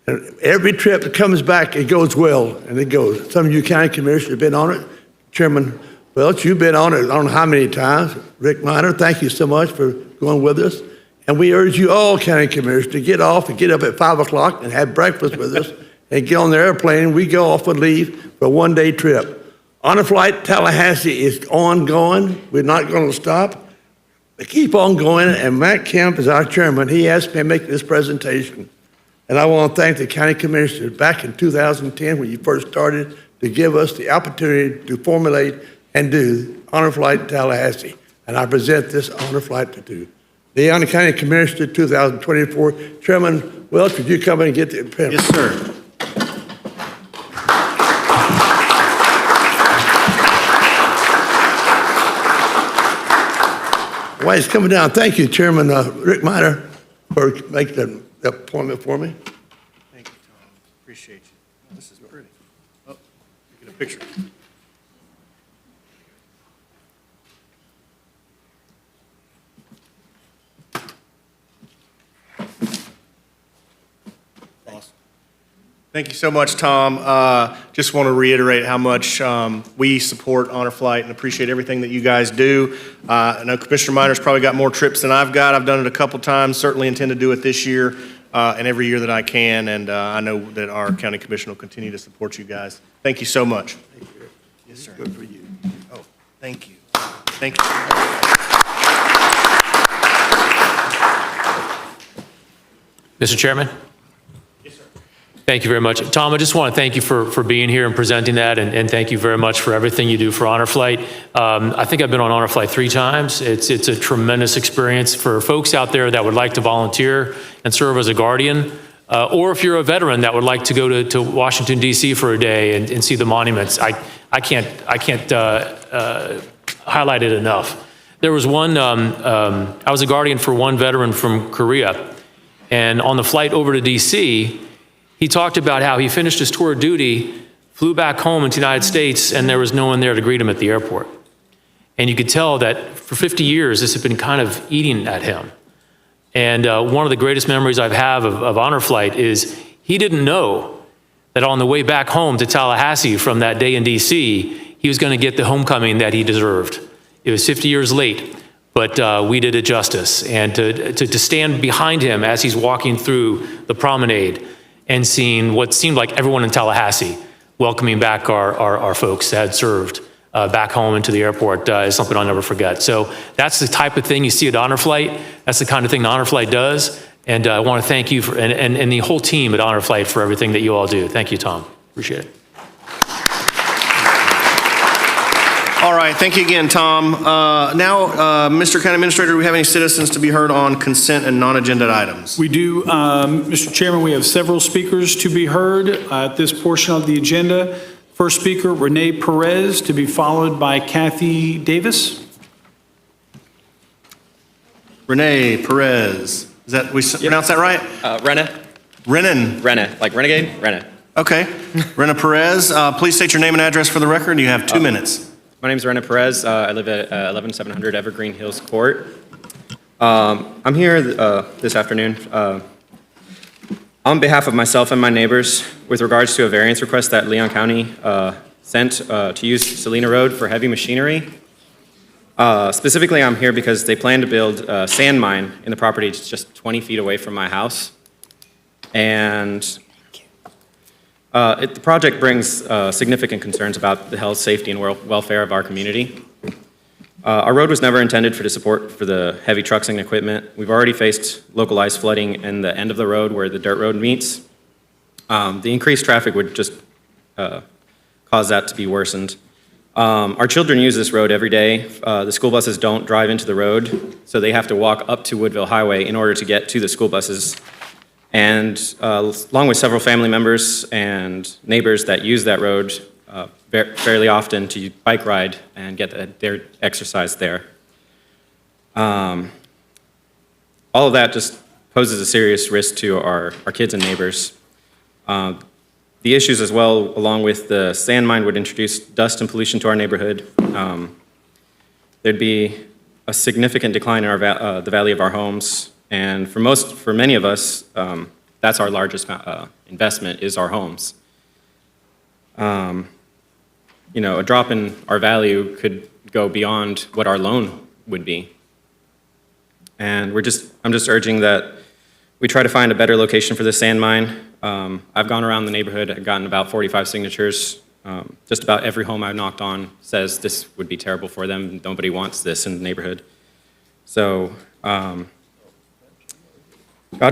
And every trip that comes back, it goes well, and it goes. Some of you county commissioners have been on it. Chairman Welch, you've been on it, I don't know how many times. Rick Miner, thank you so much for going with us. And we urge you all, county commissioners, to get off and get up at 5 o'clock and have breakfast with us and get on the airplane. We go off and leave for a one-day trip. Honor Flight Tallahassee is ongoing. We're not going to stop. We keep on going, and Matt Kemp is our chairman. He asked me to make this presentation. And I want to thank the county commissioners back in 2010 when you first started to give us the opportunity to formulate and do Honor Flight Tallahassee. And I present this Honor Flight to do. The Leon County Commissioner 2024, Chairman Welch, would you come and get the pen?
Yes, sir.
While he's coming down, thank you, Chairman Rick Miner, for making the appointment for me.
Thank you, Tom. Appreciate you. This is pretty. Oh, get a picture. Awesome. Thank you so much, Tom. Just want to reiterate how much we support Honor Flight and appreciate everything that you guys do. I know Commissioner Miner's probably got more trips than I've got. I've done it a couple times, certainly intend to do it this year and every year that I can, and I know that our county commission will continue to support you guys. Thank you so much.
Thank you.
Yes, sir.
Good for you.
Oh, thank you. Thank you.
Mr. Chairman?
Yes, sir.
Thank you very much. Tom, I just want to thank you for being here and presenting that, and thank you very much for everything you do for Honor Flight. I think I've been on Honor Flight 3 times. It's a tremendous experience for folks out there that would like to volunteer and serve as a guardian. Or if you're a veteran that would like to go to Washington, D.C. for a day and see the monuments, I can't highlight it enough. There was one, I was a guardian for one veteran from Korea, and on the flight over to D.C., he talked about how he finished his tour of duty, flew back home into the United States, and there was no one there to greet him at the airport. And you could tell that for 50 years, this had been kind of eating at him. And one of the greatest memories I have of Honor Flight is he didn't know that on the way back home to Tallahassee from that day in D.C., he was going to get the homecoming that he deserved. It was 50 years late, but we did it justice. And to stand behind him as he's walking through the promenade and seeing what seemed like everyone in Tallahassee welcoming back our folks that had served back home into the airport is something I'll never forget. So that's the type of thing you see at Honor Flight. That's the kind of thing the Honor Flight does. And I want to thank you and the whole team at Honor Flight for everything that you all do. Thank you, Tom. Appreciate it.
All right, thank you again, Tom. Now, Mr. County Administrator, do we have any citizens to be heard on consent and non-agenda items?
We do, Mr. Chairman, we have several speakers to be heard at this portion of the agenda. First speaker, Renee Perez, to be followed by Kathy Davis.
Renee Perez. Is that, we pronounce that right?
Rena.
Renan.
Rena, like renegade? Rena.
Okay. Rena Perez, please state your name and address for the record. You have 2 minutes.
My name is Rena Perez. I live at 11700 Evergreen Hills Court. I'm here this afternoon on behalf of myself and my neighbors with regards to a variance request that Leon County sent to use Salina Road for heavy machinery. Specifically, I'm here because they plan to build a sand mine in the property just 20 feet away from my house. And the project brings significant concerns about the health, safety, and welfare of our community. Our road was never intended for the support for the heavy trucks and equipment. We've already faced localized flooding in the end of the road where the dirt road meets. The increased traffic would just cause that to be worsened. Our children use this road every day. The school buses don't drive into the road, so they have to walk up to Woodville Highway in order to get to the school buses. And along with several family members and neighbors that use that road fairly often to bike ride and get their exercise there. All of that just poses a serious risk to our kids and neighbors. The issues as well, along with the sand mine, would introduce dust and pollution to our neighborhood. There'd be a significant decline in the value of our homes. And for many of us, that's our largest investment is our homes. You know, a drop in our value could go beyond what our loan would be. And I'm just urging that we try to find a better location for the sand mine. I've gone around the neighborhood, I've gotten about 45 signatures. Just about every home I've knocked on says this would be terrible for them. Nobody wants this in the neighborhood. So, God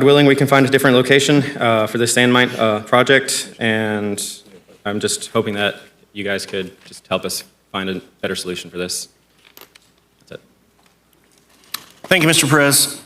willing, we can find a different location for this sand mine project, and I'm just hoping that you guys could just help us find a better solution for this. That's it.
Thank you, Mr. Perez.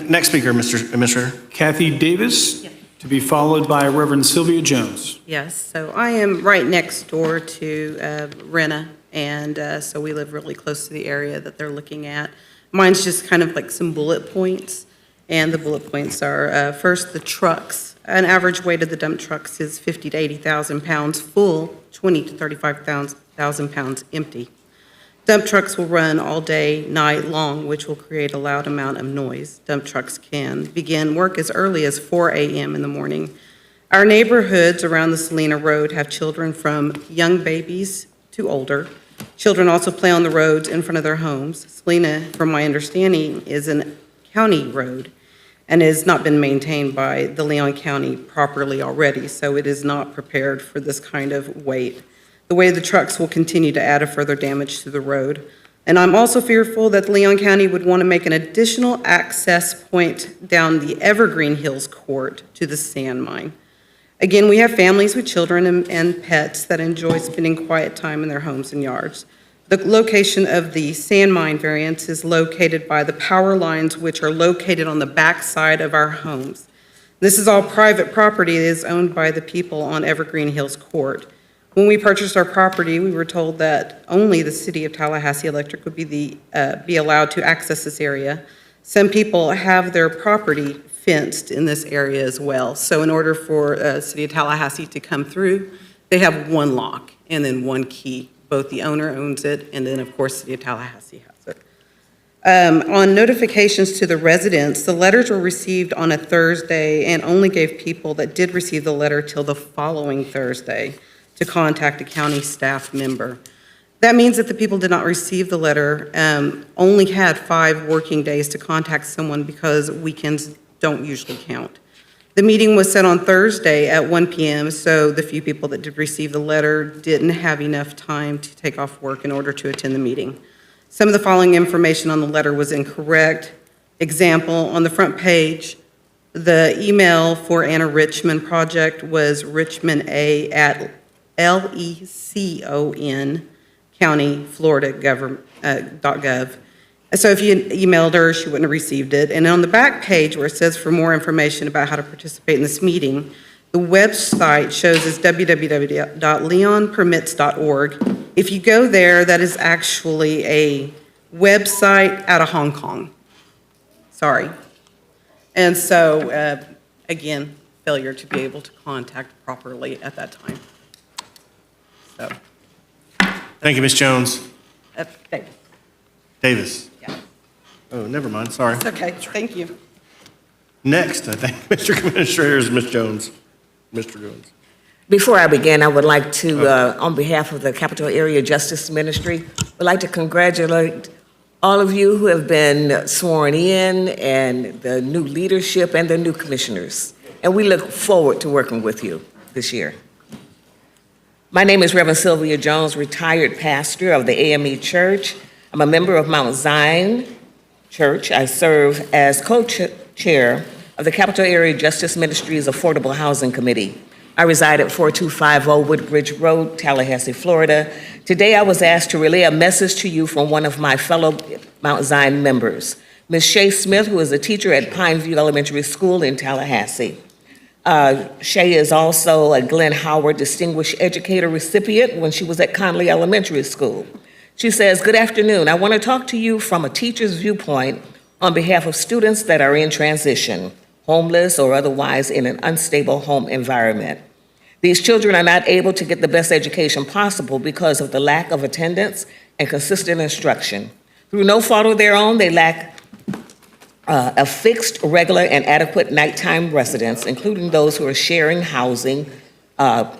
Next speaker, Mr. Administrator.
Kathy Davis, to be followed by Reverend Sylvia Jones.
Yes, so I am right next door to Rena, and so we live really close to the area that they're looking at. Mine's just kind of like some bullet points, and the bullet points are, first, the trucks. An average weight of the dump trucks is 50 to 80,000 pounds full, 20 to 35,000 pounds empty. Dump trucks will run all day, night long, which will create a loud amount of noise. Dump trucks can begin work as early as 4 a.m. in the morning. Our neighborhoods around the Salina Road have children from young babies to older. Children also play on the roads in front of their homes. Salina, from my understanding, is a county road and has not been maintained by the Leon County properly already, so it is not prepared for this kind of weight. The way the trucks will continue to add a further damage to the road. And I'm also fearful that Leon County would want to make an additional access point down the Evergreen Hills Court to the sand mine. Again, we have families with children and pets that enjoy spending quiet time in their homes and yards. The location of the sand mine variance is located by the power lines, which are located on the back side of our homes. This is all private property that is owned by the people on Evergreen Hills Court. When we purchased our property, we were told that only the City of Tallahassee Electric would be allowed to access this area. Some people have their property fenced in this area as well. So in order for City of Tallahassee to come through, they have one lock and then one key. Both the owner owns it, and then, of course, City of Tallahassee has it. On notifications to the residents, the letters were received on a Thursday and only gave people that did receive the letter till the following Thursday to contact a county staff member. That means that the people did not receive the letter, only had 5 working days to contact someone because weekends don't usually count. The meeting was set on Thursday at 1 p.m., so the few people that did receive the letter didn't have enough time to take off work in order to attend the meeting. Some of the following information on the letter was incorrect. Example, on the front page, the email for Anna Richmond project was richmonda@lecon County, Florida .gov. So if you emailed her, she wouldn't have received it. And on the back page where it says for more information about how to participate in this meeting, the website shows as www.leonpermits.org. If you go there, that is actually a website out of Hong Kong. Sorry. And so, again, failure to be able to contact properly at that time. So.
Thank you, Ms. Jones.
Davis.
Davis.
Yeah.
Oh, never mind, sorry.
It's okay, thank you.
Next, I think, Mr. Administrator, is Ms. Jones. Mr. Jones.
Before I begin, I would like to, on behalf of the Capital Area Justice Ministry, would like to congratulate all of you who have been sworn in and the new leadership and the new commissioners. And we look forward to working with you this year. My name is Reverend Sylvia Jones, retired pastor of the AME Church. I'm a member of Mount Zion Church. I serve as co-chair of the Capital Area Justice Ministry's Affordable Housing Committee. I reside at 4250 Woodbridge Road, Tallahassee, Florida. Today I was asked to relay a message to you from one of my fellow Mount Zion members, Ms. Shay Smith, who is a teacher at Pineview Elementary School in Tallahassee. Shay is also a Glenn Howard Distinguished Educator recipient when she was at Conley Elementary School. She says, "Good afternoon. I want to talk to you from a teacher's viewpoint on behalf of students that are in transition, homeless or otherwise in an unstable home environment. These children are not able to get the best education possible because of the lack of attendance and consistent instruction. Through no fault of their own, they lack a fixed, regular, and adequate nighttime residence, including those who are sharing housing, couch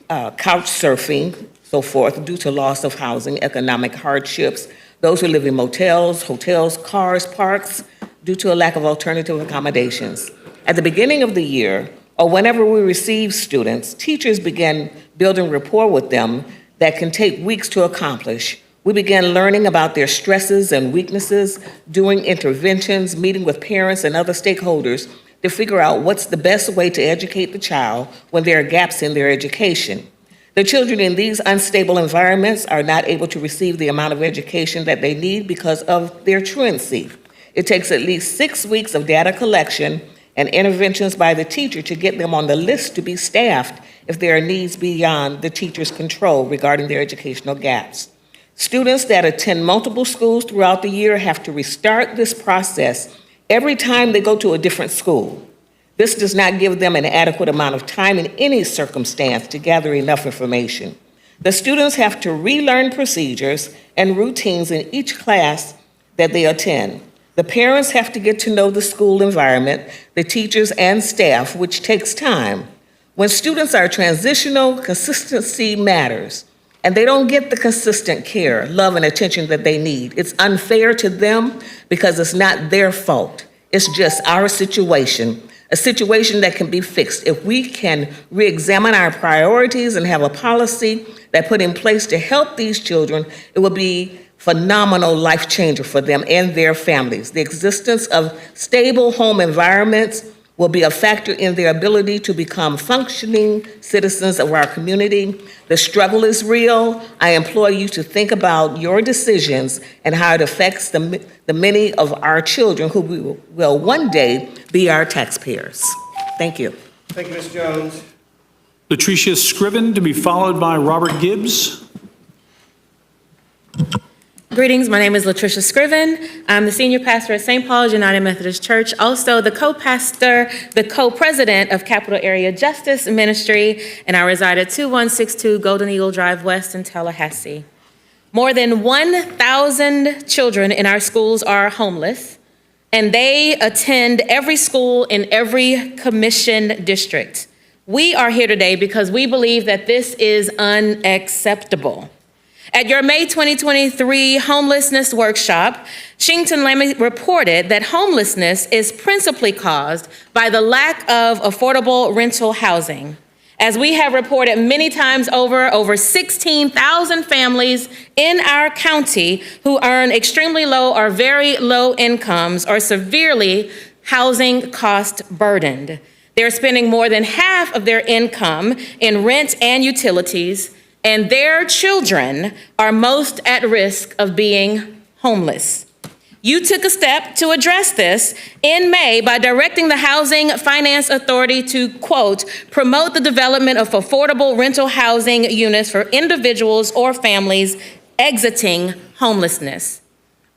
surfing, so forth, due to loss of housing, economic hardships, those who live in motels, hotels, cars, parks, due to a lack of alternative accommodations. At the beginning of the year, or whenever we receive students, teachers begin building rapport with them that can take weeks to accomplish. We began learning about their stresses and weaknesses, doing interventions, meeting with parents and other stakeholders to figure out what's the best way to educate the child when there are gaps in their education. The children in these unstable environments are not able to receive the amount of education that they need because of their truancy. It takes at least 6 weeks of data collection and interventions by the teacher to get them on the list to be staffed if there are needs beyond the teacher's control regarding their educational gaps. Students that attend multiple schools throughout the year have to restart this process every time they go to a different school. This does not give them an adequate amount of time in any circumstance to gather enough information. The students have to relearn procedures and routines in each class that they attend. The parents have to get to know the school environment, the teachers and staff, which takes time. When students are transitional, consistency matters, and they don't get the consistent care, love, and attention that they need. It's unfair to them because it's not their fault. It's just our situation, a situation that can be fixed. If we can re-examine our priorities and have a policy that put in place to help these children, it will be phenomenal life changer for them and their families. The existence of stable home environments will be a factor in their ability to become functioning citizens of our community. The struggle is real. I implore you to think about your decisions and how it affects the many of our children who will one day be our taxpayers. Thank you.
Thank you, Ms. Jones.
Latricia Scriven to be followed by Robert Gibbs.
Greetings, my name is Latricia Scriven. I'm the senior pastor at St. Paul's United Methodist Church, also the co-pastor, the co-president of Capital Area Justice Ministry, and I reside at 2162 Golden Eagle Drive West in Tallahassee. More than 1,000 children in our schools are homeless, and they attend every school in every commission district. We are here today because we believe that this is unacceptable. At your May 2023 homelessness workshop, Shington Lemmy reported that homelessness is principally caused by the lack of affordable rental housing. As we have reported many times over 16,000 families in our county who earn extremely low or very low incomes are severely housing cost burdened. They're spending more than half of their income in rent and utilities, and their children are most at risk of being homeless. You took a step to address this in May by directing the Housing Finance Authority to, quote, promote the development of affordable rental housing units for individuals or families exiting homelessness.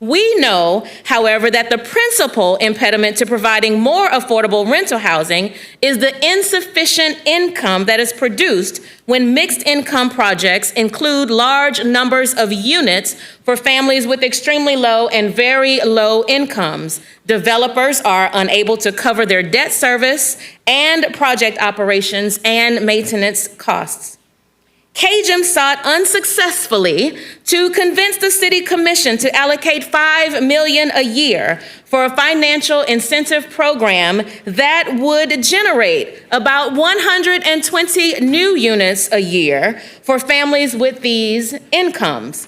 We know, however, that the principal impediment to providing more affordable rental housing is the insufficient income that is produced when mixed income projects include large numbers of units for families with extremely low and very low incomes. Developers are unable to cover their debt service and project operations and maintenance costs. CAJM sought unsuccessfully to convince the City Commission to allocate $5 million a year for a financial incentive program that would generate about 120 new units a year for families with these incomes.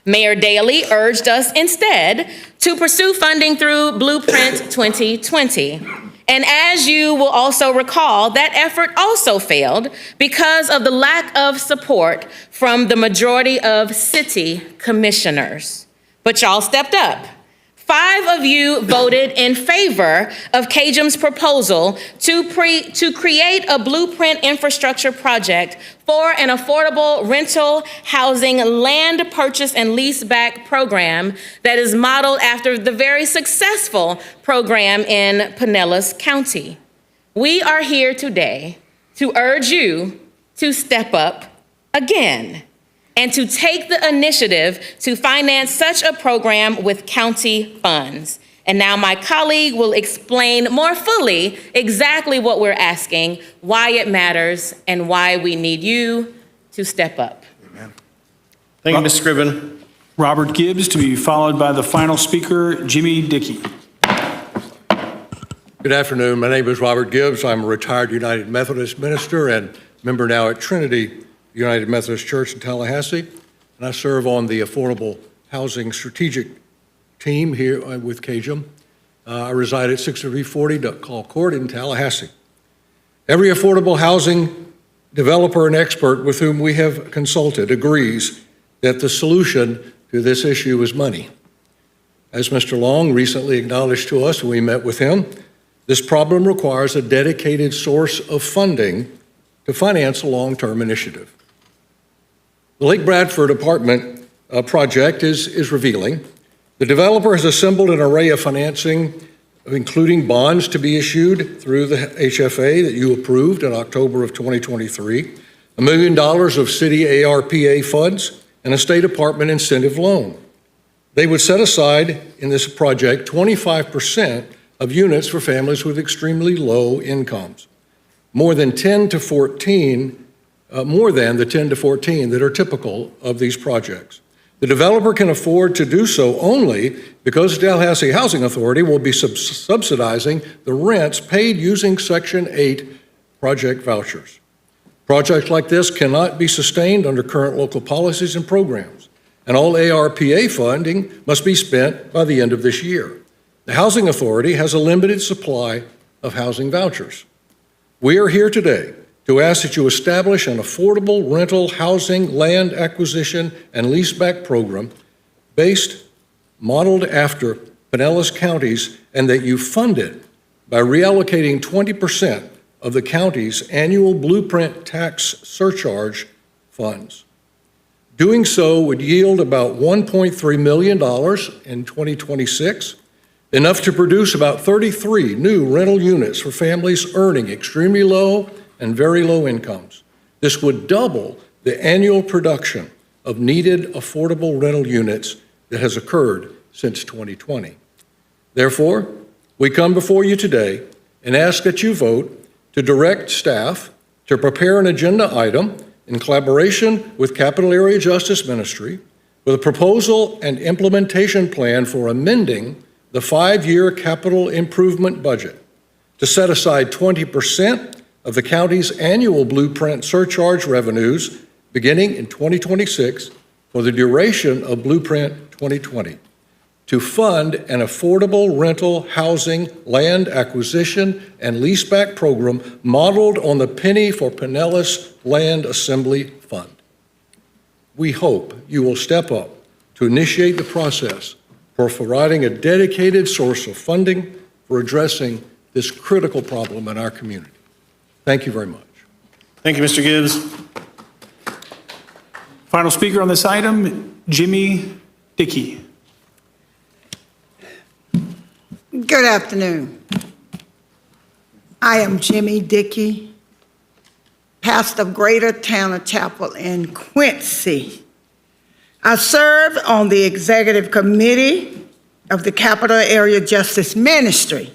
Mayor Daley urged us instead to pursue funding through Blueprint 2020. And as you will also recall, that effort also failed because of the lack of support from the majority of city commissioners. But y'all stepped up. 5 of you voted in favor of CAJM's proposal to create a blueprint infrastructure project for an affordable rental housing land purchase and lease back program that is modeled after the very successful program in Pinellas County. We are here today to urge you to step up again and to take the initiative to finance such a program with county funds. And now my colleague will explain more fully exactly what we're asking, why it matters, and why we need you to step up.
Thank you, Ms. Scriven.
Robert Gibbs to be followed by the final speaker, Jimmy Dickey.
Good afternoon. My name is Robert Gibbs. I'm a retired United Methodist minister and member now at Trinity United Methodist Church in Tallahassee, and I serve on the Affordable Housing Strategic Team here with CAJM. I reside at 6340 Duck Call Court in Tallahassee. Every affordable housing developer and expert with whom we have consulted agrees that the solution to this issue is money. As Mr. Long recently acknowledged to us when we met with him, this problem requires a dedicated source of funding to finance a long-term initiative. The Lake Bradford apartment project is revealing. The developer has assembled an array of financing, including bonds to be issued through the HFA that you approved in October of 2023, $1 million of city ARPA funds, and a state apartment incentive loan. They would set aside in this project 25% of units for families with extremely low incomes, more than the 10 to 14 that are typical of these projects. The developer can afford to do so only because the Tallahassee Housing Authority will be subsidizing the rents paid using Section 8 project vouchers. Projects like this cannot be sustained under current local policies and programs, and all ARPA funding must be spent by the end of this year. The Housing Authority has a limited supply of housing vouchers. We are here today to ask that you establish an affordable rental housing land acquisition and leaseback program modeled after Pinellas County's, and that you fund it by reallocating 20% of the county's annual Blueprint tax surcharge funds. Doing so would yield about $1.3 million in 2026, enough to produce about 33 new rental units for families earning extremely low and very low incomes. This would double the annual production of needed affordable rental units that has occurred since 2020. Therefore, we come before you today and ask that you vote to direct staff to prepare an agenda item in collaboration with Capital Area Justice Ministry with a proposal and implementation plan for amending the 5-year capital improvement budget to set aside 20% of the county's annual Blueprint surcharge revenues beginning in 2026 for the duration of Blueprint 2020 to fund an affordable rental housing land acquisition and leaseback program modeled on the Penny for Pinellas Land Assembly Fund. We hope you will step up to initiate the process for providing a dedicated source of funding for addressing this critical problem in our community. Thank you very much.
Thank you, Mr. Gibbs. Final speaker on this item, Jimmy Dickey.
Good afternoon. I am Jimmy Dickey, pastor of Greater Tanner Chapel in Quincy. I serve on the executive committee of the Capital Area Justice Ministry.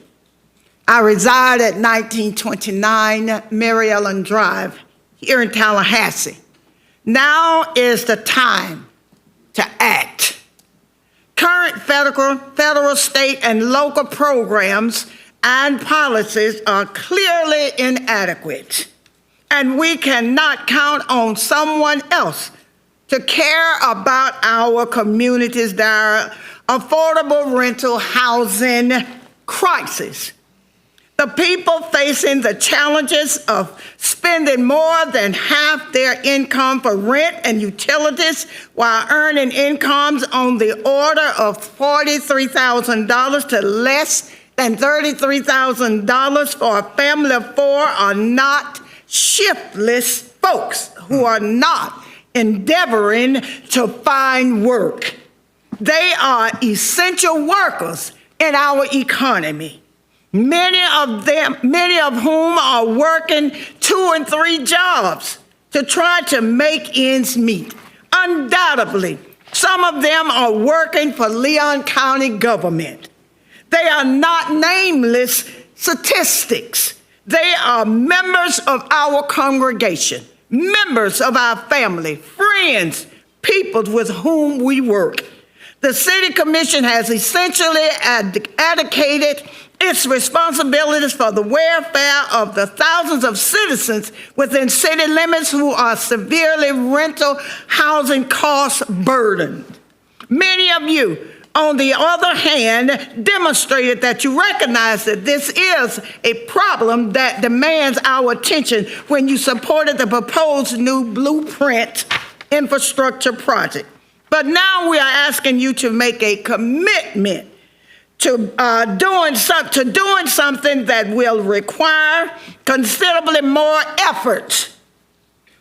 I reside at 1929 Mary Ellen Drive here in Tallahassee. Now is the time to act. Current federal, state, and local programs and policies are clearly inadequate, and we cannot count on someone else to care about our communities' dire affordable rental housing crisis. The people facing the challenges of spending more than half their income for rent and utilities while earning incomes on the order of $43,000 to less than $33,000 for a family of 4 are not shiftless folks who are not endeavoring to find work. They are essential workers in our economy. Many of whom are working 2 and 3 jobs to try to make ends meet. Undoubtedly, some of them are working for Leon County government. They are not nameless statistics. They are members of our congregation, members of our family, friends, people with whom we work. The City Commission has essentially abdicated its responsibilities for the welfare of the thousands of citizens within city limits who are severely rental housing cost burdened. Many of you, on the other hand, demonstrated that you recognize that this is a problem that demands our attention when you supported the proposed new Blueprint infrastructure project. But now we are asking you to make a commitment to doing something that will require considerably more effort.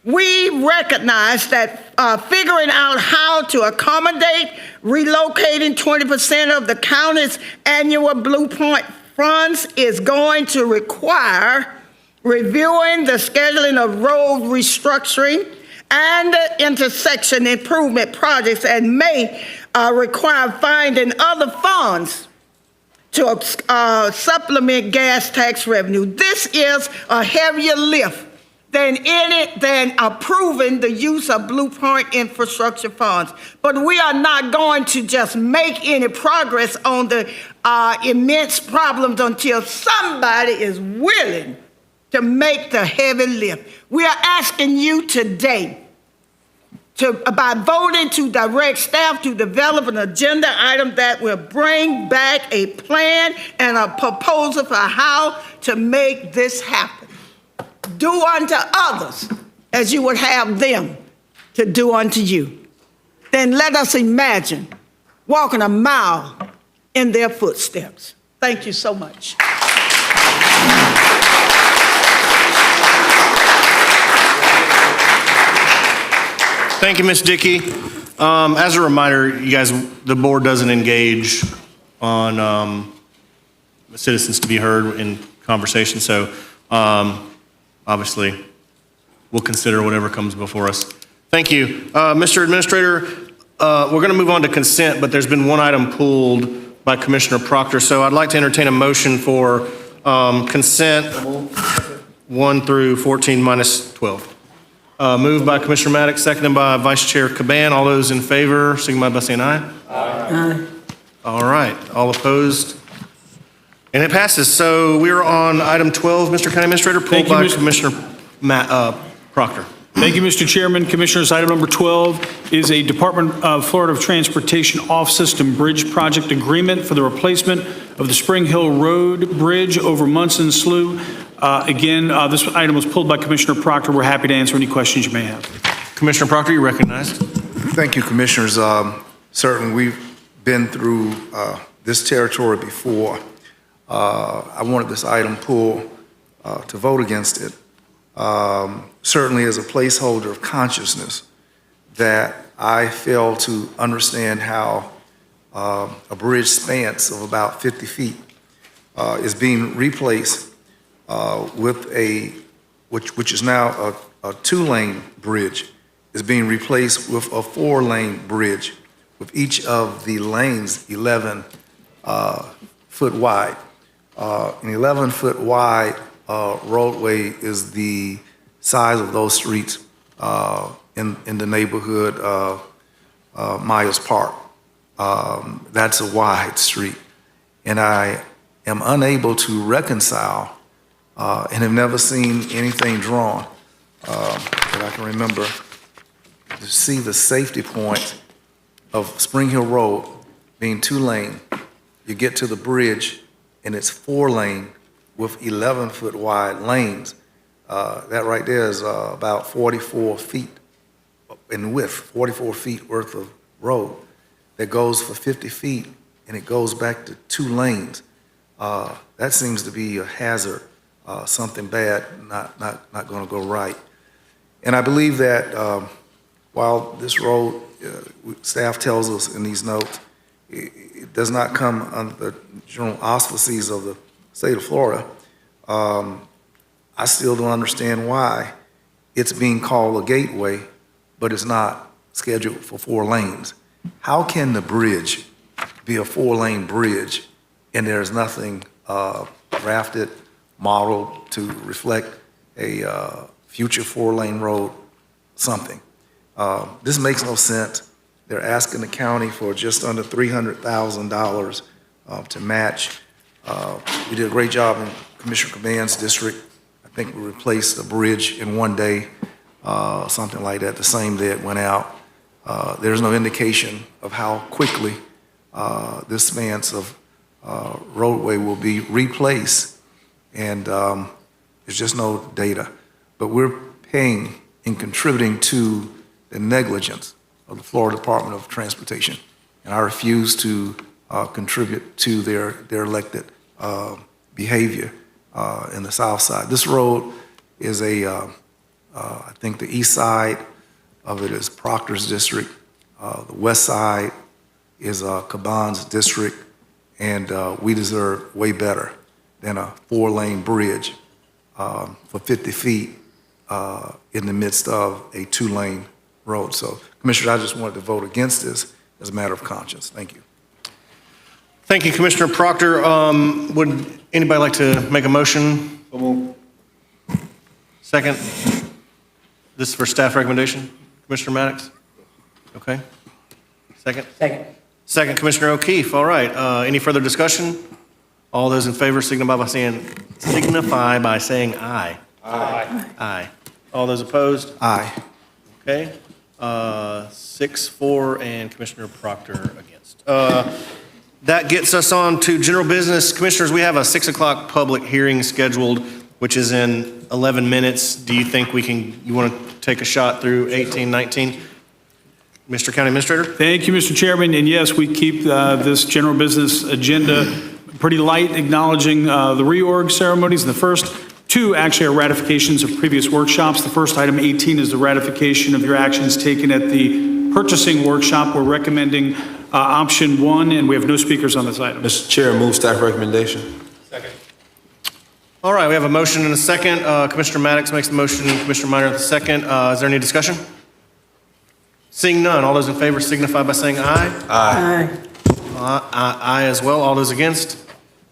We recognize that figuring out how to accommodate relocating 20% of the county's annual Blueprint funds is going to require reviewing the scheduling of road restructuring and intersection improvement projects, and may require finding other funds to supplement gas tax revenue. This is a heavier lift than approving the use of Blueprint infrastructure funds. But we are not going to just make any progress on the immense problems until somebody is willing to make the heavy lift. We are asking you today by voting to direct staff to develop an agenda item that will bring back a plan and a proposal for how to make this happen. Do unto others as you would have them to do unto you. Then let us imagine walking a mile in their footsteps. Thank you so much.
Thank you, Ms. Dickey. As a reminder, you guys, the board doesn't engage on citizens to be heard in conversation, so obviously, we'll consider whatever comes before us. Thank you. Mr. Administrator, we're going to move on to consent, but there's been one item pulled by Commissioner Proctor, so I'd like to entertain a motion for consent 1 through 14 minus 12. Moved by Commissioner Maddox, seconded by Vice Chair Caban. All those in favor, signify by saying aye. Aye. All right. All opposed? And it passes. So we're on item 12, Mr. County Administrator, pulled by Commissioner Proctor.
Thank you, Mr. Chairman. Commissioners, item number 12 is a Department of Florida of Transportation off-system bridge project agreement for the replacement of the Spring Hill Road Bridge over Munson Slough. Again, this item was pulled by Commissioner Proctor. We're happy to answer any questions you may have.
Commissioner Proctor, you're recognized.
Thank you, Commissioners. Certainly, we've been through this territory before. I wanted this item pulled to vote against it. Certainly as a placeholder of consciousness that I fail to understand how a bridge spans of about 50 feet is being replaced with which is now a 2-lane bridge, is being replaced with a 4-lane bridge with each of the lanes 11 foot wide. An 11-foot wide roadway is the size of those streets in the neighborhood of Myers Park. That's a wide street. And I am unable to reconcile and have never seen anything drawn that I can remember to see the safety point of Spring Hill Road being 2-lane. You get to the bridge and it's 4-lane with 11-foot wide lanes. That right there is about 44 feet in width, 44 feet worth of road that goes for 50 feet and it goes back to 2 lanes. That seems to be a hazard, something bad, not going to go right. And I believe that while this road, staff tells us in these notes, it does not come under the general auspices of the state of Florida, I still don't understand why it's being called a gateway, but it's not scheduled for 4 lanes. How can the bridge be a 4-lane bridge and there's nothing drafted, modeled to reflect a future 4-lane road, something? This makes no sense. They're asking the county for just under $300,000 to match. We did a great job in Commissioner Caban's district. I think we replaced a bridge in 1 day, something like that, the same day it went out. There's no indication of how quickly this span of roadway will be replaced, and there's just no data. But we're paying and contributing to the negligence of the Florida Department of Transportation, and I refuse to contribute to their elected behavior in the south side. This road is I think the east side of it is Proctor's district, the west side is Caban's district, and we deserve way better than a 4-lane bridge for 50 feet in the midst of a 2-lane road. So, Commissioner, I just wanted to vote against this as a matter of conscience. Thank you.
Thank you, Commissioner Proctor. Would anybody like to make a motion? Second? This is for staff recommendation? Commissioner Maddox? Okay. Second? Second, Commissioner O'Keefe. All right. Any further discussion? All those in favor signify by saying aye. Aye. Aye. All those opposed?
Aye.
Okay. 6-4, and Commissioner Proctor against. That gets us on to general business. Commissioners, we have a 6 o'clock public hearing scheduled, which is in 11 minutes. Do you think you want to take a shot through 18, 19? Mr. County Administrator?
Thank you, Mr. Chairman. And yes, we keep this general business agenda pretty light, acknowledging the reorg ceremonies. And the first two actually are ratifications of previous workshops. The first, item 18, is the ratification of your actions taken at the purchasing workshop. We're recommending option 1, and we have no speakers on this item.
Mr. Chair, move staff recommendation.
All right, we have a motion and a second. Commissioner Maddox makes the motion, Commissioner Minor the second. Is there any discussion? Seeing none, all those in favor signify by saying aye.
Aye.
Aye as well. All those against?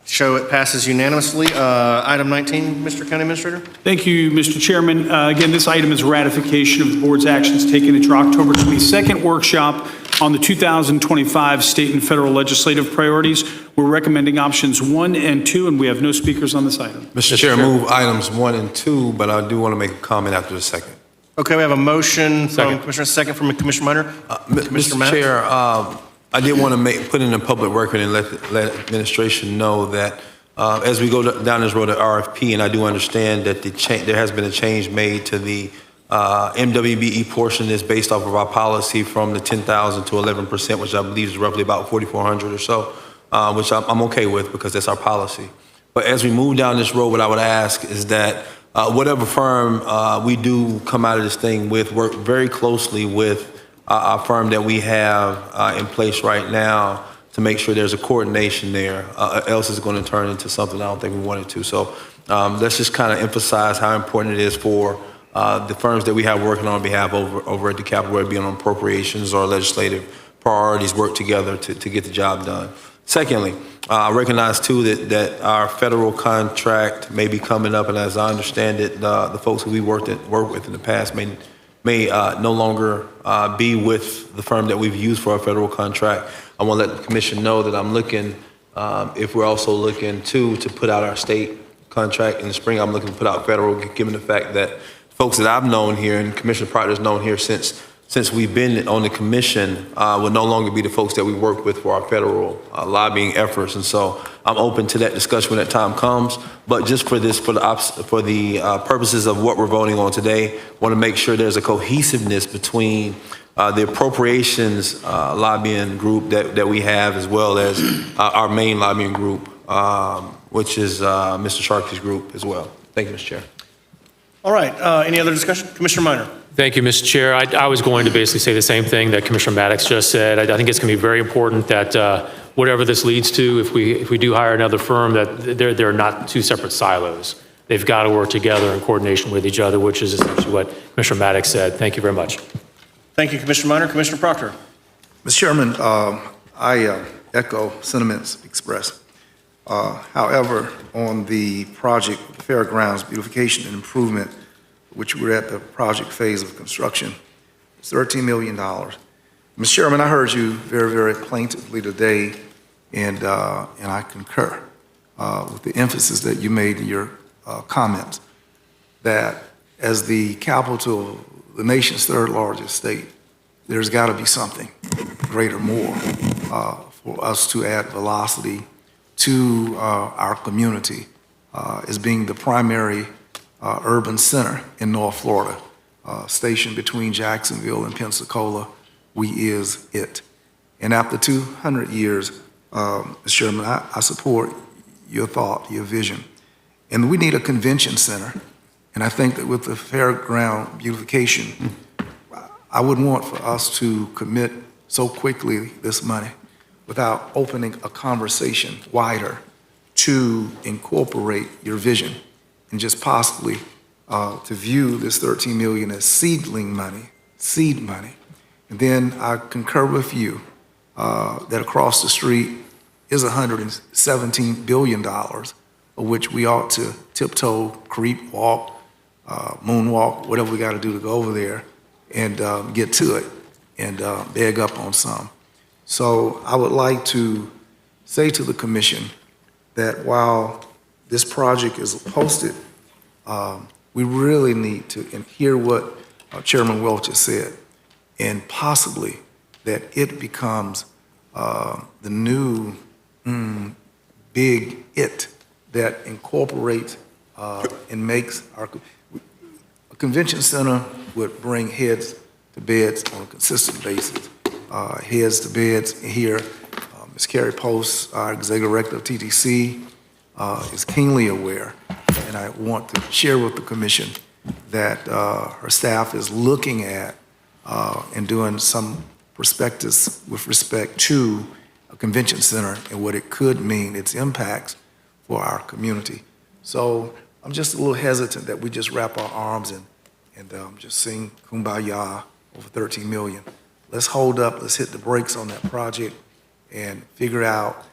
Show it passes unanimously. Item 19, Mr. County Administrator.
Thank you, Mr. Chairman. Again, this item is ratification of the board's actions taken at your October 22nd workshop on the 2025 state and federal legislative priorities. We're recommending options 1 and 2, and we have no speakers on this item.
Mr. Chair, move items 1 and 2, but I do want to make a comment after the second.
Okay, we have a motion from Commissioner, second from Commissioner Minor. Commissioner
Mr.
Maddox.
Chair, I did want to put in a public record and let administration know that as we go down this road at RFP, and I do understand that there has been a change made to the MWBE portion that's based off of our policy from the 10,000 to 11%, which I believe is roughly about 4,400 or so, which I'm okay with because that's our policy. But as we move down this road, what I would ask is that whatever firm we do come out of this thing with, work very closely with our firm that we have in place right now to make sure there's a coordination there, else it's going to turn into something I don't think we want it to. So let's just kind of emphasize how important it is for the firms that we have working on behalf over at the Capitol, whether it be on appropriations or legislative priorities, work together to get the job done. Secondly, I recognize too that our federal contract may be coming up, and as I understand it, the folks who we worked with in the past may no longer be with the firm that we've used for our federal contract. I want to let the commission know that I'm looking, if we're also looking to put out our state contract in the spring, I'm looking to put out federal, given the fact that folks that I've known here and Commissioner Proctor's known here since we've been on the commission will no longer be the folks that we work with for our federal lobbying efforts. And so I'm open to that discussion when that time comes. But just for the purposes of what we're voting on today, want to make sure there's a cohesiveness between the appropriations lobbying group that we have, as well as our main lobbying group, which is Mr. Sharkey's group as well. Thank you, Mr. Chair.
All right, any other discussion? Commissioner Minor.
Thank you, Mr. Chair. I was going to basically say the same thing that Commissioner Maddox just said. I think it's going to be very important that whatever this leads to, if we do hire another firm, that they're not two separate silos. They've got to work together in coordination with each other, which is essentially what Commissioner Maddox said. Thank you very much.
Thank you, Commissioner Minor. Commissioner Proctor.
Mr. Chairman, I echo sentiments expressed. However, on the project Fairgrounds Beautification and Improvement, which we're at the project phase of construction, it's $13 million. Mr. Chairman, I heard you very, very plaintively today, and I concur with the emphasis that you made in your comments, that as the capital, the nation's third largest state, there's got to be something greater, more, for us to add velocity to our community as being the primary urban center in North Florida, stationed between Jacksonville and Pensacola. We is it. And after 200 years, Mr. Chairman, I support your thought, your vision. And we need a convention center. And I think that with the fairground beautification, I wouldn't want for us to commit so quickly this money without opening a conversation wider to incorporate your vision and just possibly to view this $13 million as seedling money, seed money. And then I concur with you that across the street is $117 billion, of which we ought to tiptoe, creep, walk, moonwalk, whatever we got to do to go over there and get to it and beg up on some. So I would like to say to the commission that while this project is posted, we really need to hear what Chairman Welch has said, and possibly that it becomes the new big it that incorporates and makes a convention center would bring heads to beds on a consistent basis. Heads to beds here, Ms. Carrie Post, our Executive Director of TTC, is keenly aware, and I want to share with the commission that her staff is looking at and doing some prospectus with respect to a convention center and what it could mean, its impacts for our community. So I'm just a little hesitant that we just wrap our arms and just sing Kumbaya over 13 million. Let's hold up, let's hit the brakes on that project and figure out,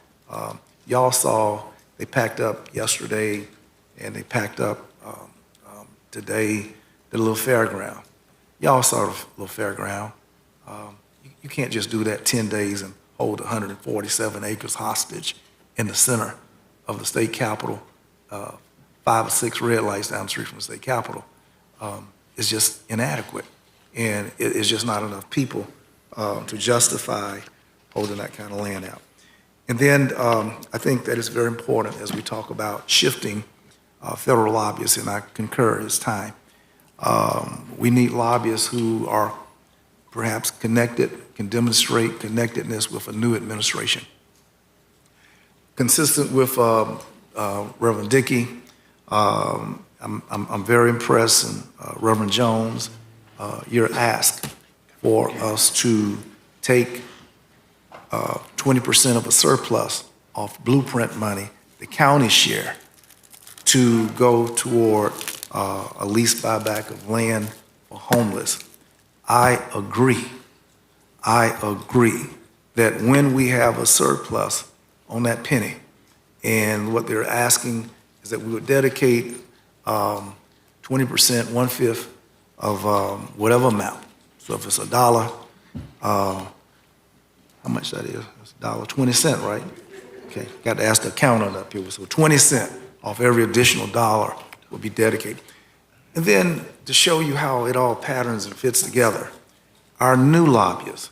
y'all saw they packed up yesterday and they packed up today the little fairground. Y'all saw the little fairground. You can't just do that 10 days and hold 147 acres hostage in the center of the state capitol, 5 or 6 red lights down the street from the state capitol. It's just inadequate. And it's just not enough people to justify holding that kind of land out. And then I think that it's very important as we talk about shifting federal lobbyists, and I concur, it's time. We need lobbyists who are perhaps connected, can demonstrate connectedness with a new administration. Consistent with Reverend Dickey, I'm very impressed, and Reverend Jones, your ask for us to take 20% of a surplus off blueprint money, the county share, to go toward a lease buyback of land for homeless. I agree that when we have a surplus on that penny, and what they're asking is that we would dedicate 20%, 1/5 of whatever amount. So if it's $1, how much that is? It's $1.20, right? Okay, got to ask the accountant up here. So 20 cents off every additional dollar will be dedicated. And then to show you how it all patterns and fits together, our new lobbyists,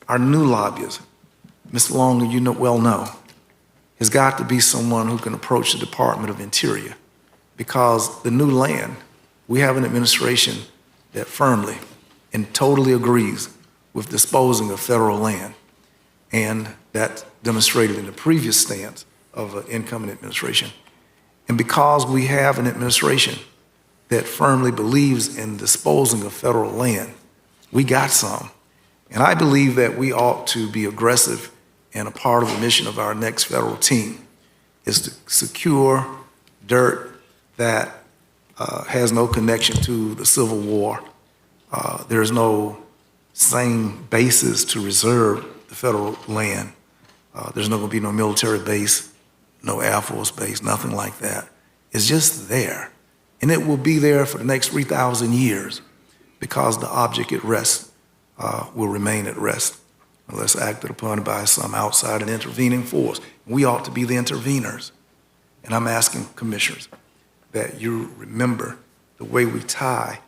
Mr. Long, you well know, has got to be someone who can approach the Department of Interior, because the new land, we have an administration that firmly and totally agrees with disposing of federal land, and that's demonstrated in the previous stance of an incoming administration. And because we have an administration that firmly believes in disposing of federal land, we got some. And I believe that we ought to be aggressive, and a part of the mission of our next federal team is to secure dirt that has no connection to the Civil War. There's no same basis to reserve the federal land. There's not going to be no military base, no Air Force base, nothing like that. It's just there. And it will be there for the next 3,000 years, because the object at rest will remain at rest unless acted upon by some outside and intervening force. We ought to be the interveners. And I'm asking commissioners that you remember the way we tie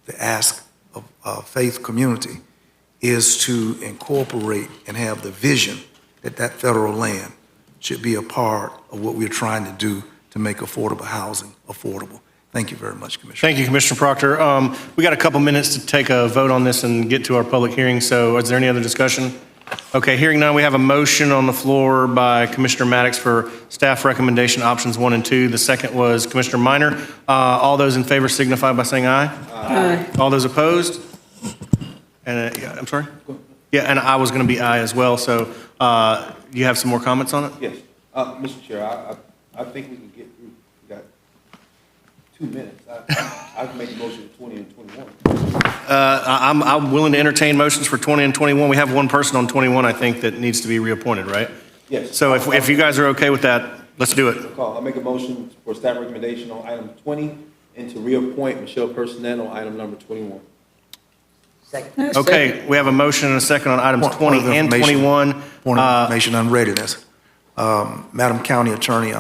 the ask of faith community is to incorporate and have the vision that that federal land should be a part of what we're trying to do to make affordable housing affordable. Thank you very much, Commissioner.
Thank you, Commissioner Proctor. We got a couple minutes to take a vote on this and get to our public hearing, so is there any other discussion? Okay, hearing none, we have a motion on the floor by Commissioner Maddox for staff recommendation options 1 and 2. The second was Commissioner Minor. All those in favor signify by saying aye. Aye. All those opposed? And I'm sorry? Yeah, and I was going to be aye as well, so you have some more comments on it?
Yes. Mr. Chair, I think we can get through. We got 2 minutes. I can make a motion for 20 and 21.
I'm willing to entertain motions for 20 and 21. We have one person on 21, I think, that needs to be reappointed, right?
Yes.
So if you guys are okay with that, let's do it.
I'll make a motion for staff recommendation on item 20 and to reappoint Michelle Personnel on item number 21.
Okay, we have a motion and a second on items 20 and 21.
Point of information on readiness. Madam County Attorney,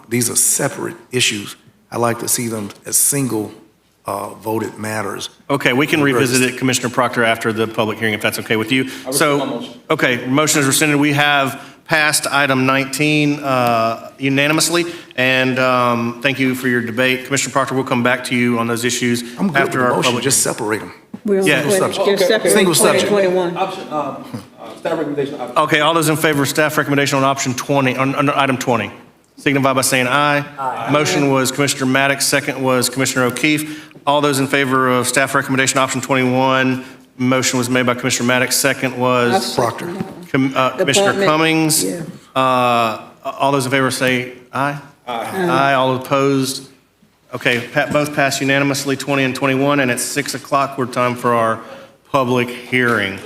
these are separate issues. I like to see them as single voted matters.
Okay, we can revisit it, Commissioner Proctor, after the public hearing, if that's okay with you. So, okay, motion is rescinded. We have passed item 19 unanimously, and thank you for your debate. Commissioner Proctor, we'll come back to you on those issues
I'm good
after
with the
our
motion,
public
just separate them.
We're
Yeah.
on
Single subject.
Option Staff recommendation.
Okay, all those in favor of staff recommendation on option 20, on item 20, signify by saying aye. Aye. Motion was Commissioner Maddox, second was Commissioner O'Keefe. All those in favor of staff recommendation option 21, motion was made by Commissioner Maddox, second was
Proctor.
Commissioner
Department.
Cummings.
Yeah.
All those in favor say aye. Aye. Aye, all opposed. Okay, both passed unanimously, 20 and 21, and at 6 o'clock, we're time for our public hearing.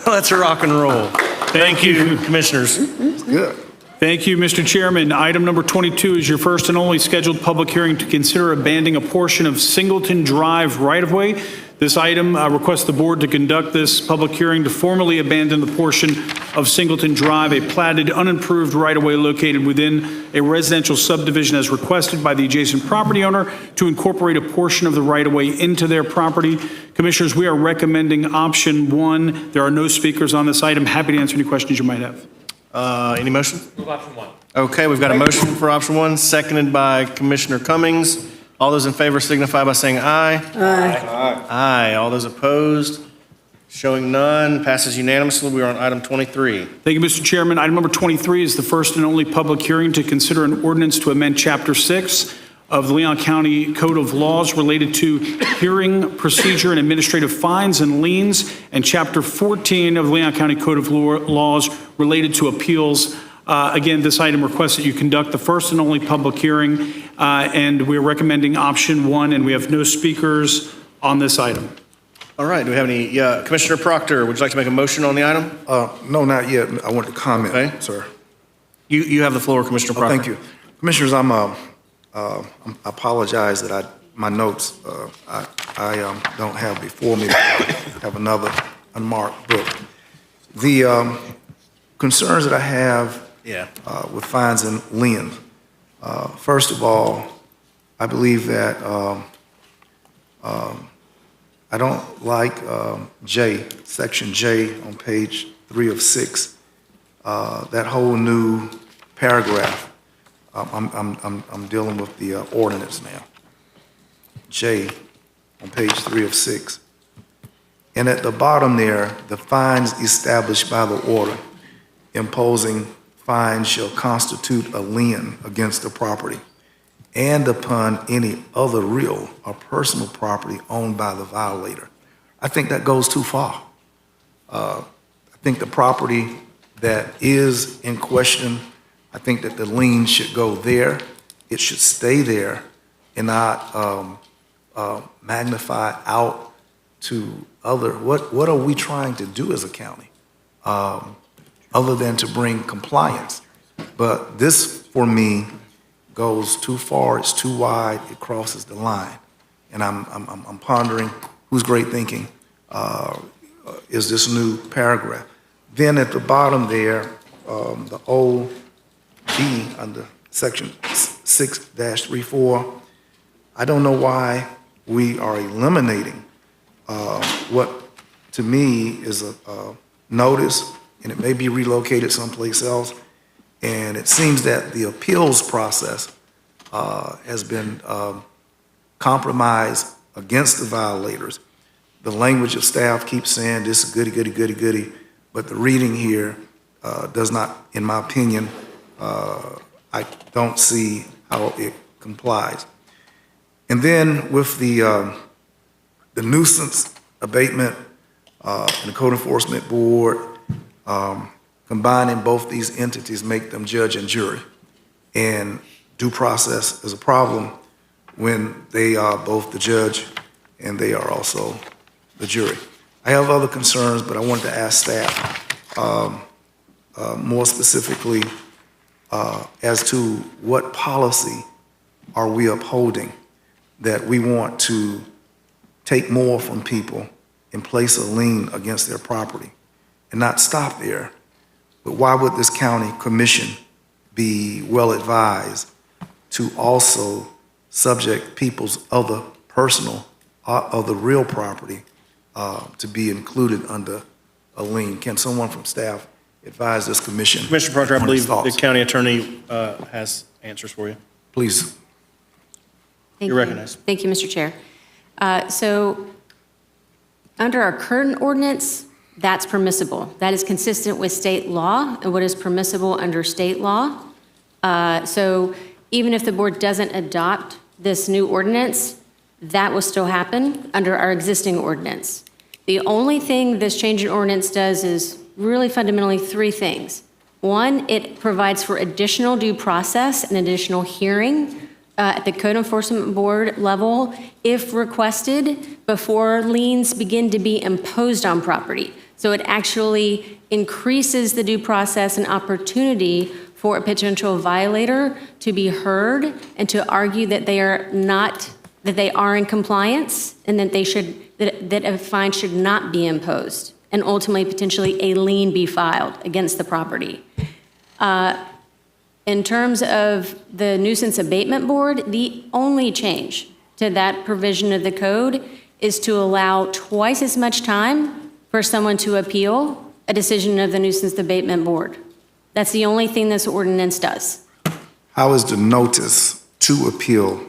Let's rock and roll. Thank you, commissioners.
Good.
Thank you, Mr. Chairman. Item number 22 is your first and only scheduled public hearing to consider abandoning a portion of Singleton Drive right-of-way. This item requests the board to conduct this public hearing to formally abandon the portion of Singleton Drive, a platted, unimproved right-of-way located within a residential subdivision as requested by the adjacent property owner to incorporate a portion of the right-of-way into their property. Commissioners, we are recommending option 1. There are no speakers on this item. Happy to answer any questions you might have.
Any motion?
Move option 1.
Okay, we've got a motion for option 1, seconded by Commissioner Cummings. All those in favor signify by saying aye.
Aye.
Aye. All those opposed? Showing none, passes unanimously. We are on item 23.
Thank you, Mr. Chairman. Item number 23 is the first and only public hearing to consider an ordinance to amend Chapter 6 of the Leon County Code of Laws related to hearing, procedure, and administrative fines and liens, and Chapter 14 of the Leon County Code of Laws related to appeals. Again, this item requests that you conduct the first and only public hearing, and we're recommending option 1, and we have no speakers on this item.
All right, do we have any, Commissioner Proctor, would you like to make a motion on the item?
No, not yet. I want to comment,
Okay.
sir.
You have the floor, Commissioner Proctor.
Thank you. Commissioners, I apologize that my notes, I don't have before me. I have another unmarked book. The concerns that I have with fines and liens. First of all, I believe that I don't like section J on page 3 of 6, that whole new paragraph. I'm dealing with the ordinance now. J on page 3 of 6. And at the bottom there, the fines established by the order imposing fines shall constitute a lien against the property and upon any other real or personal property owned by the violator. I think that goes too far. I think the property that is in question, I think that the lien should go there. It should stay there and not magnify out to other. What are we trying to do as a county? Other than to bring compliance. But this, for me, goes too far, it's too wide, it crosses the line. And I'm pondering, whose great thinking is this new paragraph? Then at the bottom there, the old B under section 6-34, I don't know why we are eliminating what to me is a notice, and it may be relocated someplace else. And it seems that the appeals process has been compromised against the violators. The language of staff keeps saying this is goody, goody, goody, goody, but the reading here does not, in my opinion, I don't see how it complies. And then with the nuisance abatement and the Code Enforcement Board, combining both these entities make them judge and jury. And due process is a problem when they are both the judge and they are also the jury. I have other concerns, but I wanted to ask staff more specifically as to what policy are we upholding that we want to take more from people and place a lien against their property and not stop there. But why would this county commission be well advised to also subject people's other personal, other real property to be included under a lien? Can someone from staff advise this commission?
Commissioner Proctor, I
on his
believe the
thoughts?
county attorney has answers for you.
Please.
You're recognized.
Thank you, Mr. Chair. So under our current ordinance, that's permissible. That is consistent with state law and what is permissible under state law. So even if the board doesn't adopt this new ordinance, that will still happen under our existing ordinance. The only thing this change in ordinance does is really fundamentally three things. One, it provides for additional due process and additional hearing at the Code Enforcement Board level if requested before liens begin to be imposed on property. So it actually increases the due process and opportunity for a potential violator to be heard and to argue that they are not, that they are in compliance and that they should, that a fine should not be imposed and ultimately potentially a lien be filed against the property. In terms of the nuisance abatement board, the only change to that provision of the code is to allow twice as much time for someone to appeal a decision of the nuisance abatement board. That's the only thing this ordinance does.
How is the notice to appeal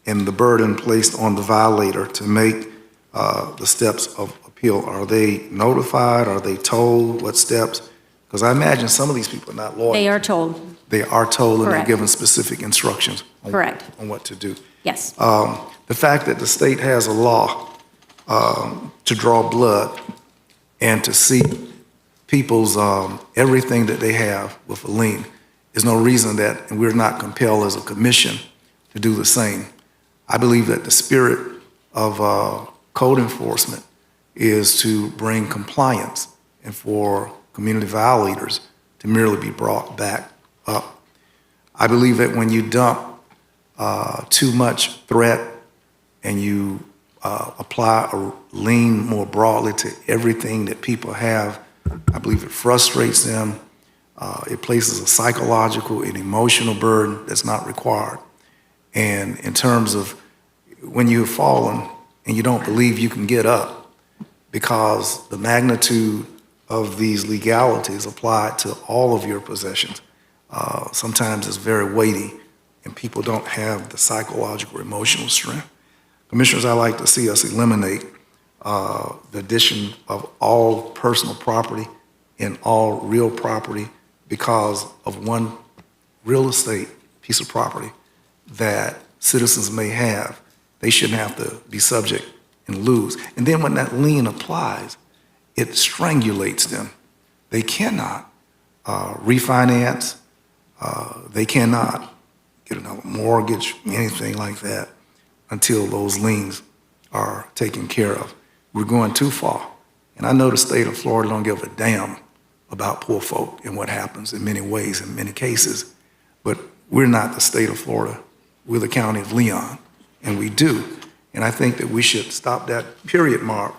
and the burden placed on the violator to make the steps of appeal? Are they notified? Are they told what steps? Because I imagine some of these people are not lawyers.
They are told.
They are told and they're
Correct.
given specific instructions on,
Correct.
on what to do.
Yes.
The fact that the state has a law to draw blood and to see people's everything that they have with a lien is no reason that we're not compelled as a commission to do the same. I believe that the spirit of code enforcement is to bring compliance and for community violators to merely be brought back up. I believe that when you dump too much threat and you apply a lien more broadly to everything that people have, I believe it frustrates them. It places a psychological and emotional burden that's not required. And in terms of when you've fallen and you don't believe you can get up because the magnitude of these legalities applied to all of your possessions, sometimes it's very weighty and people don't have the psychological or emotional strength. Commissioners, I'd like to see us eliminate the addition of all personal property and all real property because of one real estate piece of property that citizens may have. They shouldn't have to be subject and lose. And then when that lien applies, it strangulates them. They cannot refinance. They cannot get another mortgage, anything like that, until those liens are taken care of. We're going too far. And I know the state of Florida don't give a damn about poor folk and what happens in many ways, in many cases. But we're not the state of Florida. We're the county of Leon, and we do. And I think that we should stop that period mark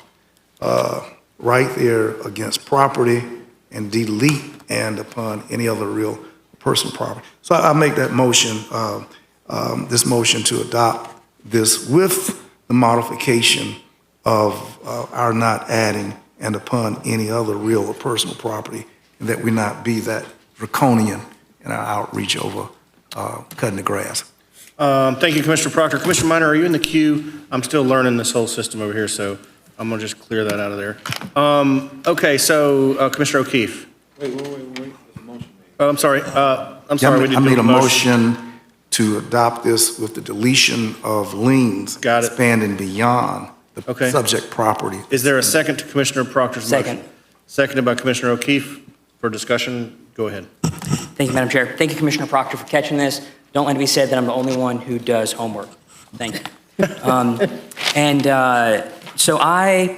right there against property and delete and upon any other real personal property. So I'll make that motion, this motion to adopt this with the modification of our not adding and upon any other real or personal property, and that we not be that draconian in our outreach over cutting the grass.
Thank you, Commissioner Proctor. Commissioner Minor, are you in the queue? I'm still learning this whole system over here, so I'm gonna just clear that out of there. Okay, so Commissioner O'Keefe.
Wait, there's a motion made.
Oh, I'm sorry, we didn't
I
do
made
a
a motion to adopt this with the deletion of liens.
Got it.
Expanding beyond the
Okay.
subject property.
Is there a second to Commissioner Proctor's motion?
Second.
Seconded by Commissioner O'Keefe. For discussion, go ahead.
Thank you, Madam Chair. Thank you, Commissioner Proctor, for catching this. Don't let it be said that I'm the only one who does homework. Thank you. So I,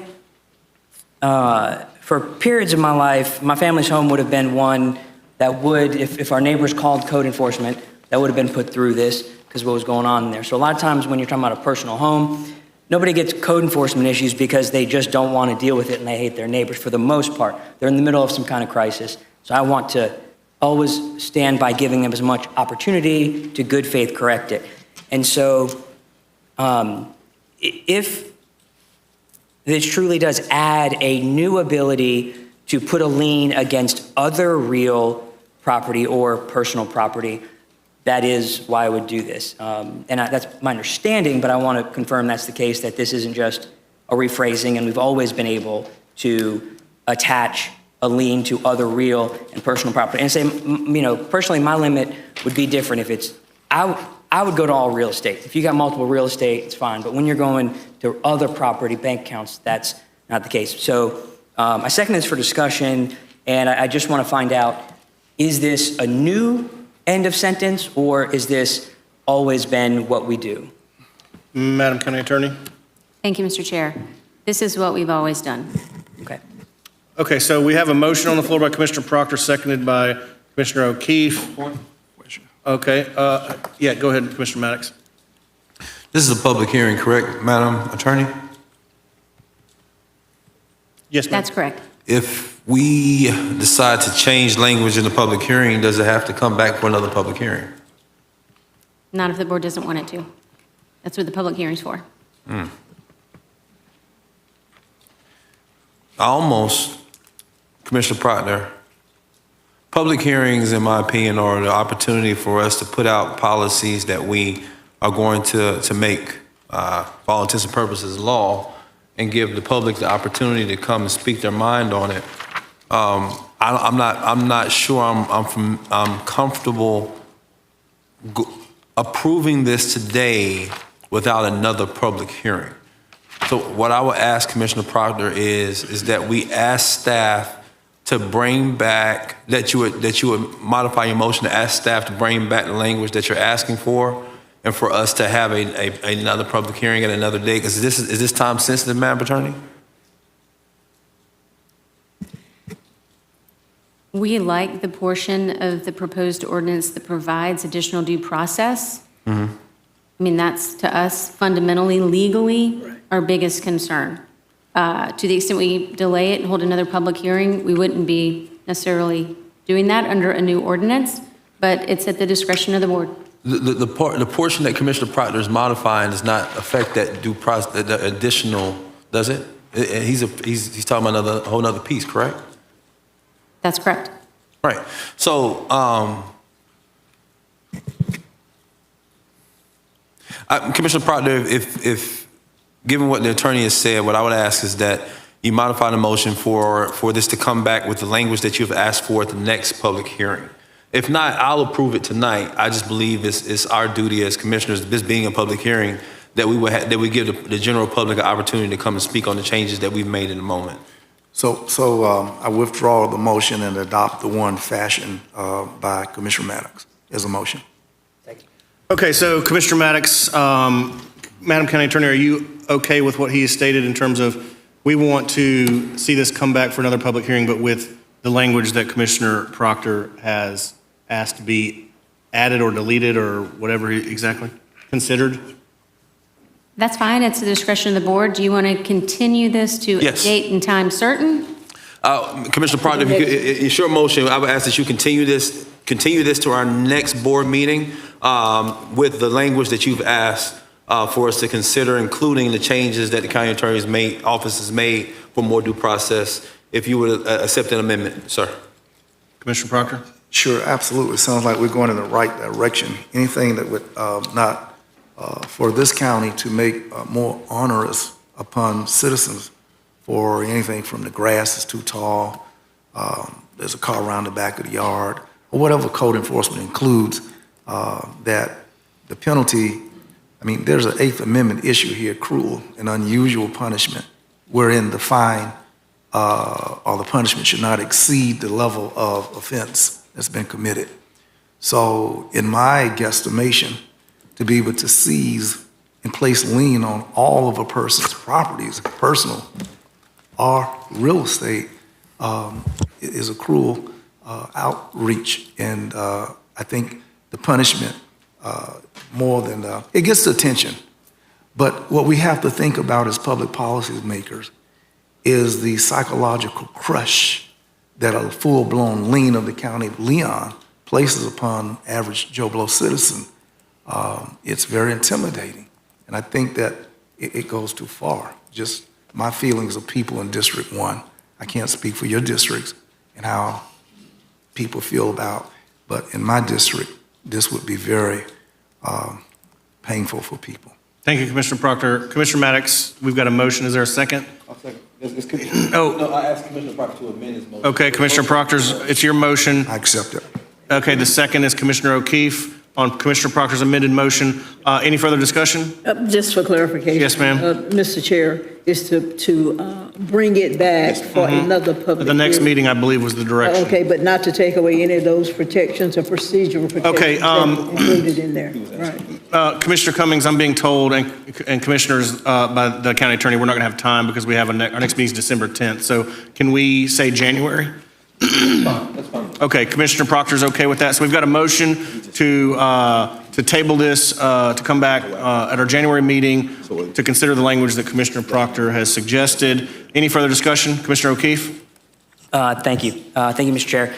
for periods of my life, my family's home would have been one that would, if our neighbors called code enforcement, that would have been put through this because of what was going on in there. So a lot of times when you're talking about a personal home, nobody gets code enforcement issues because they just don't want to deal with it and they hate their neighbors for the most part. They're in the middle of some kind of crisis. So I want to always stand by giving them as much opportunity to good faith correct it. And so if this truly does add a new ability to put a lien against other real property or personal property, that is why I would do this. That's my understanding, but I want to confirm that's the case, that this isn't just a rephrasing, and we've always been able to attach a lien to other real and personal property. And say, personally, my limit would be different if it's, I would go to all real estate. If you got multiple real estate, it's fine. But when you're going to other property bank accounts, that's not the case. So I second this for discussion, and I just want to find out, is this a new end of sentence, or is this always been what we do?
Madam County Attorney?
Thank you, Mr. Chair. This is what we've always done.
Okay.
Okay, so we have a motion on the floor by Commissioner Proctor, seconded by Commissioner O'Keefe. Okay, yeah, go ahead, Commissioner Maddox.
This is a public hearing, correct, Madam Attorney?
Yes, ma'am.
That's correct.
If we decide to change language in the public hearing, does it have to come back for another public hearing?
Not if the board doesn't want it to. That's what the public hearing's for.
I almost, Commissioner Proctor, public hearings, in my opinion, are the opportunity for us to put out policies that we are going to make, for all intents and purposes, law, and give the public the opportunity to come and speak their mind on it. I'm not sure I'm comfortable approving this today without another public hearing. So what I would ask Commissioner Proctor is that we ask staff to bring back, that you would modify your motion to ask staff to bring back the language that you're asking for, and for us to have another public hearing at another day. Because is this time sensitive, Madam Attorney?
We like the portion of the proposed ordinance that provides additional due process. I mean, that's, to us, fundamentally, legally, our biggest concern. To the extent we delay it and hold another public hearing, we wouldn't be necessarily doing that under a new ordinance, but it's at the discretion of the board.
The portion that Commissioner Proctor is modifying does not affect that due process, the additional, does it? He's talking about a whole nother piece, correct?
That's correct.
Right. So, Commissioner Proctor, if given what the attorney has said, what I would ask is that you modify the motion for this to come back with the language that you've asked for at the next public hearing. If not, I'll approve it tonight. I just believe it's our duty as commissioners, this being a public hearing, that we give the general public an opportunity to come and speak on the changes that we've made in the moment.
So I withdraw the motion and adopt the one fashioned by Commissioner Maddox as a motion.
Okay, so Commissioner Maddox, Madam County Attorney, are you okay with what he has stated in terms of we want to see this come back for another public hearing, but with the language that Commissioner Proctor has asked to be added or deleted or whatever exactly considered?
That's fine. It's the discretion of the board. Do you want to continue this to
Yes.
a date and time certain?
Commissioner Proctor, if you could, it's your motion. I would ask that you continue this to our next board meeting with the language that you've asked for us to consider, including the changes that the county attorney's office has made for more due process. If you would accept an amendment, sir.
Commissioner Proctor?
Sure, absolutely. Sounds like we're going in the right direction. Anything that would not, for this county to make more onerous upon citizens for anything from the grass is too tall, there's a car around the back of the yard, or whatever code enforcement includes, that the penalty, I mean, there's an Eighth Amendment issue here, cruel and unusual punishment, wherein the fine or the punishment should not exceed the level of offense that's been committed. So in my guesstimation, to be able to seize and place lien on all of a person's properties, personal or real estate, is a cruel outreach. And I think the punishment, more than, it gets the attention. But what we have to think about as public policy makers is the psychological crush that a full-blown lien of the county of Leon places upon average Joe Blow citizen. It's very intimidating. And I think that it goes too far. Just my feelings of people in District 1. I can't speak for your districts and how people feel about, but in my district, this would be very painful for people.
Thank you, Commissioner Proctor. Commissioner Maddox, we've got a motion. Is there a second?
I'll second.
Oh.
I asked Commissioner Proctor to amend his motion.
Okay, Commissioner Proctor's, it's your motion.
I accept it.
Okay, the second is Commissioner O'Keefe on Commissioner Proctor's amended motion. Any further discussion?
Just for clarification.
Yes, ma'am.
Mr. Chair, is to bring it back for another public
The next
hearing.
meeting, I believe, was the direction.
Okay, but not to take away any of those protections or procedural protections
Okay,
that are included in there. Right.
Commissioner Cummings, I'm being told, and Commissioners, by the county attorney, we're not going to have time because we have our next meeting is December 10th. So can we say January?
That's fine.
Okay, Commissioner Proctor's okay with that. So we've got a motion to table this, to come back at our January meeting to consider the language that Commissioner Proctor has suggested. Any further discussion? Commissioner O'Keefe?
Thank you. Thank you, Mr. Chair.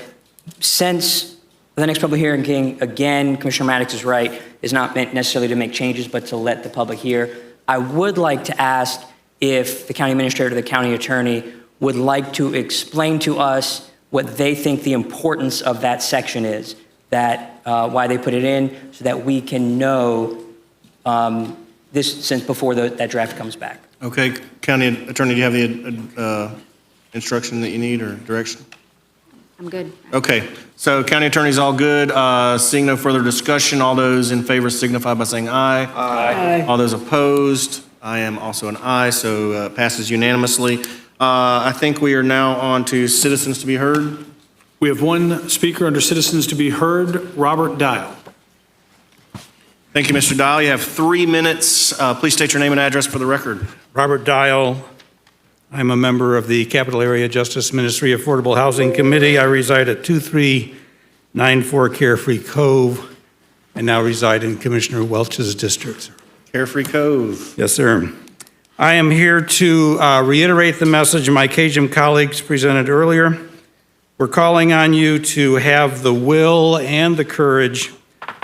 Since the next public hearing, again, Commissioner Maddox is right, is not meant necessarily to make changes, but to let the public hear, I would like to ask if the county administrator or the county attorney would like to explain to us what they think the importance of that section is, that why they put it in, so that we can know this since before that draft comes back.
Okay, County Attorney, do you have the instruction that you need or direction?
I'm good.
Okay, so County Attorney's all good. Seeing no further discussion, all those in favor signify by saying aye.
Aye.
All those opposed, I am also an aye, so passes unanimously. I think we are now on to citizens to be heard.
We have one speaker under citizens to be heard, Robert Dial.
Thank you, Mr. Dial. You have 3 minutes. Please state your name and address for the record.
Robert Dial. I'm a member of the Capital Area Justice Ministry Affordable Housing Committee. I reside at 2394 Carefree Cove and now reside in Commissioner Welch's district.
Carefree Cove.
Yes, sir. I am here to reiterate the message my Cajun colleagues presented earlier. We're calling on you to have the will and the courage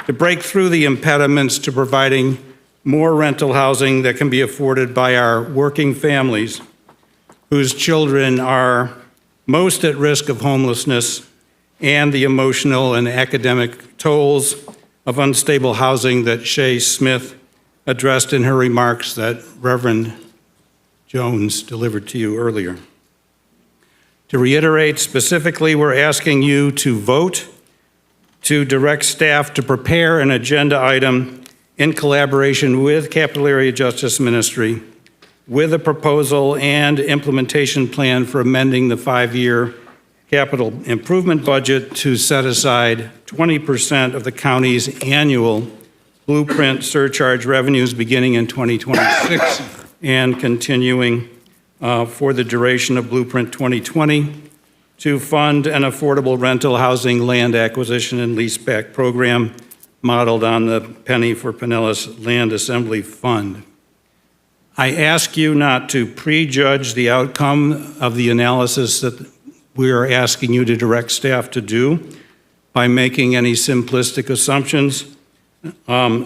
to break through the impediments to providing more rental housing that can be afforded by our working families whose children are most at risk of homelessness and the emotional and academic tolls of unstable housing that Shay Smith addressed in her remarks that Reverend Jones delivered to you earlier. To reiterate specifically, we're asking you to vote to direct staff to prepare an agenda item in collaboration with Capital Area Justice Ministry with a proposal and implementation plan for amending the 5-year capital improvement budget to set aside 20% of the county's annual blueprint surcharge revenues beginning in 2026 and continuing for the duration of Blueprint 2020 to fund an affordable rental housing land acquisition and leaseback program modeled on the Penny for Pinellas Land Assembly Fund. I ask you not to prejudge the outcome of the analysis that we are asking you to direct staff to do by making any simplistic assumptions,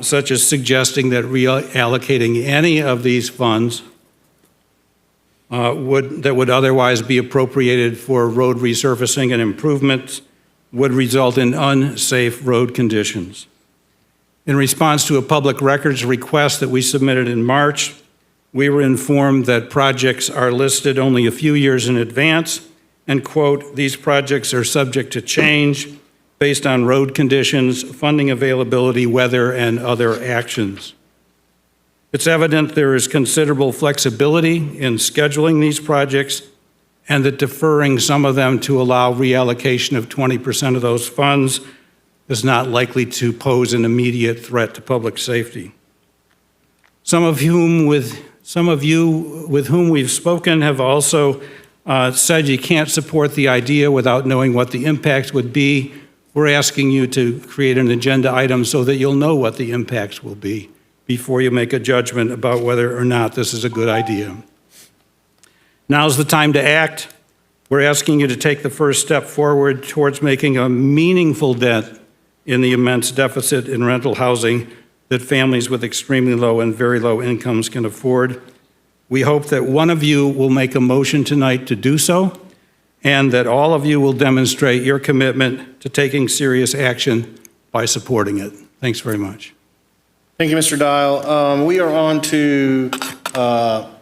such as suggesting that reallocating any of these funds that would otherwise be appropriated for road resurfacing and improvements would result in unsafe road conditions. In response to a public records request that we submitted in March, we were informed that projects are listed only a few years in advance and, quote, these projects are subject to change based on road conditions, funding availability, weather, and other actions. It's evident there is considerable flexibility in scheduling these projects and that deferring some of them to allow reallocation of 20% of those funds is not likely to pose an immediate threat to public safety. Some of you with whom we've spoken have also said you can't support the idea without knowing what the impacts would be. We're asking you to create an agenda item so that you'll know what the impacts will be before you make a judgment about whether or not this is a good idea. Now's the time to act. We're asking you to take the first step forward towards making a meaningful dent in the immense deficit in rental housing that families with extremely low and very low incomes can afford. We hope that one of you will make a motion tonight to do so, and that all of you will demonstrate your commitment to taking serious action by supporting it. Thanks very much.
Thank you, Mr. Dial. We are on to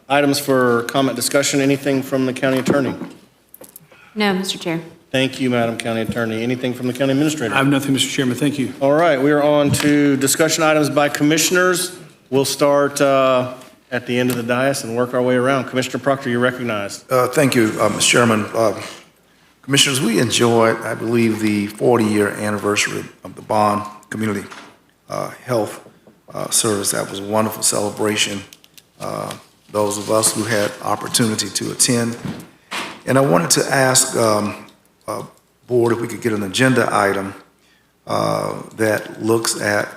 items for comment discussion. Anything from the county attorney?
No, Mr. Chair.
Thank you, Madam County Attorney. Anything from the county administrator?
I have nothing, Mr. Chairman. Thank you.
All right, we are on to discussion items by commissioners. We'll start at the end of the dais and work our way around. Commissioner Proctor, you're recognized.
Thank you, Mr. Chairman. Commissioners, we enjoyed, I believe, the 40-year anniversary of the Bond Community Health Service. That was a wonderful celebration. Those of us who had opportunity to attend. And I wanted to ask Board if we could get an agenda item that looks at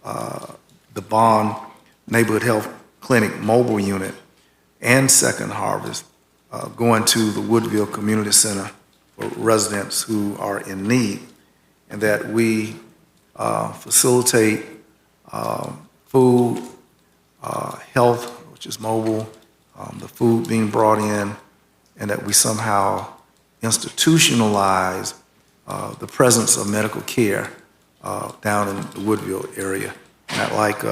the Bond Neighborhood Health Clinic mobile unit and Second Harvest going to the Woodville Community Center for residents who are in need, and that we facilitate food, health, which is mobile, the food being brought in, and that we somehow institutionalize the presence of medical care down in the Woodville area. And I'd like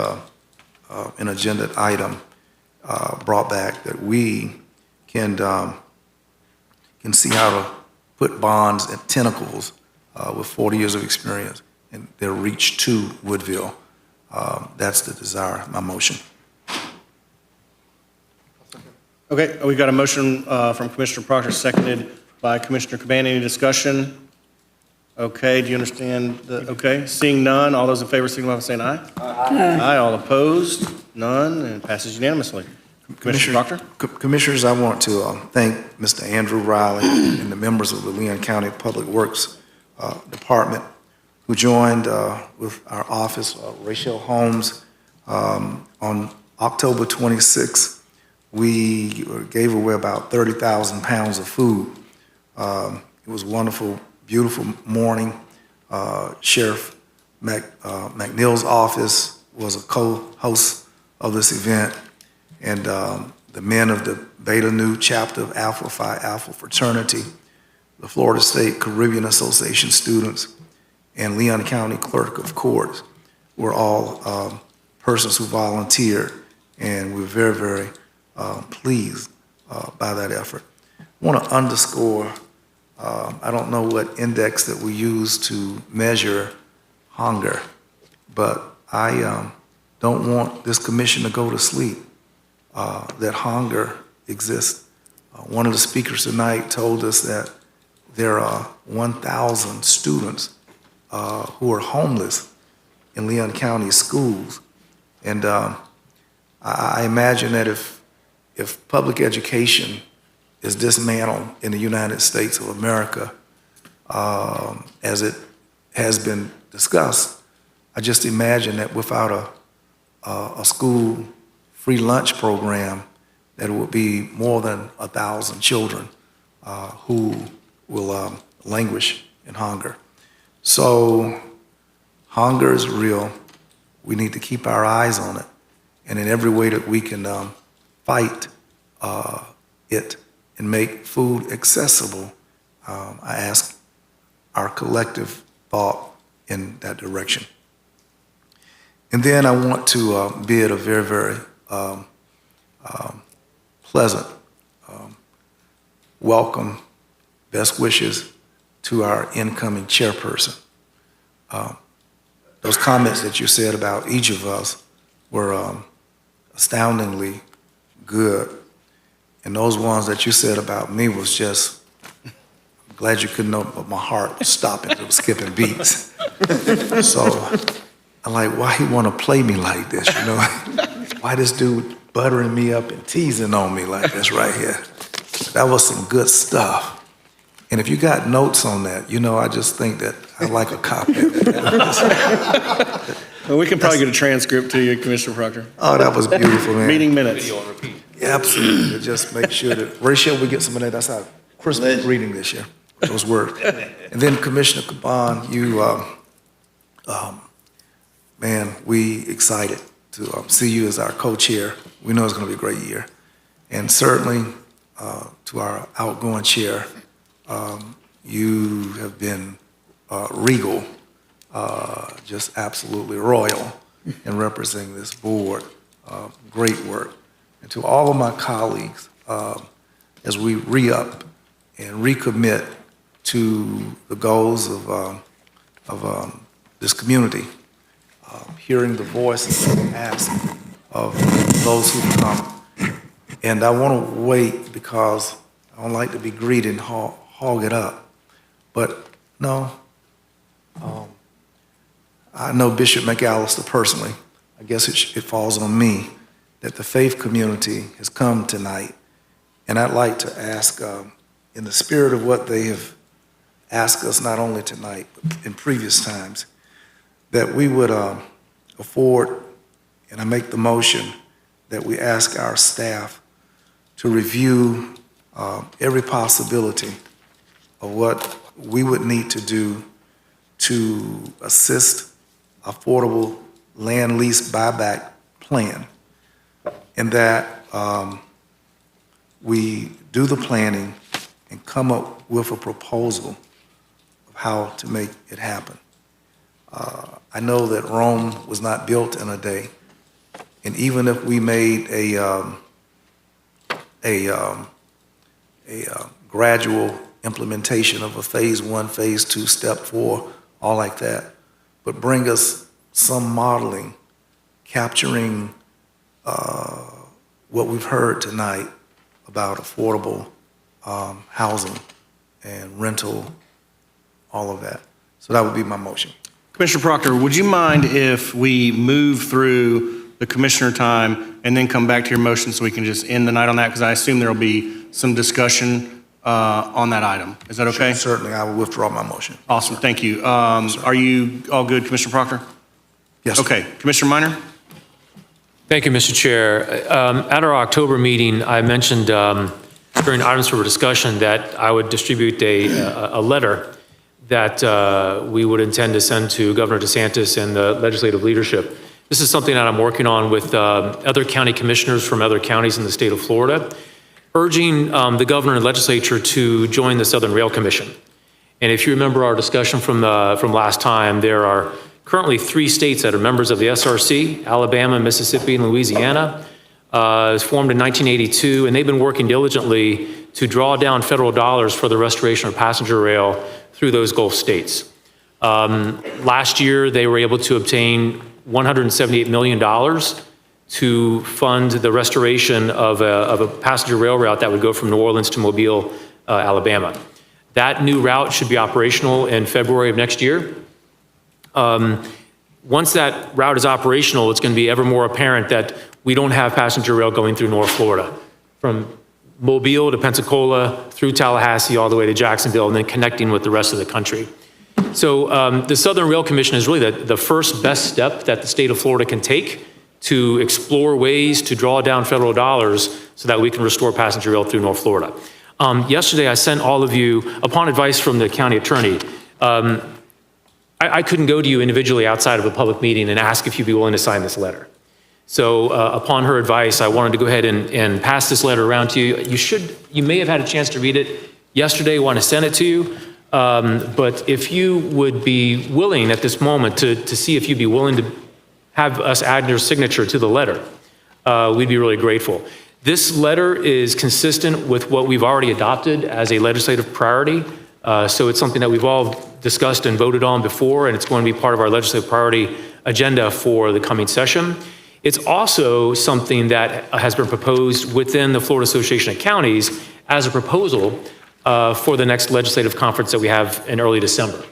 an agenda item brought back that we can see how to put Bonds at tentacles with 40 years of experience and their reach to Woodville. That's the desire, my motion.
Okay, we got a motion from Commissioner Proctor, seconded by Commissioner Cabana. Any discussion? Okay, do you understand? Okay, seeing none, all those in favor signify by saying aye. Aye. Aye, all opposed? None, and it passes unanimously. Commissioner Proctor?
Commissioners, I want to thank Mr. Andrew Riley and the members of the Leon County Public Works Department who joined with our office, Rachel Holmes, on October 26th. We gave away about 30,000 pounds of food. It was a wonderful, beautiful morning. Sheriff McNeil's office was a co-host of this event, and the men of the Beta Nu chapter of Alpha Phi Alpha fraternity, the Florida State Caribbean Association students, and Leon County Clerk of Courts were all persons who volunteered, and we're very, very pleased by that effort. I want to underscore, I don't know what index that we use to measure hunger, but I don't want this commission to go to sleep, that hunger exists. One of the speakers tonight told us that there are 1,000 students who are homeless in Leon County schools. And I imagine that if public education is dismantled in the United States of America, as it has been discussed, I just imagine that without a school free lunch program, that it would be more than 1,000 children who will languish in hunger. So hunger is real. We need to keep our eyes on it. And in every way that we can fight it and make food accessible, I ask our collective thought in that direction. And then I want to bid a very, very pleasant welcome, best wishes to our incoming chairperson. Those comments that you said about each of us were astoundingly good. And those ones that you said about me was just, I'm glad you couldn't know, but my heart was stopping, it was skipping beats. So I'm like, why he want to play me like this, you know? Why this dude buttering me up and teasing on me like this right here? That was some good stuff. And if you got notes on that, you know, I just think that I like a copy of it.
Well, we can probably get a transcript to you, Commissioner Proctor.
Oh, that was beautiful, man.
Meeting minutes.
Yeah, absolutely. Just make sure that, Rachel, we get some of that. That's our Christmas reading this year, those words. And then Commissioner Caban, you, man, we excited to see you as our co-chair. We know it's going to be a great year. And certainly to our outgoing chair, you have been regal, just absolutely royal and representing this board. Great work. And to all of my colleagues, as we re-up and recommit to the goals of this community, hearing the voices and ask of those who come. And I want to wait because I don't like to be greedy and hog it up. But no, I know Bishop McAllister personally. I guess it falls on me that the faith community has come tonight. And I'd like to ask, in the spirit of what they have asked us, not only tonight, but in previous times, that we would afford, and I make the motion, that we ask our staff to review every possibility of what we would need to do to assist affordable land lease buyback plan, and that we do the planning and come up with a proposal of how to make it happen. I know that Rome was not built in a day, and even if we made a gradual implementation of a phase 1, phase 2, step 4, all like that, but bring us some modeling capturing what we've heard tonight about affordable housing and rental, all of that. So that would be my motion.
Commissioner Proctor, would you mind if we move through the commissioner time and then come back to your motion so we can just end the night on that? Because I assume there will be some discussion on that item. Is that okay?
Certainly, I will withdraw my motion.
Awesome, thank you. Are you all good, Commissioner Proctor?
Yes.
Okay, Commissioner Minor?
Thank you, Mr. Chair. At our October meeting, I mentioned during items for discussion that I would distribute a letter that we would intend to send to Governor DeSantis and the legislative leadership. This is something that I'm working on with other county commissioners from other counties in the state of Florida, urging the governor and legislature to join the Southern Rail Commission. And if you remember our discussion from last time, there are currently 3 states that are members of the SRC, Alabama, Mississippi, and Louisiana. It was formed in 1982, and they've been working diligently to draw down federal dollars for the restoration of passenger rail through those Gulf states. Last year, they were able to obtain $178 million to fund the restoration of a passenger rail route that would go from New Orleans to Mobile, Alabama. That new route should be operational in February of next year. Once that route is operational, it's going to be ever more apparent that we don't have passenger rail going through North Florida, from Mobile to Pensacola, through Tallahassee, all the way to Jacksonville, and then connecting with the rest of the country. So the Southern Rail Commission is really the first best step that the state of Florida can take to explore ways to draw down federal dollars so that we can restore passenger rail through North Florida. Yesterday, I sent all of you, upon advice from the county attorney, I couldn't go to you individually outside of a public meeting and ask if you'd be willing to sign this letter. So upon her advice, I wanted to go ahead and pass this letter around to you. You may have had a chance to read it yesterday, want to send it to you. But if you would be willing at this moment to see if you'd be willing to have us add your signature to the letter, we'd be really grateful. This letter is consistent with what we've already adopted as a legislative priority. So it's something that we've all discussed and voted on before, and it's going to be part of our legislative priority agenda for the coming session. It's also something that has been proposed within the Florida Association of Counties as a proposal for the next legislative conference that we have in early December.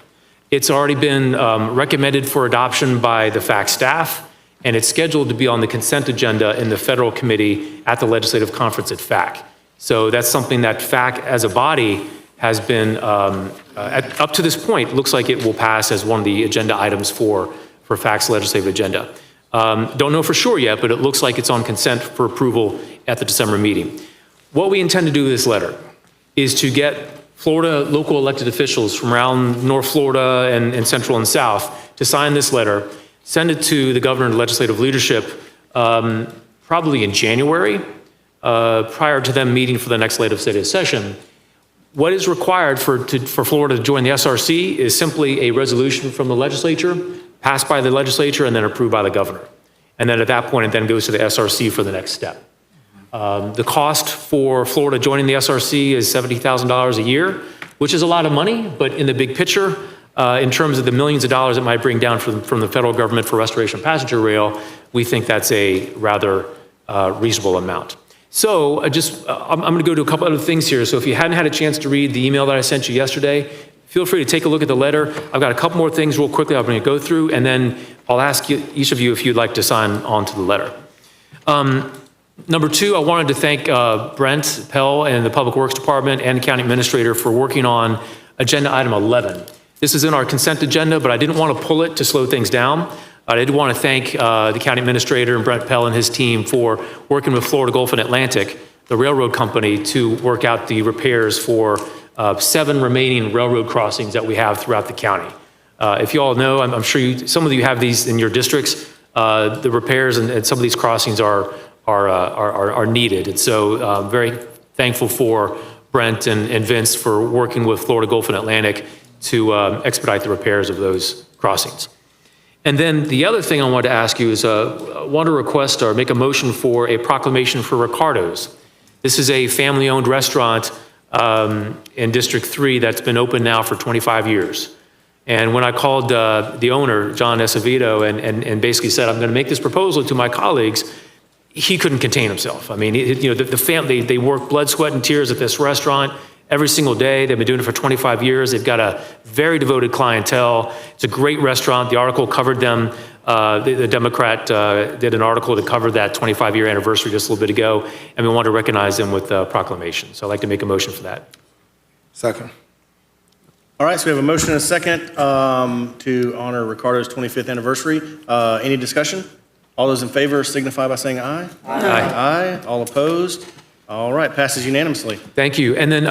It's already been recommended for adoption by the FAC staff, and it's scheduled to be on the consent agenda in the federal committee at the legislative conference at FAC. So that's something that FAC as a body has been, up to this point, looks like it will pass as one of the agenda items for FAC's legislative agenda. Don't know for sure yet, but it looks like it's on consent for approval at the December meeting. What we intend to do with this letter is to get Florida local elected officials from around North Florida and Central and South to sign this letter, send it to the governor and legislative leadership probably in January, prior to them meeting for the next legislative session. What is required for Florida to join the SRC is simply a resolution from the legislature passed by the legislature and then approved by the governor. And then at that point, it then goes to the SRC for the next step. The cost for Florida joining the SRC is $70,000 a year, which is a lot of money, but in the big picture, in terms of the millions of dollars it might bring down from the federal government for restoration of passenger rail, we think that's a rather reasonable amount. So I'm going to go to a couple other things here. So if you hadn't had a chance to read the email that I sent you yesterday, feel free to take a look at the letter. I've got a couple more things real quickly I'm going to go through, and then I'll ask each of you if you'd like to sign on to the letter. Number two, I wanted to thank Brent Pell and the Public Works Department and County Administrator for working on agenda item 11. This is in our consent agenda, but I didn't want to pull it to slow things down. I did want to thank the County Administrator and Brent Pell and his team for working with Florida Gulf and Atlantic, the railroad company, to work out the repairs for 7 remaining railroad crossings that we have throughout the county. If you all know, I'm sure some of you have these in your districts, the repairs and some of these crossings are needed. And so very thankful for Brent and Vince for working with Florida Gulf and Atlantic to expedite the repairs of those crossings. And then the other thing I wanted to ask you is I want to request or make a motion for a proclamation for Ricardo's. This is a family-owned restaurant in District 3 that's been open now for 25 years. And when I called the owner, John Acevedo, and basically said, I'm going to make this proposal to my colleagues, he couldn't contain himself. I mean, the family, they work blood, sweat, and tears at this restaurant every single day. They've been doing it for 25 years. They've got a very devoted clientele. It's a great restaurant. The article covered them. The Democrat did an article that covered that 25-year anniversary just a little bit ago, and we want to recognize them with a proclamation. So I'd like to make a motion for that.
Second.
All right, so we have a motion and a second to honor Ricardo's 25th anniversary. Any discussion? All those in favor signify by saying aye.
Aye.
Aye. All opposed? All right, passes unanimously.
Thank you. And then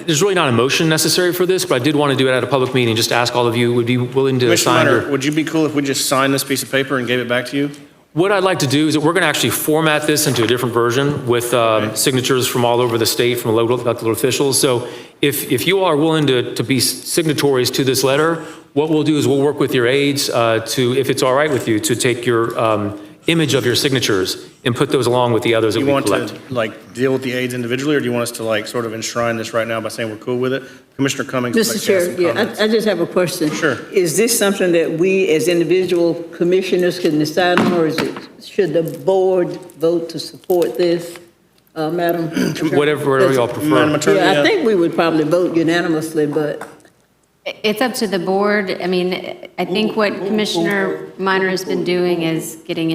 there's really not a motion necessary for this, but I did want to do it at a public meeting, just to ask all of you, would be willing to sign.
Commissioner Minor, would you be cool if we just signed this piece of paper and gave it back to you?
What I'd like to do is that we're going to actually format this into a different version with signatures from all over the state, from elected officials. So if you are willing to be signatories to this letter, what we'll do is we'll work with your aides to, if it's all right with you, to take your image of your signatures and put those along with the others that we collect.
Do you want to deal with the aides individually, or do you want us to sort of enshrine this right now by saying we're cool with it? Commissioner Cummings.
Mr. Chair, I just have a question.
Sure.
Is this something that we as individual commissioners can decide on, or should the board vote to support this, Madam?
Whatever y'all prefer.
Madam Attorney,
Yeah, I think we would probably vote unanimously, but
It's up to the board. I mean, I think what Commissioner Minor has been doing is getting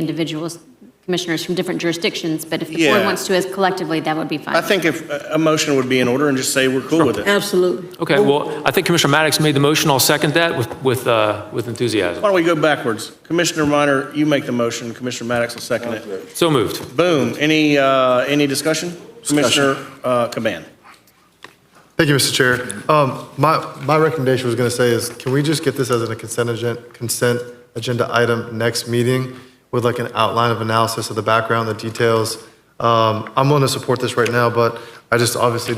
commissioners from different jurisdictions, but if the board wants to as collectively, that would be fine.
I think if a motion would be in order and just say we're cool with it.
absolutely.
Okay, well, I think Commissioner Maddox made the motion. I'll second that with enthusiasm.
Why don't we go backwards? Commissioner Minor, you make the motion. Commissioner Maddox will second it.
So moved.
Boom. Any discussion? Commissioner Caban.
Thank you, Mr. Chair. My recommendation was going to say is, can we just get this as a consent agenda item next meeting with like an outline of analysis of the background, the details? I'm willing to support this right now, but I just obviously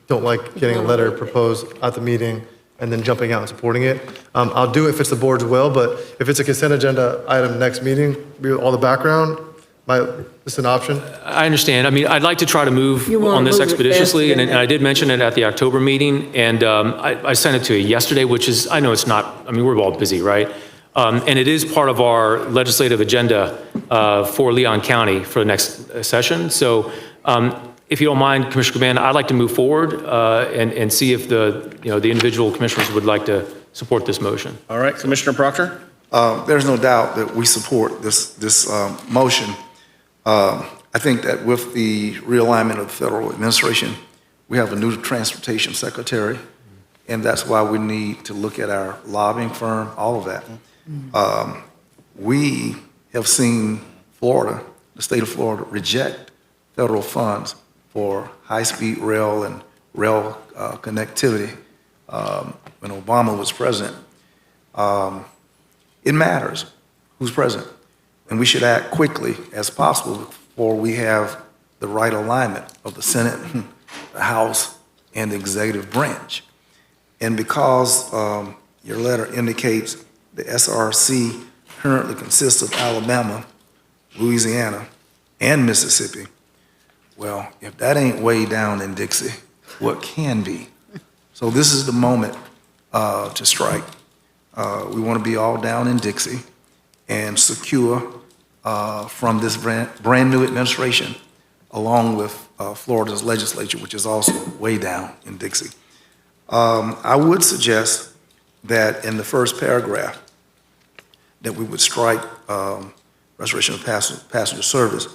don't like getting a letter proposed at the meeting and then jumping out and supporting it. I'll do it if it's the board's will, but if it's a consent agenda item next meeting, all the background, it's an option.
I understand. I mean, I'd like to try to move on this expeditiously, and I did mention it at the October meeting, and I sent it to you yesterday, which is, I know it's not, I mean, we're all busy, right? And it is part of our legislative agenda for Leon County for the next session. So if you don't mind, Commissioner Caban, I'd like to move forward and see if the individual commissioners would like to support this motion.
All right, Commissioner Proctor?
There's no doubt that we support this motion. I think that with the realignment of the federal administration, we have a new transportation secretary, and that's why we need to look at our lobbying firm, all of that. We have seen Florida, the state of Florida, reject federal funds for high-speed rail and rail connectivity when Obama was president. It matters who's president, and we should act quickly as possible before we have the right alignment of the Senate, the House, and the executive branch. And because your letter indicates The SRC currently consists of Alabama, Louisiana, and Mississippi. Well, if that ain't way down in Dixie, what can be? So this is the moment to strike. We want to be all down in Dixie and secure from this brand new administration, along with Florida's legislature, which is also way down in Dixie. I would suggest that in the first paragraph, that we would strike restoration of passenger service.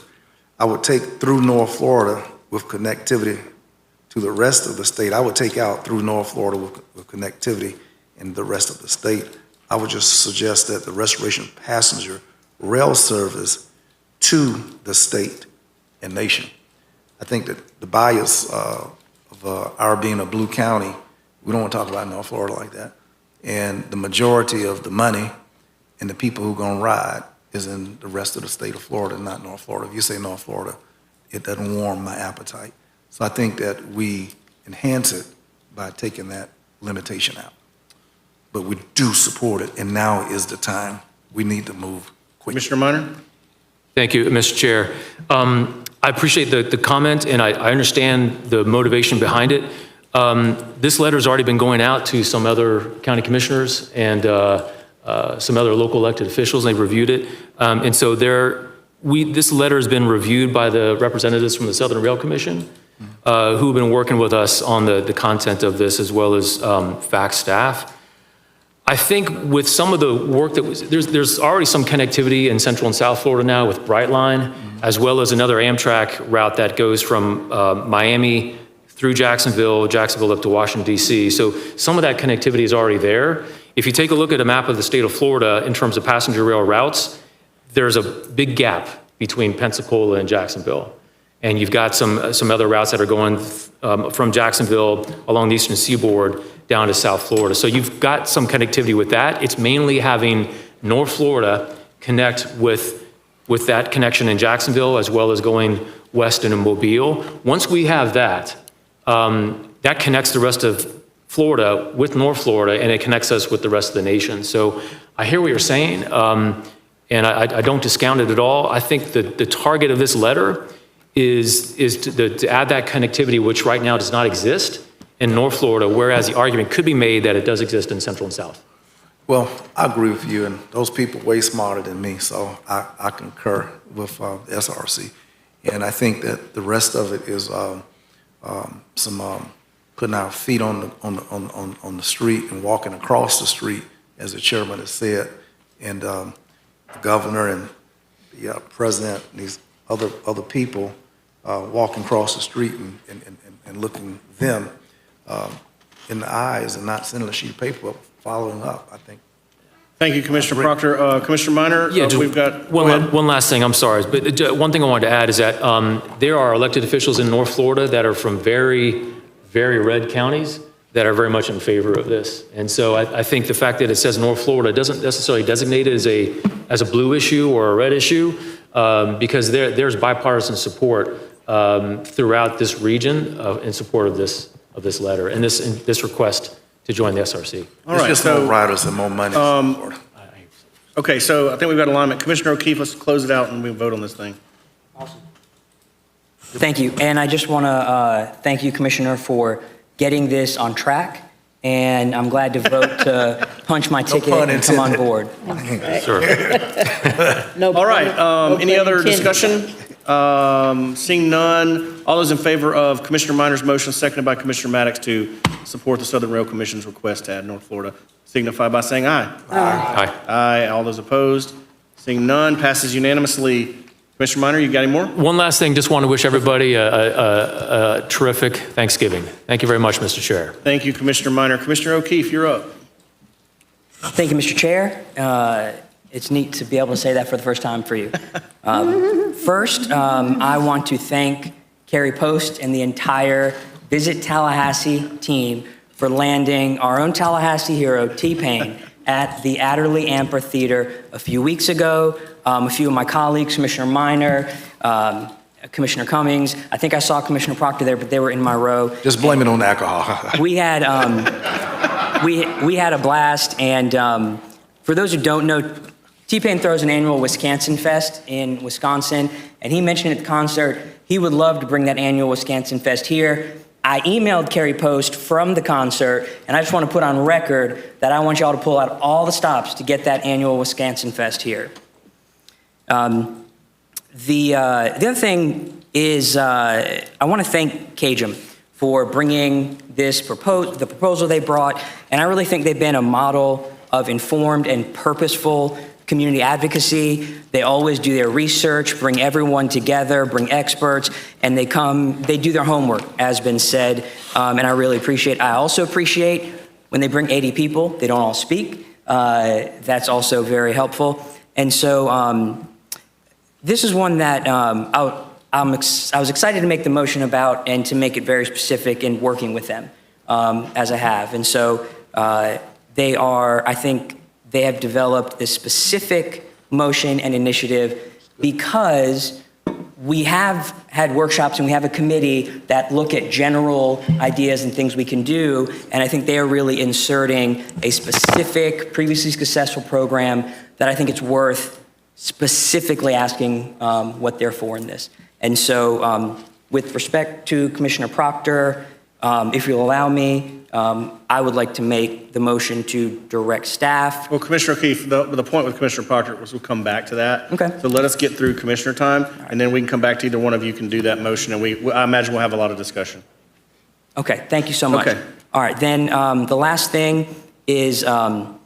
I would take through North Florida with connectivity to the rest of the state. I would take out through North Florida with connectivity in the rest of the state. I would just suggest that the restoration of passenger rail service to the state and nation. I think that the bias of our being a blue county, we don't want to talk about North Florida like that. And the majority of the money and the people who are going to ride is in the rest of the state of Florida, not North Florida. If you say North Florida, it doesn't warm my appetite. So I think that we enhance it by taking that limitation out. But we do support it, and now is the time. We need to move quickly.
Commissioner Minor?
Thank you, Mr. Chair. I appreciate the comment, and I understand the motivation behind it. This letter's already been going out to some other county commissioners and some other local elected officials, and they've reviewed it. And so this letter has been reviewed by the representatives from the Southern Rail Commission, who've been working with us on the content of this, as well as FACT staff. I think with some of the work that there's already some connectivity in Central and South Florida now with Brightline, as well as another Amtrak route that goes from Miami through Jacksonville up to Washington, D.C. So some of that connectivity is already there. If you take a look at a map of the state of Florida in terms of passenger rail routes, there's a big gap between Pensacola and Jacksonville. And you've got some other routes that are going from Jacksonville along the eastern seaboard down to South Florida. So you've got some connectivity with that. It's mainly having North Florida connect with that connection in Jacksonville, as well as going west into Mobile. Once we have that, that connects the rest of Florida with North Florida, and it connects us with the rest of the nation. So I hear what you're saying, and I don't discount it at all. I think that the target of this letter is to add that connectivity, which right now does not exist in North Florida, whereas the argument could be made that it does exist in Central and South.
Well, I agree with you, and those people way smarter than me, so I concur with the SRC. And I think that the rest of it is some putting our feet on the street and walking across the street, as the chairman has said, and the governor and the president and these other people walking across the street and looking them in the eyes and not sending a sheet of paper up, following up, I think.
Thank you, Commissioner Proctor. Commissioner Minor, we've got...
One last thing, I'm sorry, but one thing I wanted to add is that there are elected officials in North Florida that are from very, very red counties that are very much in favor of this. And so I think the fact that it says North Florida doesn't necessarily designate it as a blue issue or a red issue, because there's bipartisan support throughout this region in support of this letter and this request to join the SRC.
All right,
just more riders and more money.
Okay, so I think we've got alignment. Commissioner O'Keefe, let's close it out and we vote on this thing.
Awesome. Thank you. And I just want to thank you, Commissioner, for getting this on track. And I'm glad to vote to punch my ticket and come on board.
Sure.
All right, any other discussion? Seeing none, all those in favor of Commissioner Minor's motion, seconded by Commissioner Maddox, to support the Southern Rail Commission's request to add North Florida, signify by saying aye.
Aye.
Aye. All those opposed? Seeing none, passes unanimously. Commissioner Minor, you got any more?
One last thing, just want to wish everybody a terrific Thanksgiving. Thank you very much, Mr. Chair.
Thank you, Commissioner Minor. Commissioner O'Keefe, you're up.
Thank you, Mr. Chair. It's neat to be able to say that for the first time for you. First, I want to thank Carrie Post and the entire Visit Tallahassee team for landing our own Tallahassee hero, T-Pain, at the Adderley Amphitheater a few weeks ago. A few of my colleagues, Commissioner Minor, Commissioner Cummings, I think I saw Commissioner Proctor there, but they were in my row.
Just blame it on the alcohol.
We had a blast, and For those who don't know, T-Pain throws an annual Wisconsin Fest in Wisconsin, and he mentioned at the concert he would love to bring that annual Wisconsin Fest here. I emailed Kerry Post from the concert, and I just want to put on record that I want y'all to pull out all the stops to get that annual Wisconsin Fest here. The other thing is I want to thank CAJM for bringing the proposal they brought, and I really think they've been a model of informed and purposeful community advocacy. They always do their research, bring everyone together, bring experts, and they do their homework, as been said, and I really appreciate. I also appreciate when they bring 80 people, they don't all speak. That's also very helpful. And so this is one that I was excited to make the motion about and to make it very specific in working with them, as I have. And so I think they have developed this specific motion and initiative because we have had workshops and we have a committee that look at general ideas and things we can do, and I think they are really inserting a specific, previously successful program that I think it's worth specifically asking what they're for in this. And so with respect to Commissioner Proctor, if you'll allow me, I would like to make the motion to direct staff.
Well, Commissioner O'Keefe, the point with Commissioner Proctor was we'll come back to that.
Okay.
So let us get through Commissioner time, and then we can come back to either one of you can do that motion, and I imagine we'll have a lot of discussion.
Okay, thank you so much.
Okay.
All right, then the last thing is, so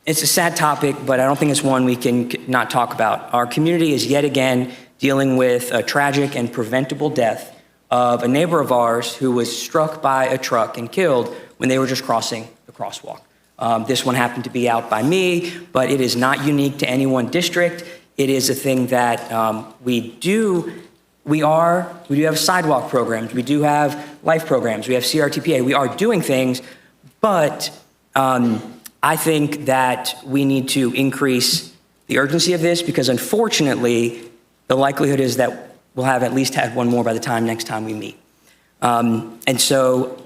it's a sad topic, but I don't think it's one we can not talk about. Our community is yet again dealing with a tragic and preventable death of a neighbor of ours who was struck by a truck and killed when they were just crossing the crosswalk. This one happened to be out by me, but it is not unique to any one district. It is a thing that we do have sidewalk programs, we do have life programs, we have CRTPA, we are doing things, but I think that we need to increase the urgency of this because unfortunately, the likelihood is that we'll have at least had one more by the next time we meet. And so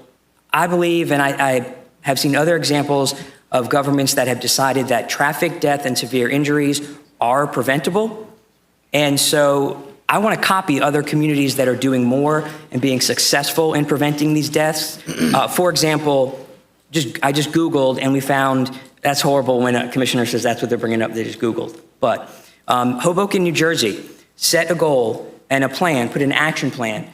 I believe, and I have seen other examples of governments that have decided that traffic death and severe injuries are preventable. And so I want to copy other communities that are doing more and being successful in preventing these deaths. For example, I just Googled and we found, that's horrible when a commissioner says that's what they're bringing up, they just Googled. But Hoboken, New Jersey, set a goal and a plan, put an action plan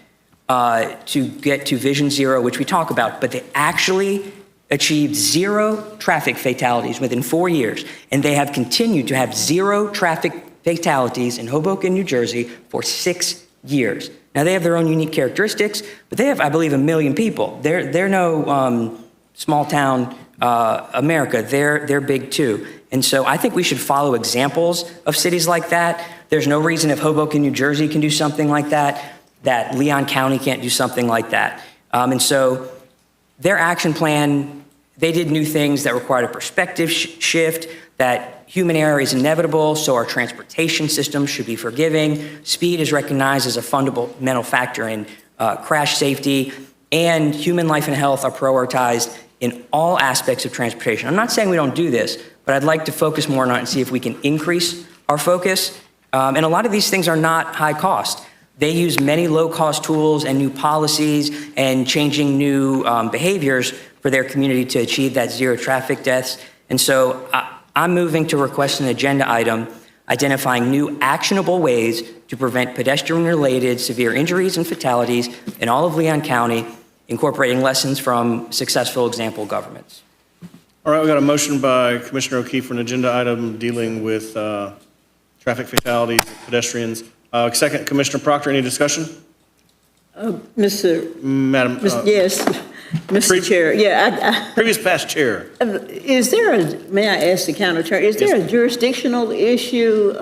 to get to Vision Zero, which we talk about, but they actually achieved 0 traffic fatalities within 4 years, and they have continued to have 0 traffic fatalities in Hoboken, New Jersey for 6 years. Now, they have their own unique characteristics, but they have, I believe, 1 million people. They're no small town America. They're big too. And so I think we should follow examples of cities like that. There's no reason if Hoboken, New Jersey can do something like that, that Leon County can't do something like that. And so their action plan, they did new things that required a perspective shift, that human error is inevitable, so our transportation system should be forgiving. Speed is recognized as a fundamental factor in crash safety, and human life and health are prioritized in all aspects of transportation. I'm not saying we don't do this, but I'd like to focus more on it and see if we can increase our focus. And a lot of these things are not high cost. They use many low-cost tools and new policies and changing new behaviors for their community to achieve that 0 traffic deaths. And so I'm moving to request an agenda item identifying new actionable ways to prevent pedestrian-related severe injuries and fatalities in all of Leon County, incorporating lessons from successful example governments.
All right, we got a motion by Commissioner O'Keefe for an agenda item dealing with traffic fatalities, pedestrians. Second, Commissioner Proctor, any discussion? Madam.
Yes, Mr. Chair. Yeah.
Previous past chair.
Is there may I ask the county attorney, is there a jurisdictional issue,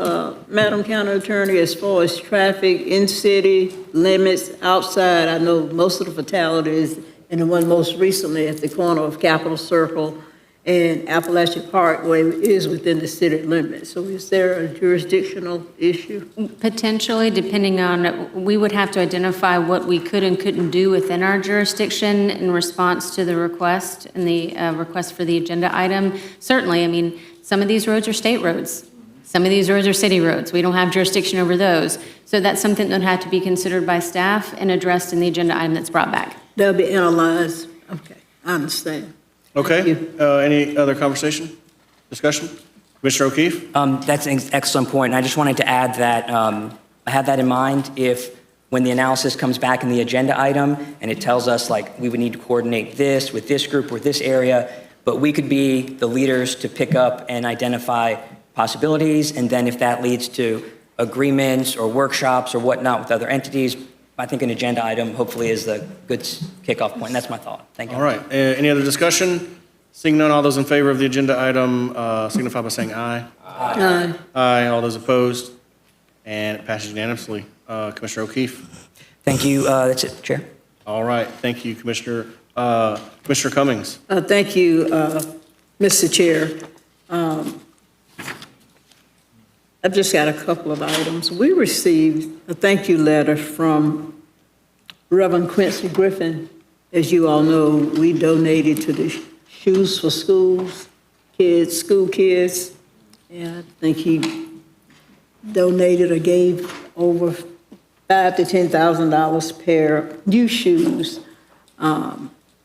Madam County Attorney, as far as traffic in city limits outside? I know most of the fatalities, and the one most recently at the corner of Capitol Circle and Appalachian Parkway is within the city limits. So is there a jurisdictional issue?
Potentially, depending on, we would have to identify what we could and couldn't do within our jurisdiction in response to the request and the request for the agenda item. Certainly, I mean, some of these roads are state roads. Some of these roads are city roads. We don't have jurisdiction over those. So that's something that would have to be considered by staff and addressed in the agenda item that's brought back.
That'll be analyzed. Okay, I understand.
Okay, any other conversation, discussion? Commissioner O'Keefe?
That's an excellent point. And I just wanted to add that I had that in mind if, when the analysis comes back in the agenda item and it tells us like we would need to coordinate this with this group or this area, but we could be the leaders to pick up and identify possibilities. And then if that leads to agreements or workshops or whatnot with other entities, I think an agenda item hopefully is a good kickoff point. And that's my thought. Thank you.
All right, any other discussion? Seeing none, all those in favor of the agenda item signify by saying aye.
Aye.
Aye, all those opposed? And it passes unanimously. Commissioner O'Keefe?
Thank you. That's it, Chair.
All right, thank you, Commissioner. Commissioner Cummings?
Thank you, Mr. Chair. I've just got a couple of items. We received a thank you letter from Reverend Quincy Griffin. As you all know, we donated to the Shoes for Schools, school kids. And I think he donated or gave over $5,000 to $10,000 pair new shoes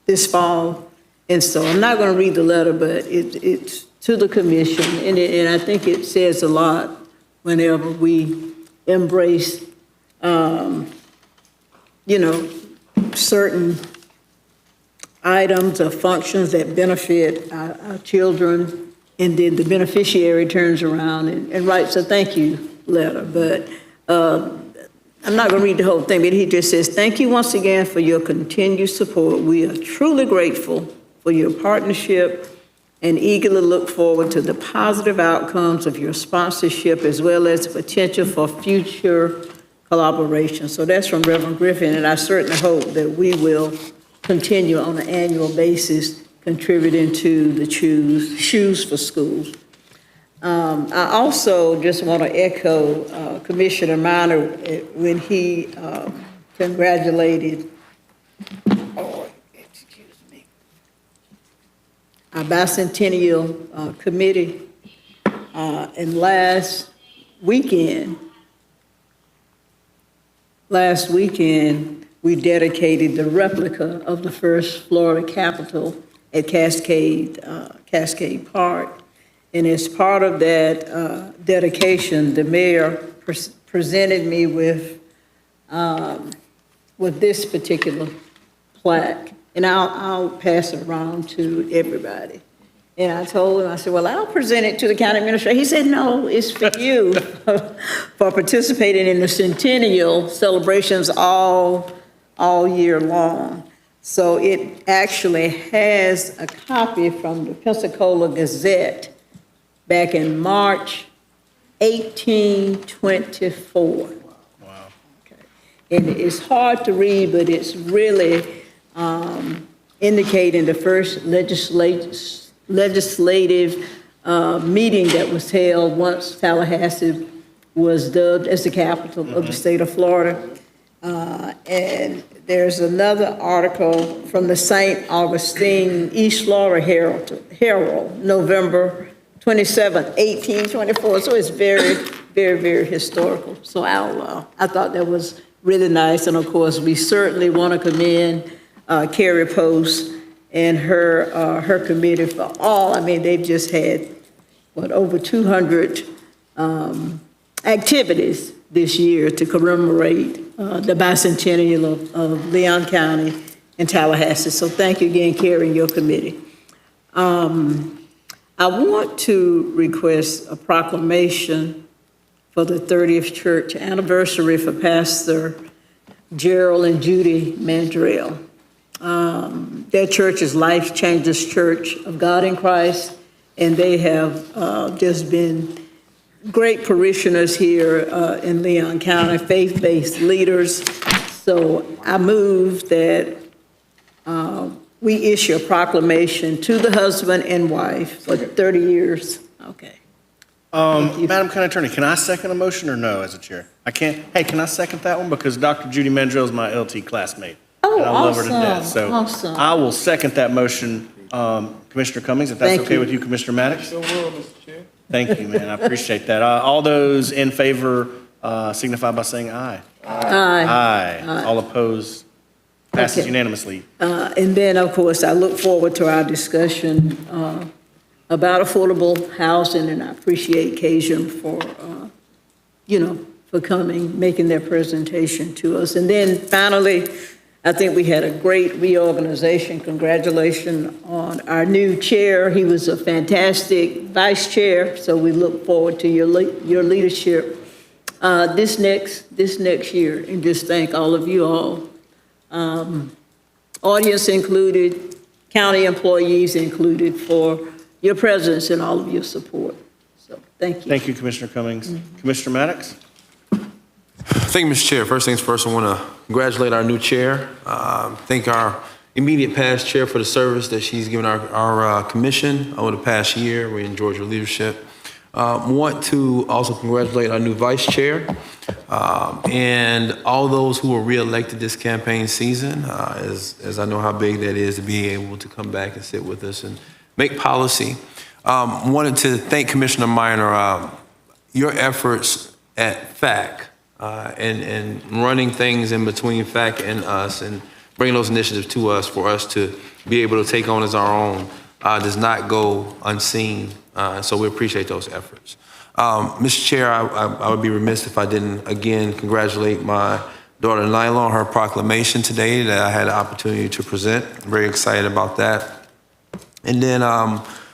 this fall. And so I'm not going to read the letter, but it's to the commission, and I think it says a lot whenever we embrace, certain items or functions that benefit our children, and then the beneficiary turns around and writes a thank you letter. But I'm not going to read the whole thing, but he just says, "Thank you once again for your continued support. We are truly grateful for your partnership and eagerly look forward to the positive outcomes of your sponsorship as well as the potential for future collaboration." So that's from Reverend Griffin, and I certainly hope that we will continue on an annual basis contributing to the Shoes for Schools. I also just want to echo Commissioner Minor when he congratulated our bicentennial committee. And last weekend, we dedicated the replica of the first Florida Capitol at Cascade Park. And as part of that dedication, the mayor presented me with this particular plaque. And I'll pass it around to everybody. And I told him, I said, well, I'll present it to the county administrator. He said, no, it's for you for participating in the centennial celebrations all year long. So it actually has a copy from the Pensacola Gazette back in March 1824. Wow. Okay. And it's hard to read, but it's really indicating the first legislative meeting that was held once Tallahassee was dubbed as the capital of the state of Florida. And there's another article from the St. Augustine East Florida Herald, November 27, 1824. So it's very, very, very historical. So I thought that was really nice. And of course, we certainly want to commend Carrie Post and her committee for all. I mean, they've just had, over 200 activities this year to commemorate the bicentennial of Leon County and Tallahassee. So thank you again, Carrie, and your committee. I want to request a proclamation for the 30th church anniversary for Pastor Gerald and Judy Mandrell. Their church is Life Changers Church of God in Christ, and they have just been great parishioners here in Leon County, faith-based leaders. So I move that we issue a proclamation to the husband and wife for 30 years. Okay.
Madam County Attorney, can I second a motion or no as a chair? I can't. Hey, can I second that one? Because Dr. Judy Mandrell is my LT classmate.
Oh,
and I love her to
awesome,
death. So
awesome.
I will second that motion, Commissioner Cummings, if that's
Thank
okay
you.
with you, Commissioner Maddox. Thank you, man. I appreciate that. All those in favor signify by saying aye. Aye. All opposed? Passes
Okay.
unanimously.
And then, of course, I look forward to our discussion about affordable housing, and I appreciate CAJM for, for coming, making their presentation to us. And then finally, I think we had a great reorganization. Congratulations on our new chair. He was a fantastic vice chair, so we look forward to your leadership this next year, and just thank all of you all. Audience included, county employees included, for your presence and all of your support. So, thank you.
Thank you, Commissioner Cummings. Commissioner Maddox?
Thank you, Mr. Chair. First things first, I want to congratulate our new chair. Thank our immediate past chair for the service that she's given our commission over the past year. We enjoyed your leadership. Want to also congratulate our new vice chair and all those who were reelected this campaign season, as I know how big that is to be able to come back and sit with us and make policy. Wanted to thank Commissioner Minor. Your efforts at FAC and running things in between FAC and us and bringing those initiatives to us for us to be able to take on as our own does not go unseen. So we appreciate those efforts. Mr. Chair, I would be remiss if I didn't again congratulate my daughter Nyla on her proclamation today that I had the opportunity to present. I'm very excited about that. And then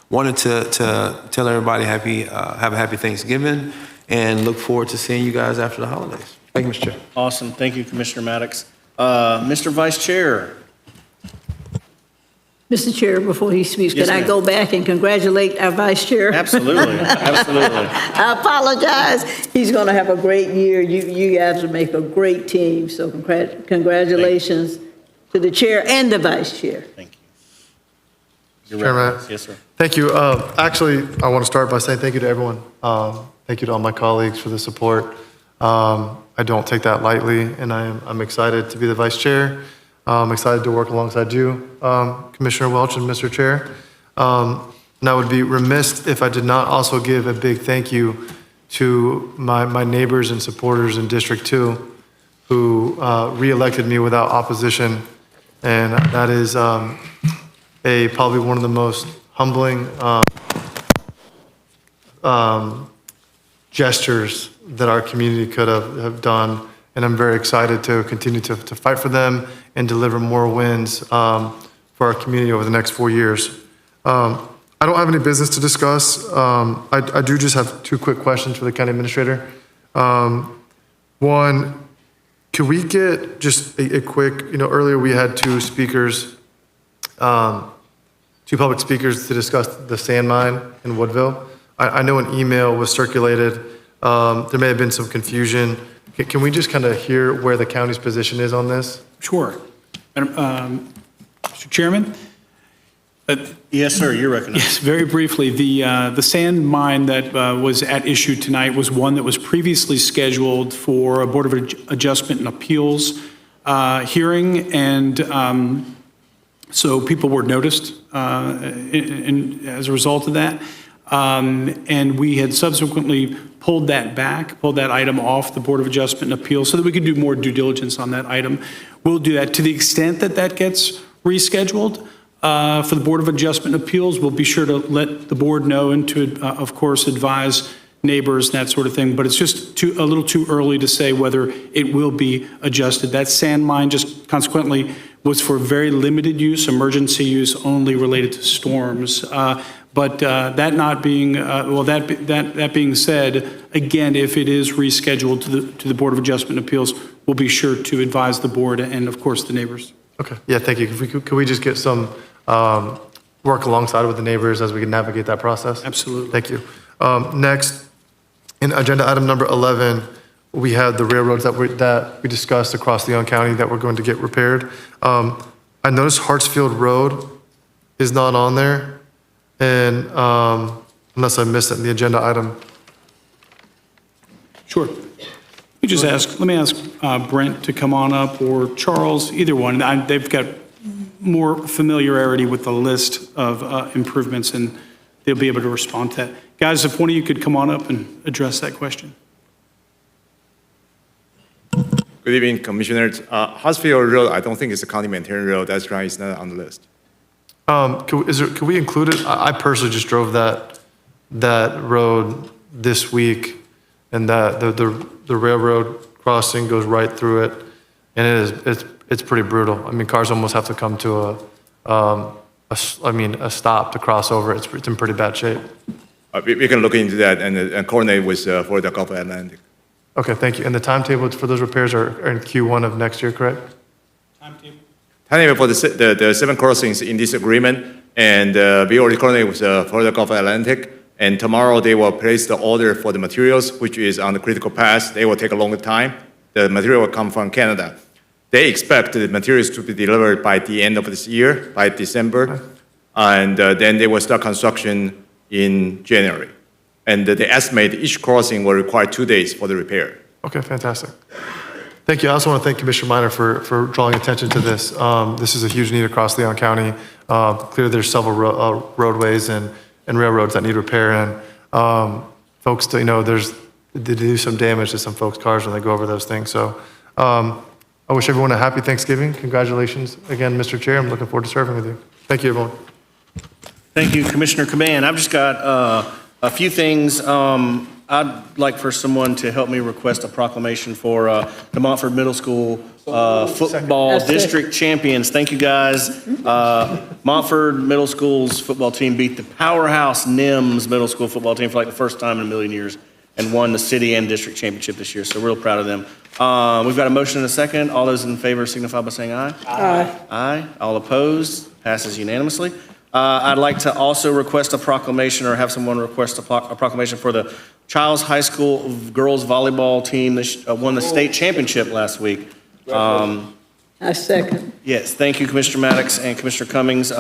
wanted to tell everybody have a happy Thanksgiving and look forward to seeing you guys after the holidays. Thank you, Mr. Chair.
Awesome. Thank you, Commissioner Maddox. Mr. Vice Chair.
Mr. Chair, before he speaks,
Yes,
can I
ma'am.
go back and congratulate our vice chair?
Absolutely. Absolutely.
I apologize. He's going to have a great year. You guys will make a great team. So congratulations to the chair and the vice chair.
Chairman.
Yes, sir.
Thank you. Actually, I want to start by saying thank you to everyone. Thank you to all my colleagues for the support. I don't take that lightly, and I'm excited to be the vice chair. I'm excited to work alongside you, Commissioner Welch and Mr. Chair. And I would be remiss if I did not also give a big thank you to my neighbors and supporters in District 2 who re-elected me without opposition. And that is probably one of the most humbling gestures that our community could have done. And I'm very excited to continue to fight for them and deliver more wins for our community over the next 4 years. I don't have any business to discuss. I do just have two quick questions for the county administrator. One, could we get just a quick, earlier we had two speakers, two public speakers to discuss the sand mine in Woodville. I know an email was circulated. There may have been some confusion. Can we just kind of hear where the county's position is on this?
Sure. Mr. Chairman?
Yes, sir, you're recognized.
Yes, very briefly, the sand mine that was at issue tonight was one that was previously scheduled for a Board of Adjustment and Appeals hearing, and so people were noticed as a result of that. And we had subsequently pulled that item off the Board of Adjustment and Appeals so that we could do more due diligence on that item. We'll do that to the extent that that gets rescheduled for the Board of Adjustment and Appeals. We'll be sure to let the board know and to, of course, advise neighbors and that sort of thing. But it's just a little too early to say whether it will be adjusted. That sand mine just consequently was for very limited use, emergency use only related to storms. But that not being, that being said, again, if it is rescheduled to the Board of Adjustment and Appeals, we'll be sure to advise the board and, of course, the neighbors.
Okay, yeah, thank you. Could we just get some work alongside with the neighbors as we can navigate that process?
Absolutely.
Thank you. Next, in agenda item number 11, we had the railroads that we discussed across Leon County that were going to get repaired. I I noticed Hartsfield Road is not on there, and unless I missed it in the agenda item.
Sure. Let me ask Brent to come on up, or Charles, either one. They've got more familiarity with the list of improvements, and they'll be able to respond to that. Guys, if one of you could come on up and address that question.
Good evening, Commissioners. Hartsfield Road, I don't think it's a county maintained road. That's right, it's not on the list.
Could we include it? I personally just drove that road this week, and that the railroad crossing goes right through it, and it's pretty brutal. I mean, cars almost have to come to a stop to cross over. It's in pretty bad shape.
We can look into that and coordinate with Florida Gulf Atlantic.
Okay, thank you. And the timetable for those repairs are in Q1 of next year, correct?
Timetable for the 7 crossings in this agreement, and we already coordinated with Florida Gulf Atlantic, and tomorrow they will place the order for the materials, which is on the critical path. They will take a longer time. The material will come from Canada. They expect the materials to be delivered by the end of this year, by December, and then they will start construction in January. And they estimate each crossing will require 2 days for the repair.
Okay, fantastic. Thank you. I also want to thank Commissioner Minor for drawing attention to this. This is a huge need across Leon County. Clearly, there's several roadways and railroads that need repair, and folks, they do some damage to some folks' cars when they go over those things. So I wish everyone a happy Thanksgiving. Congratulations again, Mr. Chair. I'm looking forward to serving with you. Thank you, everyone.
Thank you, Commissioner Caban. I've just got a few things. I'd like for someone to help me request a proclamation for the Montford Middle School football district champions. Thank you, guys. Montford Middle School's football team beat the powerhouse NIMS Middle School football team for like the first time in a million years and won the city and district championship this year. So real proud of them. We've got a motion and a second. All those in favor signify by saying aye.
Aye.
Aye. All opposed? Passes unanimously. I'd like to also request a proclamation, or have someone request a proclamation for the Childs High School girls volleyball team that won the state championship last week.
I second.
Yes, thank you, Commissioner Maddox and Commissioner Cummings.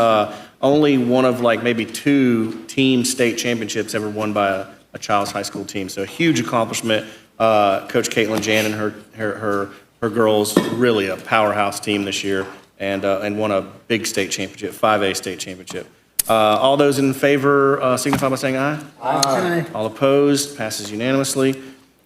Only one of like maybe 2 team state championships ever won by a Childs High School team. So a huge accomplishment. Coach Caitlin Jan and her girls, really a powerhouse team this year, and won a big state championship, 5A state championship. All those in favor signify by saying aye.
Aye.
All opposed? Passes unanimously.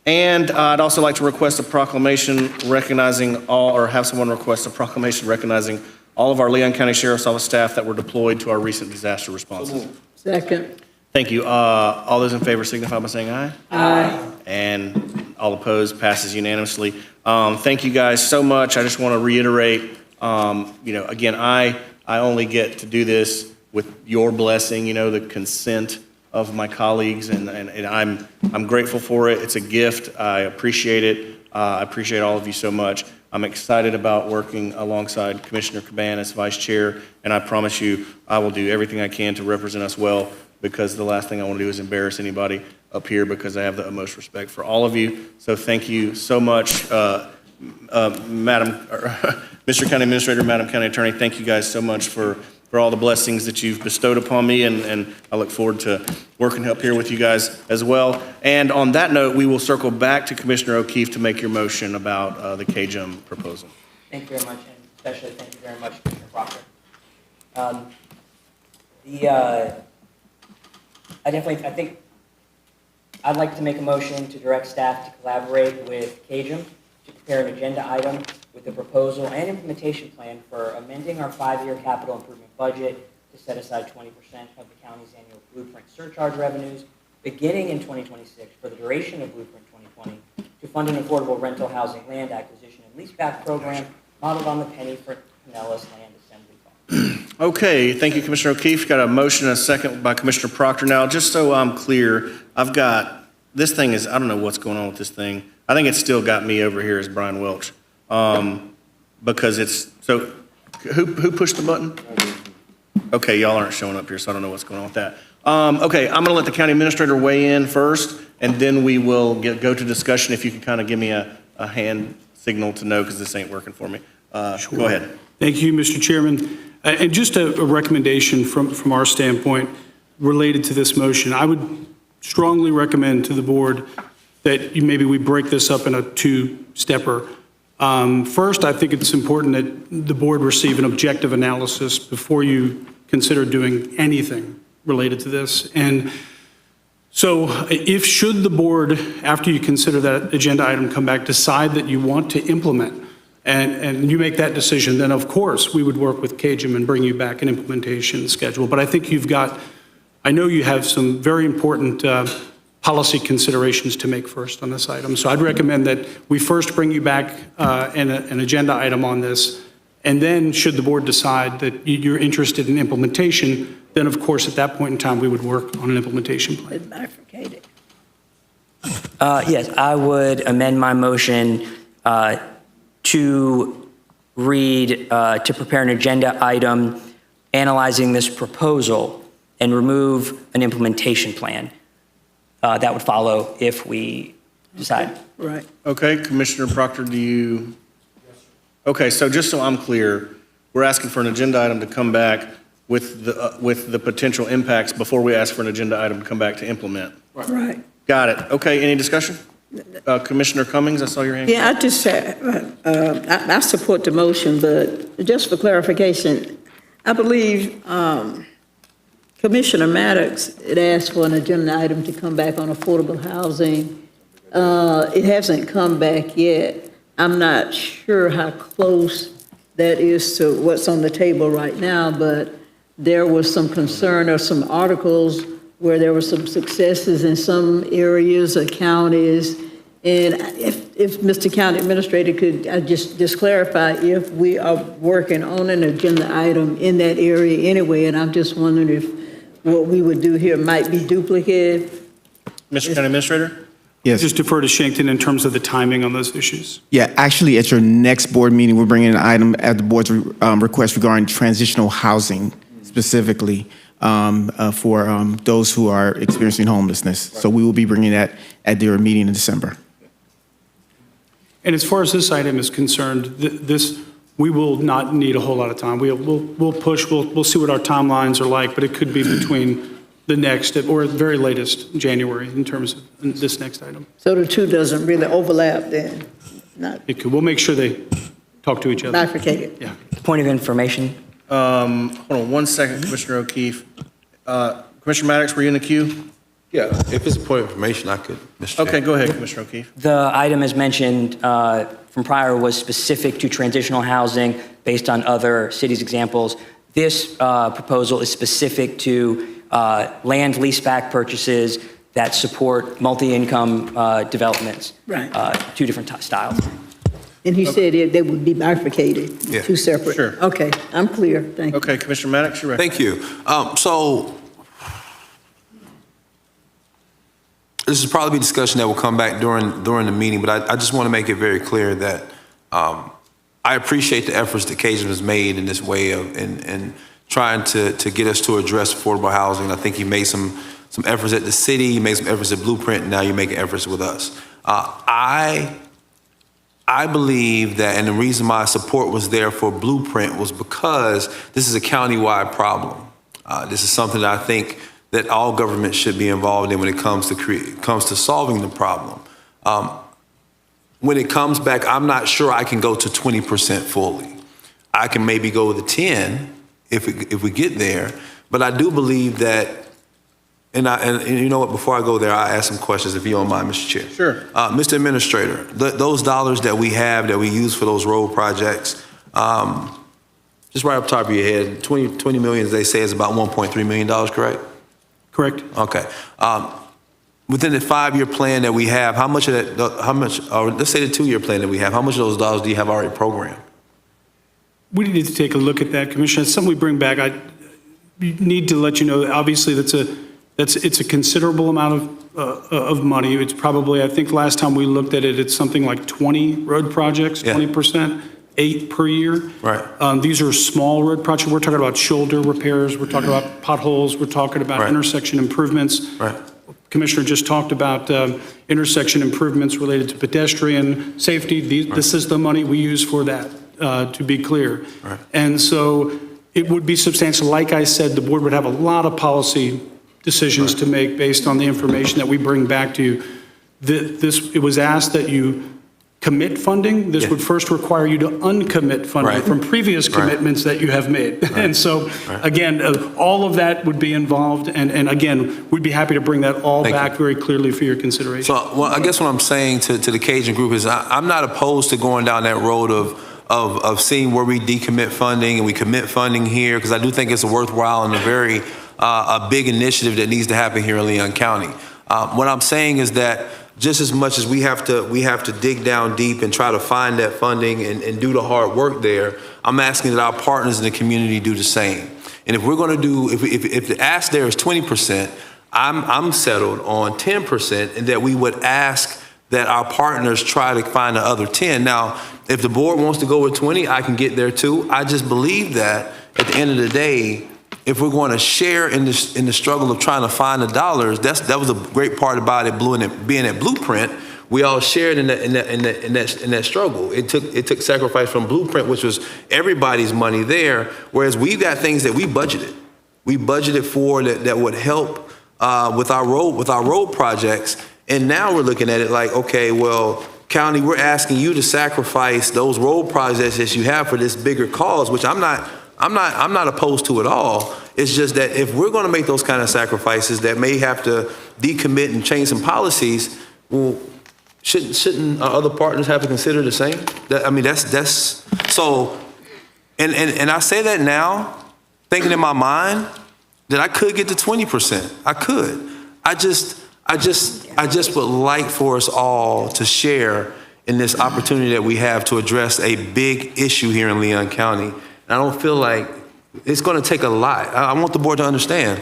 And I'd also like to request a proclamation recognizing all, or have someone request a proclamation recognizing all of our Leon County Sheriff's Office staff that were deployed to our recent disaster responses.
Second.
Thank you. All those in favor signify by saying aye.
Aye.
And all opposed? Passes unanimously. Thank you guys so much. I just want to reiterate, again, I only get to do this with your blessing, the consent of my colleagues, and I'm grateful for it. It's a gift. I appreciate it. I appreciate all of you so much. I'm excited about working alongside Commissioner Caban as Vice Chair, and I promise you I will do everything I can to represent us well, because the last thing I want to do is embarrass anybody up here, because I have the utmost respect for all of you. So thank you so much, Mr. County Administrator, Madam County Attorney. Thank you guys so much for all the blessings that you've bestowed upon me, and I look forward to working up here with you guys as well. And on that note, we will circle back to Commissioner O'Keefe to make your motion about the KJUM proposal.
Thank you very much, and especially thank you very much, Commissioner Proctor. I think I'd like to make a motion to direct staff to collaborate with KJUM to prepare an agenda item with a proposal and implementation plan for amending our 5-year capital improvement budget to set aside 20% of the county's annual Blueprint surcharge revenues beginning in 2026 for the duration of Blueprint 2020 to fund an affordable rental housing land acquisition and leaseback program modeled on the Penny for Pinellas Land Assembly Fund.
Okay, thank you, Commissioner O'Keefe. Got a motion and a second by Commissioner Proctor. Now, just so I'm clear, I've got, this thing is, I don't know what's going on with this thing. I think it's still got me over here as Brian Welch. Because it's, so who pushed the button? Okay, y'all aren't showing up here, so I don't know what's going on with that. Okay, I'm gonna let the county administrator weigh in first, and then we will go to discussion. If you can kind of give me a hand signal to know, because this ain't working for me. Go ahead.
Thank you, Mr. Chairman. And just a recommendation from our standpoint related to this motion. I would strongly recommend to the board that maybe we break this up in a two-stepper. First, I think it's important that the board receive an objective analysis before you consider doing anything related to this. And so should the board, after you consider that agenda item come back, decide that you want to implement, and you make that decision, then of course, we would work with CAJM and bring you back an implementation schedule. But I think I know you have some very important policy considerations to make first on this item. So I'd recommend that we first bring you back an agenda item on this, and then should the board decide that you're interested in implementation, then of course, at that point in time, we would work on an implementation plan.
It's bifurcated.
Yes, I would amend my motion to read, to prepare an agenda item analyzing this proposal and remove an implementation plan. That would follow if we decide.
Right.
Okay, Commissioner Proctor, do you? Okay, so just so I'm clear, we're asking for an agenda item to come back with the potential impacts before we ask for an agenda item to come back to implement.
Right.
Got it. Okay, any discussion? Commissioner Cummings, I saw your hand.
Yeah, I just I support the motion, but just for clarification, I believe Commissioner Maddox had asked for an agenda item to come back on affordable housing. It hasn't come back yet. I'm not sure how close that is to what's on the table right now, but there was some concern or some articles where there were some successes in some areas or counties. And if Mr. County Administrator could just clarify if we are working on an agenda item in that area anyway, and I'm just wondering if what we would do here might be duplicate.
Mr. County Administrator?
Yes.
Just defer to Shankton in terms of the timing on those issues.
Yeah, actually, at your next board meeting, we're bringing an item at the board's request regarding transitional housing specifically for those who are experiencing homelessness. So we will be bringing that at their meeting in December.
And as far as this item is concerned, we will not need a whole lot of time. We'll push, we'll see what our timelines are like, but it could be between the next, or at the very latest, January, in terms of this next item.
So the two doesn't really overlap then? Not
It could, we'll make sure they talk to each other.
bifurcated?
Yeah.
Point of information.
Hold on 1 second, Commissioner O'Keefe. Commissioner Maddox, were you in the queue?
Yeah, if it's a point of information, I could, Mr. Chair.
Okay, go ahead, Commissioner O'Keefe.
The item as mentioned from prior was specific to transitional housing based on other cities' examples. This proposal is specific to land leaseback purchases that support multi-income developments.
Right.
Two different styles.
And he said they would be bifurcated,
Yeah.
two separate?
Sure.
Okay, I'm clear, thank you.
Okay, Commissioner Maddox, you're right.
Thank you. So this is probably a discussion that will come back during the meeting, but I just want to make it very clear that I appreciate the efforts that CAJM has made in this way of in trying to get us to address affordable housing. I think he made some efforts at the city, he made some efforts at Blueprint, and now you're making efforts with us. I believe that, and the reason my support was there for Blueprint was because this is a countywide problem. This is something that I think that all governments should be involved in when it comes to solving the problem. When it comes back, I'm not sure I can go to 20% fully. I can maybe go to 10 if we get there, but I do believe that, and you know what, before I go there, I'll ask some questions if you don't mind, Mr. Chair.
Sure.
Mr. Administrator, those dollars that we have that we use for those road projects, just right up top of your head, 20 million, as they say, is about $1.3 million, correct?
Correct.
Okay. Within the 5-year plan that we have, how much of that, or let's say the 2-year plan that we have, how much of those dollars do you have already programmed?
We need to take a look at that, Commissioner. It's something we bring back. I need to let you know, obviously, it's a considerable amount of money. It's probably, I think last time we looked at it, it's something like 20 road projects, 20%, 8 per year.
Right.
These are small road projects. We're talking about shoulder repairs. We're talking about potholes. We're talking about intersection improvements.
Right.
Commissioner just talked about intersection improvements related to pedestrian safety. This is the money we use for that. to be clear. And so it would be substantial. Like I said, the board would have a lot of policy decisions to make based on the information that we bring back to you. It was asked that you commit funding. This would first require you to uncommit funding from previous commitments that you have made. And so, again, all of that would be involved. And again, we'd be happy to bring that all back very clearly for your consideration.
So, well, I guess what I'm saying to the Cajun group is I'm not opposed to going down that road of seeing where we decommit funding and we commit funding here, because I do think it's a worthwhile and a big initiative that needs to happen here in Leon County. What I'm saying is that just as much as we have to dig down deep and try to find that funding and do the hard work there, I'm asking that our partners in the community do the same. And if we're going to do, if the ask there is 20%, I'm settled on 10%, and that we would ask that our partners try to find the other 10. Now, if the board wants to go with 20, I can get there too. I just believe that at the end of the day, if we're going to share in the struggle of trying to find the dollars, that was a great part about it being at Blueprint. We all shared in that struggle. It took sacrifice from Blueprint, which was everybody's money there, whereas we've got things that we budgeted. We budgeted for that would help with our road projects, and now we're looking at it like, okay, well, county, we're asking you to sacrifice those road projects that you have for this bigger cause, which I'm not opposed to at all. It's just that if we're going to make those kind of sacrifices that may have to decommit and change some policies, well, shouldn't our other partners have to consider the same? That's so. And I say that now, thinking in my mind that I could get to 20%. I could. I just would like for us all to share in this opportunity that we have to address a big issue here in Leon County. And I don't feel like it's going to take a lot. I want the board to understand.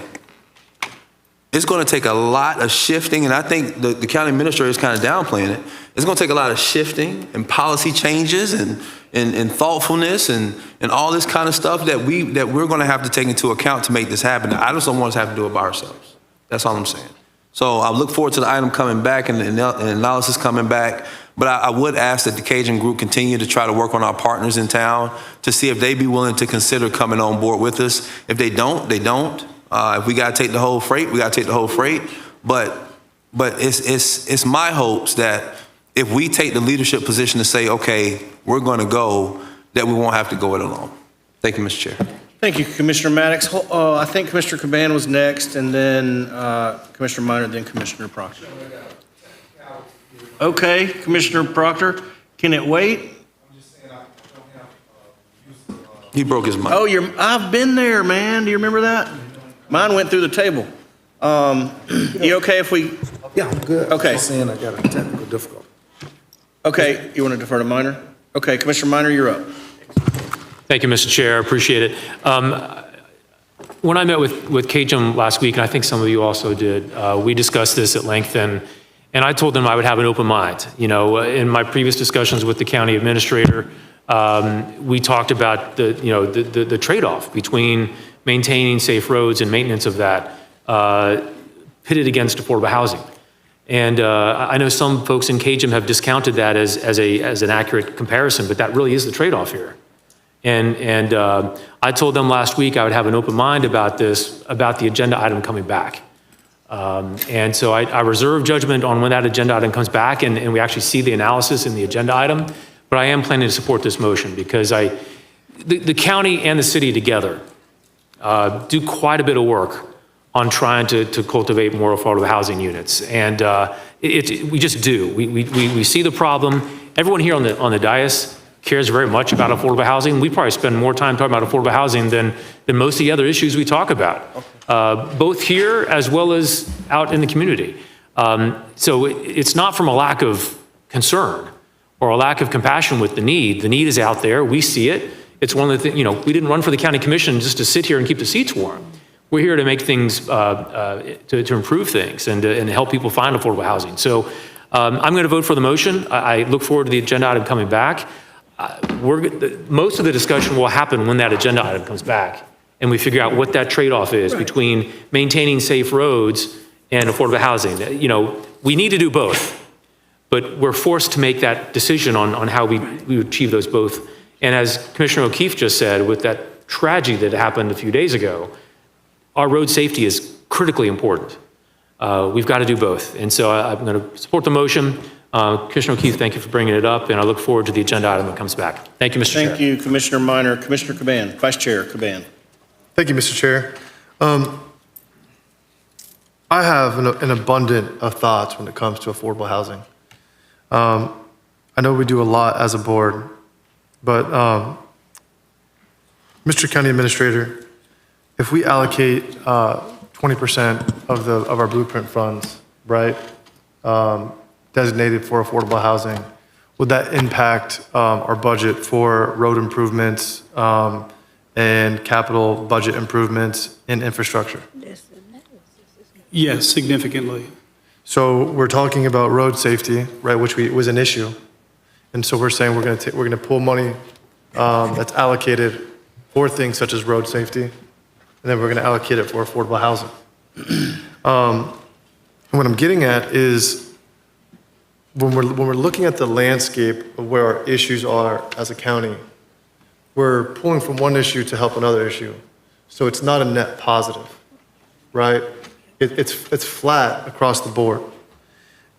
It's going to take a lot of shifting, and I think the county administrator is kind of downplaying it. It's going to take a lot of shifting and policy changes and thoughtfulness and all this kind of stuff that we're going to have to take into account to make this happen. I just don't want us to have to do it by ourselves. That's all I'm saying. So I look forward to the item coming back and analysis coming back. But I would ask that the Cajun group continue to try to work on our partners in town to see if they'd be willing to consider coming on board with us. If they don't, they don't. If we got to take the whole freight, we got to take the whole freight. But it's my hopes that if we take the leadership position to say, okay, we're going to go, that we won't have to go it alone. Thank you, Mr. Chair.
Thank you, Commissioner Maddox. I think Commissioner Caban was next, and then Commissioner Minor, then Commissioner Proctor. Okay, Commissioner Proctor, can it wait?
He broke his mic.
Oh, I've been there, man. Do you remember that? Mine went through the table. You okay if we?
Yeah, I'm good.
Okay.
I'm saying I got a technical difficulty.
Okay, you want to defer to Minor? Okay, Commissioner Minor, you're up.
Thank you, Mr. Chair. I appreciate it. When I met with Cajun last week, and I think some of you also did, we discussed this at length, and I told them I would have an open mind. You know, in my previous discussions with the county administrator, we talked about the trade-off between maintaining safe roads and maintenance of that, pitted against affordable housing. And I know some folks in Cajun have discounted that as an accurate comparison, but that really is the trade-off here. And I told them last week I would have an open mind about this, about the agenda item coming back. And so I reserve judgment on when that agenda item comes back and we actually see the analysis in the agenda item. But I am planning to support this motion because the county and the city together do quite a bit of work on trying to cultivate more affordable housing units. And we just do. We see the problem. Everyone here on the dais cares very much about affordable housing. We probably spend more time talking about affordable housing than most of the other issues we talk about, both here as well as out in the community. So it's not from a lack of concern or a lack of compassion with the need. The need is out there. We see it. It's one of the things, we didn't run for the county commission just to sit here and keep the seats warm. We're here to make things, to improve things and help people find affordable housing. So I'm going to vote for the motion. I look forward to the agenda item coming back. Most of the discussion will happen when that agenda item comes back and we figure out what that trade-off is between maintaining safe roads and affordable housing. We need to do both, but we're forced to make that decision on how we achieve those both And as Commissioner O'Keefe just said, with that tragedy that happened a few days ago, our road safety is critically important. We've got to do both. And so I'm going to support the motion. Commissioner O'Keefe, thank you for bringing it up, and I look forward to the agenda item that comes back. Thank you, Mr. Chair.
Thank you, Commissioner Minor. Commissioner Caban, Vice Chair Caban.
Thank you, Mr. Chair. I have an abundant of thoughts when it comes to affordable housing. I know we do a lot as a board, but Mr. County Administrator, if we allocate 20% of our blueprint funds, right, designated for affordable housing, would that impact our budget for road improvements and capital budget improvements in infrastructure?
Yes, significantly.
So we're talking about road safety, right, which was an issue. And so we're saying we're going to pull money that's allocated for things such as road safety, and then we're going to allocate it for affordable housing. And what I'm getting at is when we're looking at the landscape of where our issues are as a county, we're pulling from one issue to help another issue. So it's not a net positive, right? It's flat across the board.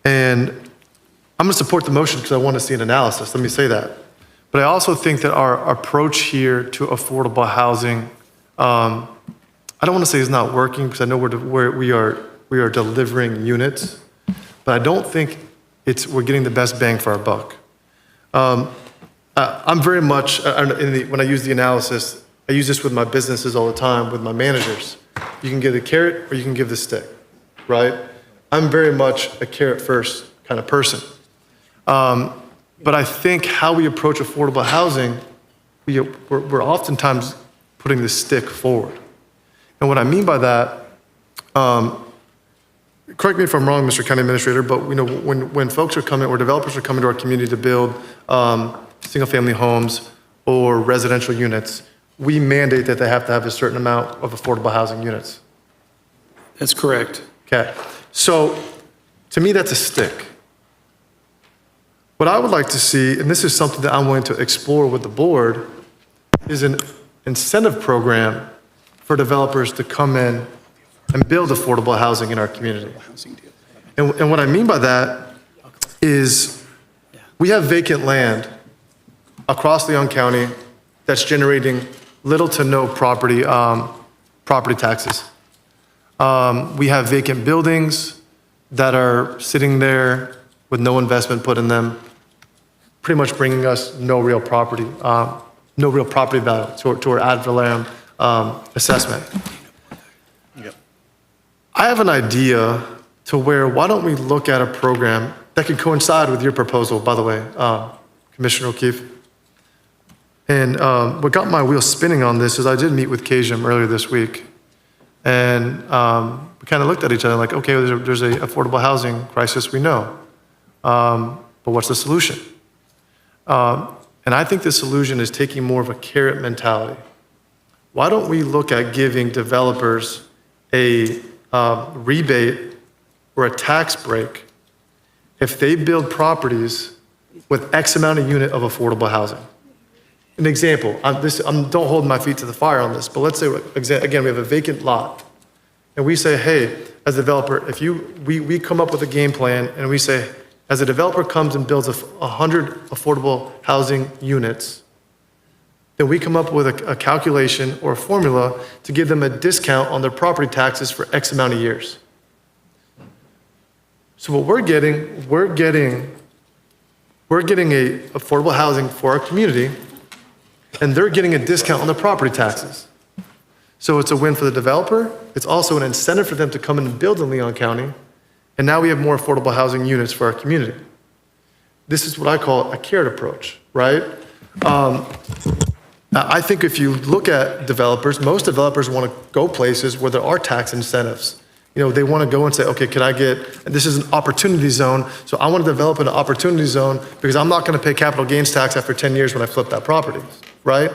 And I'm going to support the motion because I want to see an analysis. Let me say that. But I also think that our approach here to affordable housing, I don't want to say is not working because I know we are delivering units, but I don't think we're getting the best bang for our buck. I'm very much, when I use the analysis, I use this with my businesses all the time, with my managers. You can give the carrot or you can give the stick, right? I'm very much a carrot first kind of person. But I think how we approach affordable housing, we're oftentimes putting the stick forward. And what I mean by that, correct me if I'm wrong, Mr. County Administrator, but when folks are coming or developers are coming to our community to build single-family homes or residential units, we mandate that they have to have a certain amount of affordable housing units.
That's correct.
Okay. So to me, that's a stick. What I would like to see, and this is something that I'm willing to explore with the board, is an incentive program for developers to come in and build affordable housing in our community. And what I mean by that is we have vacant land across Leon County that's generating little to no property taxes. We have vacant buildings that are sitting there with no investment put in them, pretty much bringing us no real property value to our ad valorem assessment.
Yep.
I have an idea to where, why don't we look at a program that could coincide with your proposal, by the way, Commissioner O'Keefe. And what got my wheels spinning on this is I did meet with KJM earlier this week. And we kind of looked at each other like, okay, there's a affordable housing crisis, we know. But what's the solution? And I think the solution is taking more of a carrot mentality. Why don't we look at giving developers a rebate or a tax break if they build properties with X amount of unit of affordable housing? An example, don't hold my feet to the fire on this, but let's say, again, we have a vacant lot. And we say, hey, as a developer, we come up with a game plan and we say, as a developer comes and builds 100 affordable housing units, then we come up with a calculation or a formula to give them a discount on their property taxes for X amount of years. So what we're getting a affordable housing for our community, and they're getting a discount on their property taxes. So it's a win for the developer. It's also an incentive for them to come in and build in Leon County. And now we have more affordable housing units for our community. This is what I call a carrot approach, right? I think if you look at developers, most developers want to go places where there are tax incentives. They want to go and say, okay, this is an opportunity zone, so I want to develop an opportunity zone because I'm not going to pay capital gains tax after 10 years when I flip that property, right?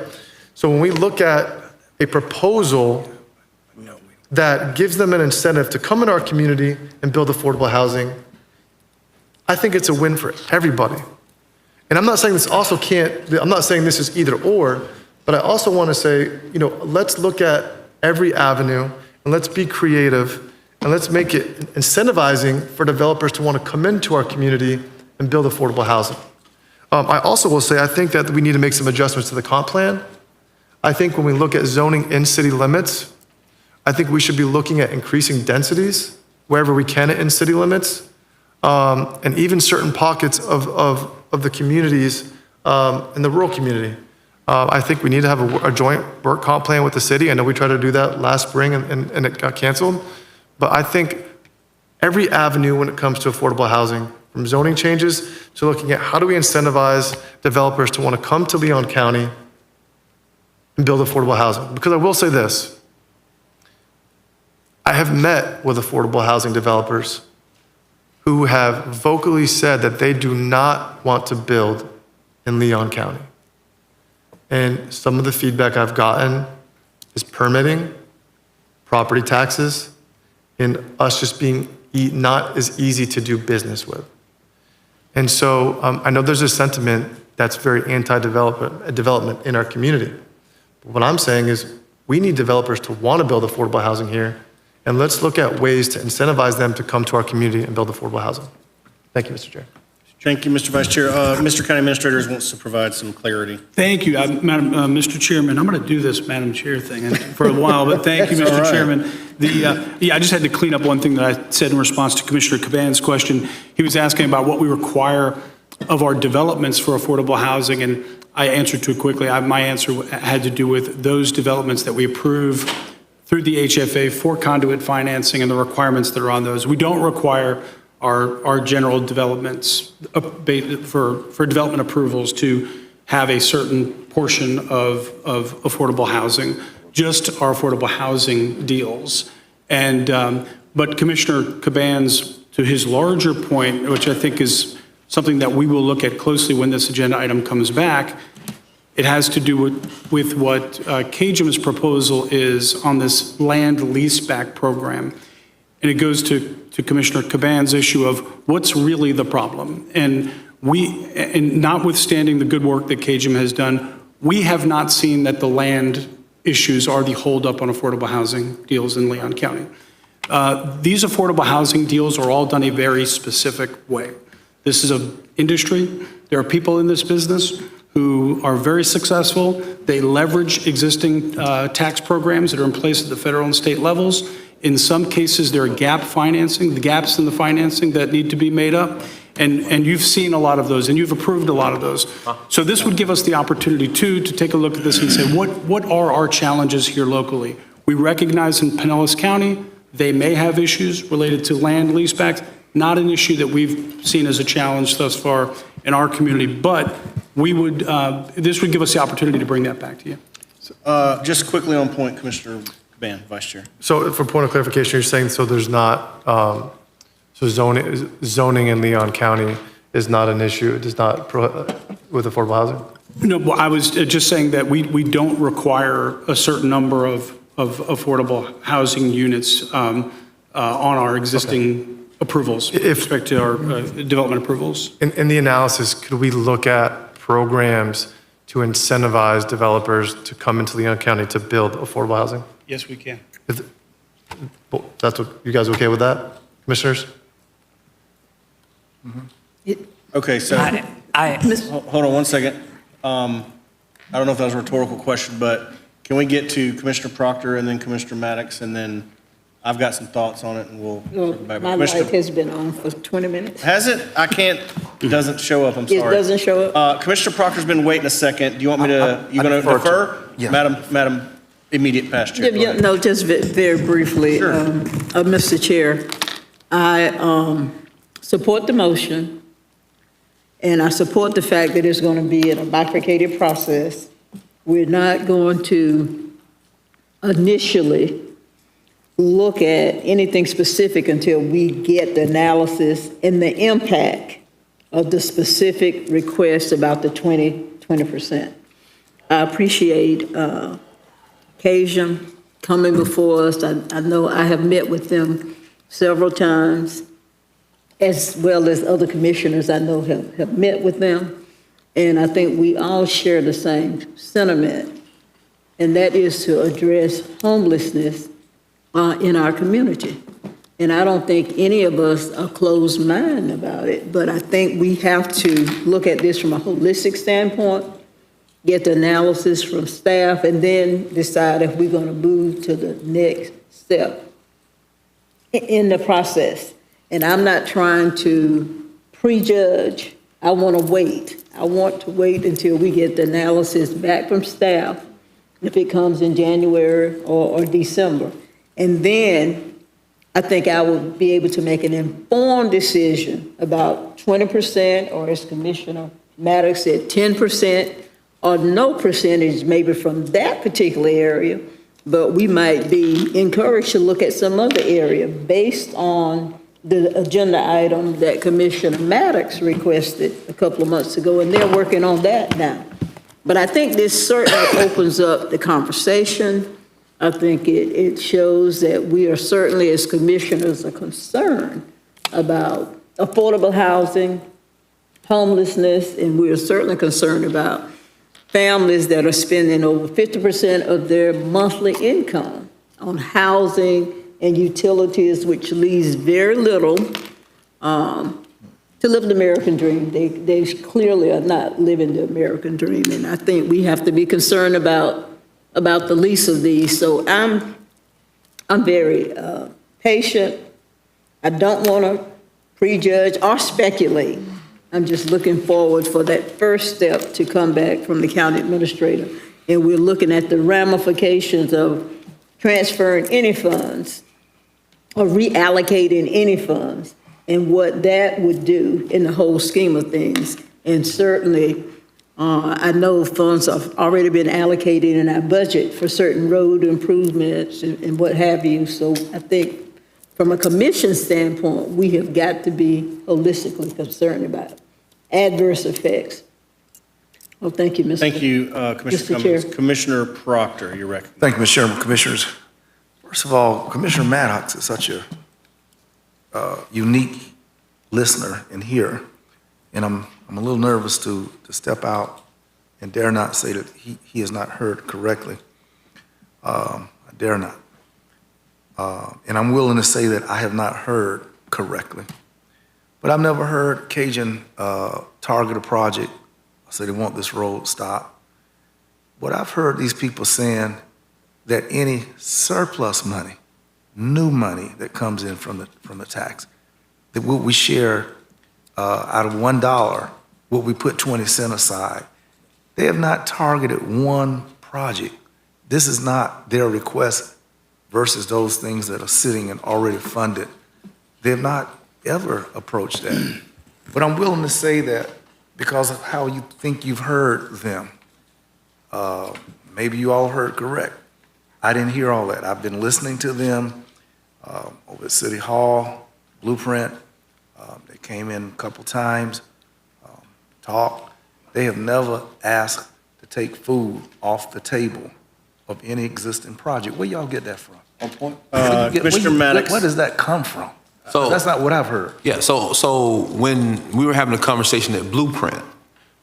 So when we look at a proposal that gives them an incentive to come in our community and build affordable housing, I think it's a win for everybody. And I'm not saying this also I'm not saying this is either or, but I also want to say, let's look at every avenue and let's be creative and let's make it incentivizing for developers to want to come into our community and build affordable housing. I also will say, I think that we need to make some adjustments to the comp plan. I think when we look at zoning in city limits, I think we should be looking at increasing densities wherever we can in city limits, and even certain pockets of the communities in the rural community. I think we need to have a joint work comp plan with the city. I know we tried to do that last spring and it got canceled. But I think every avenue when it comes to affordable housing, from zoning changes to looking at how do we incentivize developers to want to come to Leon County and build affordable housing. Because I will say this, I have met with affordable housing developers who have vocally said that they do not want to build in Leon County. And some of the feedback I've gotten is permitting, property taxes, and us just being not as easy to do business with. And so I know there's a sentiment that's very anti-development in our community. But what I'm saying is we need developers to want to build affordable housing here, and let's look at ways to incentivize them to come to our community and build affordable housing. Thank you, Mr. Chair.
Thank you, Mr. Vice Chair. Mr. County Administrator wants to provide some clarity.
Thank you, Mr. Chairman. I'm going to do this Madam Chair thing for a while, but thank you,
That's all
Mr.
right.
Chairman. I just had to clean up one thing that I said in response to Commissioner Caban's question. He was asking about what we require of our developments for affordable housing, and I answered too quickly. My answer had to do with those developments that we approve through the HFA for conduit financing and the requirements that are on those. We don't require our general developments for development approvals to have a certain portion of affordable housing, just our affordable housing deals. And but Commissioner Caban's, to his larger point, which I think is something that we will look at closely when this agenda item comes back, it has to do with what KJM's proposal is on this land leaseback program. And it goes to Commissioner Caban's issue of what's really the problem. And notwithstanding the good work that KJM has done, we have not seen that the land issues are the holdup on affordable housing deals in Leon County. These affordable housing deals are all done a very specific way. This is an industry. There are people in this business who are very successful. They leverage existing tax programs that are in place at the federal and state levels. In some cases, there are gap financing, the gaps in the financing that need to be made up. And you've seen a lot of those, and you've approved a lot of those. So this would give us the opportunity, too, to take a look at this and say, what are our challenges here locally? We recognize in Pinellas County, they may have issues related to land leasebacks, not an issue that we've seen as a challenge thus far in our community, but we would, this would give us the opportunity to bring that back to you.
Just quickly on point, Commissioner Caban, Vice Chair.
So for point of clarification, you're saying so there's not, so zoning in Leon County is not an issue, it does not, with affordable housing?
No, well, I was just saying that we don't require a certain number of affordable housing units on our existing approvals with respect to our development approvals.
In the analysis, could we look at programs to incentivize developers to come into Leon County to build affordable housing?
Yes, we can.
That's what, you guys okay with that, commissioners?
Okay, so, hold on one second. I don't know if that was a rhetorical question, but can we get to Commissioner Proctor and then Commissioner Maddox, and then I've got some thoughts on it, and we'll circle back.
My light has been on for 20 minutes.
Has it? I can't, it doesn't show up, I'm
It
sorry.
doesn't show up?
Commissioner Proctor's been waiting a second. Do you want me to, you going to defer?
Yeah.
Madam Immediate Past Chair. go ahead.
No, just very briefly,
Sure.
Mr. Chair, I support the motion, and I support the fact that it's going to be in a bifurcated process. We're not going to initially look at anything specific until we get the analysis and the impact of the specific request about the 20%. I appreciate KJM coming before us. I know I have met with them several times, as well as other commissioners I know have met with them. and I think we all share the same sentiment, and that is to address homelessness in our community. And I don't think any of us are closed-minded about it, but I think we have to look at this from a holistic standpoint, get the analysis from staff, and then decide if we're going to move to the next step in the process. And I'm not trying to prejudge. I want to wait. I want to wait until we get the analysis back from staff, if it comes in January or December. And then I think I will be able to make an informed decision about 20%, or as Commissioner Maddox said, 10%, or no percentage maybe from that particular area, but we might be encouraged to look at some other area based on the agenda item that Commissioner Maddox requested a couple of months ago, and they're working on that now. But I think this certainly opens up the conversation. I think it shows that we are certainly, as commissioners, are concerned about affordable housing, homelessness, and we are certainly concerned about families that are spending over 50% of their monthly income on housing and utilities, which leaves very little to live the American dream. They clearly are not living the American dream, and I think we have to be concerned about the least of these. So I'm very patient. I don't want to prejudge or speculate. I'm just looking forward for that first step to come back from the county administrator. And we're looking at the ramifications of transferring any funds or reallocating any funds and what that would do in the whole scheme of things. And certainly, I know funds have already been allocated in our budget for certain road improvements and what have you. So I think from a commission standpoint, we have got to be holistically concerned about adverse effects. Well, thank you, Mr.
Thank you, Commissioner
Mr. Chair.
Cummings. Commissioner Proctor, you're recognized.
Thank you, Mr. Chairman. Commissioners, first of all, Commissioner Maddox is such a unique listener and hearer, and I'm a little nervous to step out and dare not say that he has not heard correctly. I dare not. And I'm willing to say that I have not heard correctly. But I've never heard Cajun target a project, say they want this road stopped. But I've heard these people saying that any surplus money, new money that comes in from the tax, that what we share out of $1, what we put 20 cents aside. They have not targeted one project. This is not their request versus those things that are sitting and already funded. They have not ever approached that. But I'm willing to say that because of how you think you've heard them. Maybe you all heard correct. I didn't hear all that. I've been listening to them over at City Hall, Blueprint. They came in a couple times, talked. They have never asked to take food off the table of any existing project. Where y'all get that from?
On point.
Commissioner Maddox.
Where does that come from?
So
That's not what I've heard.
Yeah, so when we were having a conversation at Blueprint,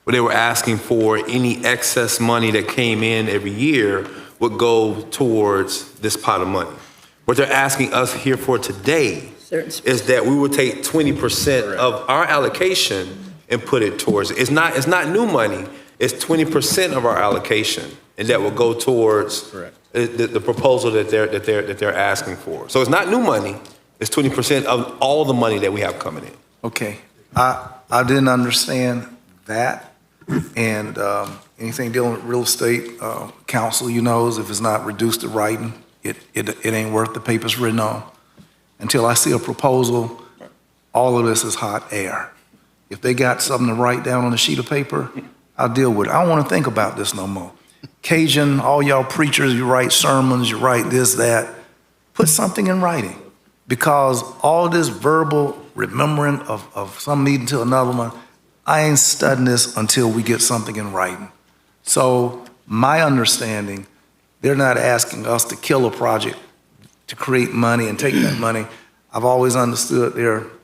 where they were asking for any excess money that came in every year would go towards this pot of money. What they're asking us here for today is that we would take 20% of our allocation and put it towards it. It's not new money, it's 20% of our allocation, and that will go towards the proposal that they're asking for. So it's not new money, it's 20% of all the money that we have coming in.
Okay, I didn't understand that, and anything dealing with real estate, council, you knows, if it's not reduced to writing, it ain't worth the paper it's written on. Until I see a proposal, all of this is hot air. If they got something to write down on a sheet of paper, I'll deal with it. I don't want to think about this no more. Cajun, all y'all preachers, you write sermons, you write this, that. Put something in writing. Because all this verbal remembering of some meeting to another one, I ain't studying this until we get something in writing. So my understanding, they're not asking us to kill a project to create money and take that money. I've always understood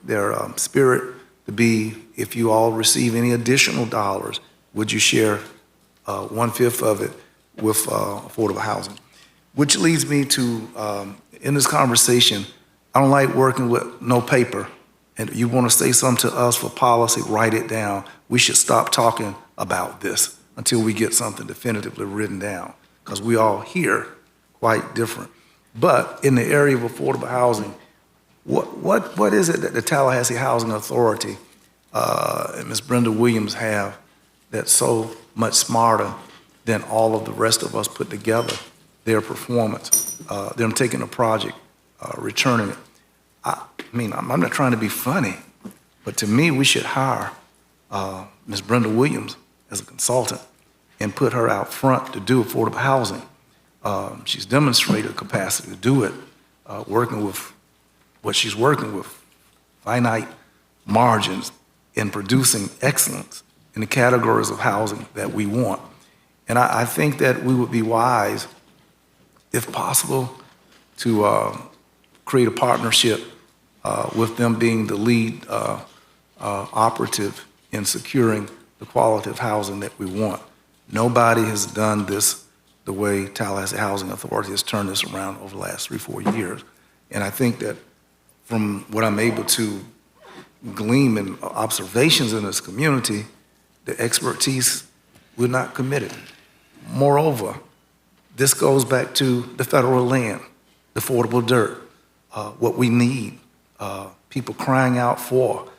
their spirit to be, if you all receive any additional dollars, would you share 1/5 of it with affordable housing? Which leads me to, in this conversation, I don't like working with no paper. And you want to say something to us for policy, write it down. We should stop talking about this until we get something definitively written down, because we all hear quite different. But in the area of affordable housing, what is it that the Tallahassee Housing Authority and Ms. Brenda Williams have that's so much smarter than all of the rest of us put together? Their performance, them taking a project, returning it. I mean, I'm not trying to be funny, but to me, we should hire Ms. Brenda Williams as a consultant and put her out front to do affordable housing. She's demonstrated capacity to do it, working with what she's working with, finite margins in producing excellence in the categories of housing that we want. And I think that we would be wise, if possible, to create a partnership with them being the lead operative in securing the quality of housing that we want. Nobody has done this the way Tallahassee Housing Authority has turned this around over the last 3-4 years. And I think that from what I'm able to glean in observations in this community, the expertise, we're not committed. Moreover, this goes back to the federal land, the affordable dirt, what we need, people crying out for.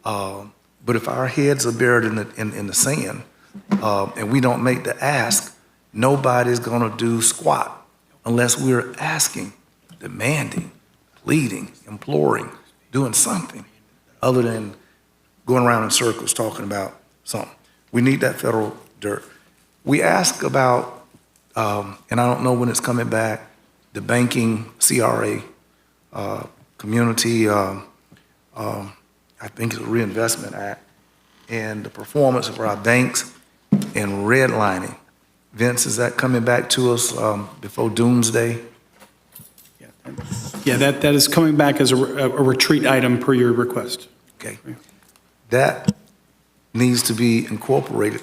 But if our heads are buried in the sand and we don't make the ask, nobody's gonna do squat unless we're asking, demanding, pleading, imploring, doing something other than going around in circles talking about something. We need that federal dirt. We ask about, and I don't know when it's coming back, the banking CRA, community, I think it's a Reinvestment Act, and the performance of our banks and redlining. Vince, is that coming back to us before doomsday?
Yeah, that is coming back as a retreat item per your request.
Okay. That needs to be incorporated.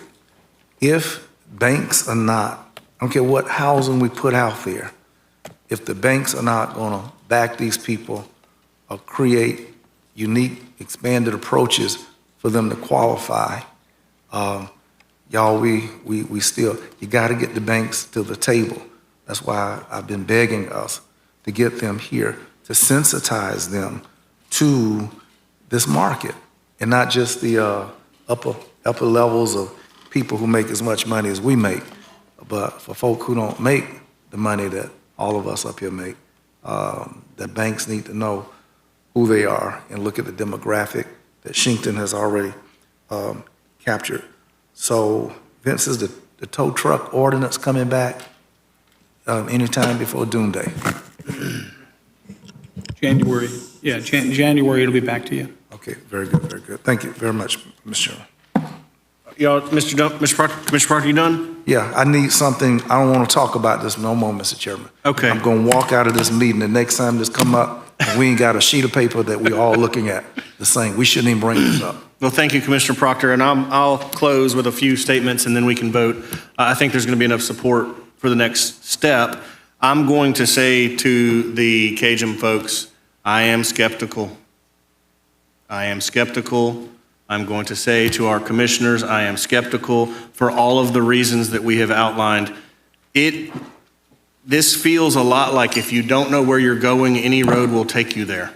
If banks are not, I don't care what housing we put out there, if the banks are not going to back these people or create unique, expanded approaches for them to qualify, y'all, we still, you got to get the banks to the table. That's why I've been begging us to get them here, to sensitize them to this market, and not just the upper levels of people who make as much money as we make, but for folk who don't make the money that all of us up here make, the banks need to know who they are and look at the demographic that Shinkton has already captured. So, Vince, is the tow truck ordinance coming back anytime before doomsday?
January, yeah, January it'll be back to you.
Okay, very good, very good. Thank you very much, Mr. Chairman.
Y'all, Mr. Parker, you done?
Yeah, I need something, I don't want to talk about this no more, Mr. Chairman.
Okay.
I'm going to walk out of this meeting the next time this come up, and we ain't got a sheet of paper that we all looking at the same. We shouldn't even bring this up.
Well, thank you, Commissioner Proctor, and I'll close with a few statements and then we can vote. I think there's going to be enough support for the next step. I'm going to say to the Cajun folks, I am skeptical. I am skeptical. I'm going to say to our commissioners, I am skeptical for all of the reasons that we have outlined. This feels a lot like if you don't know where you're going, any road will take you there.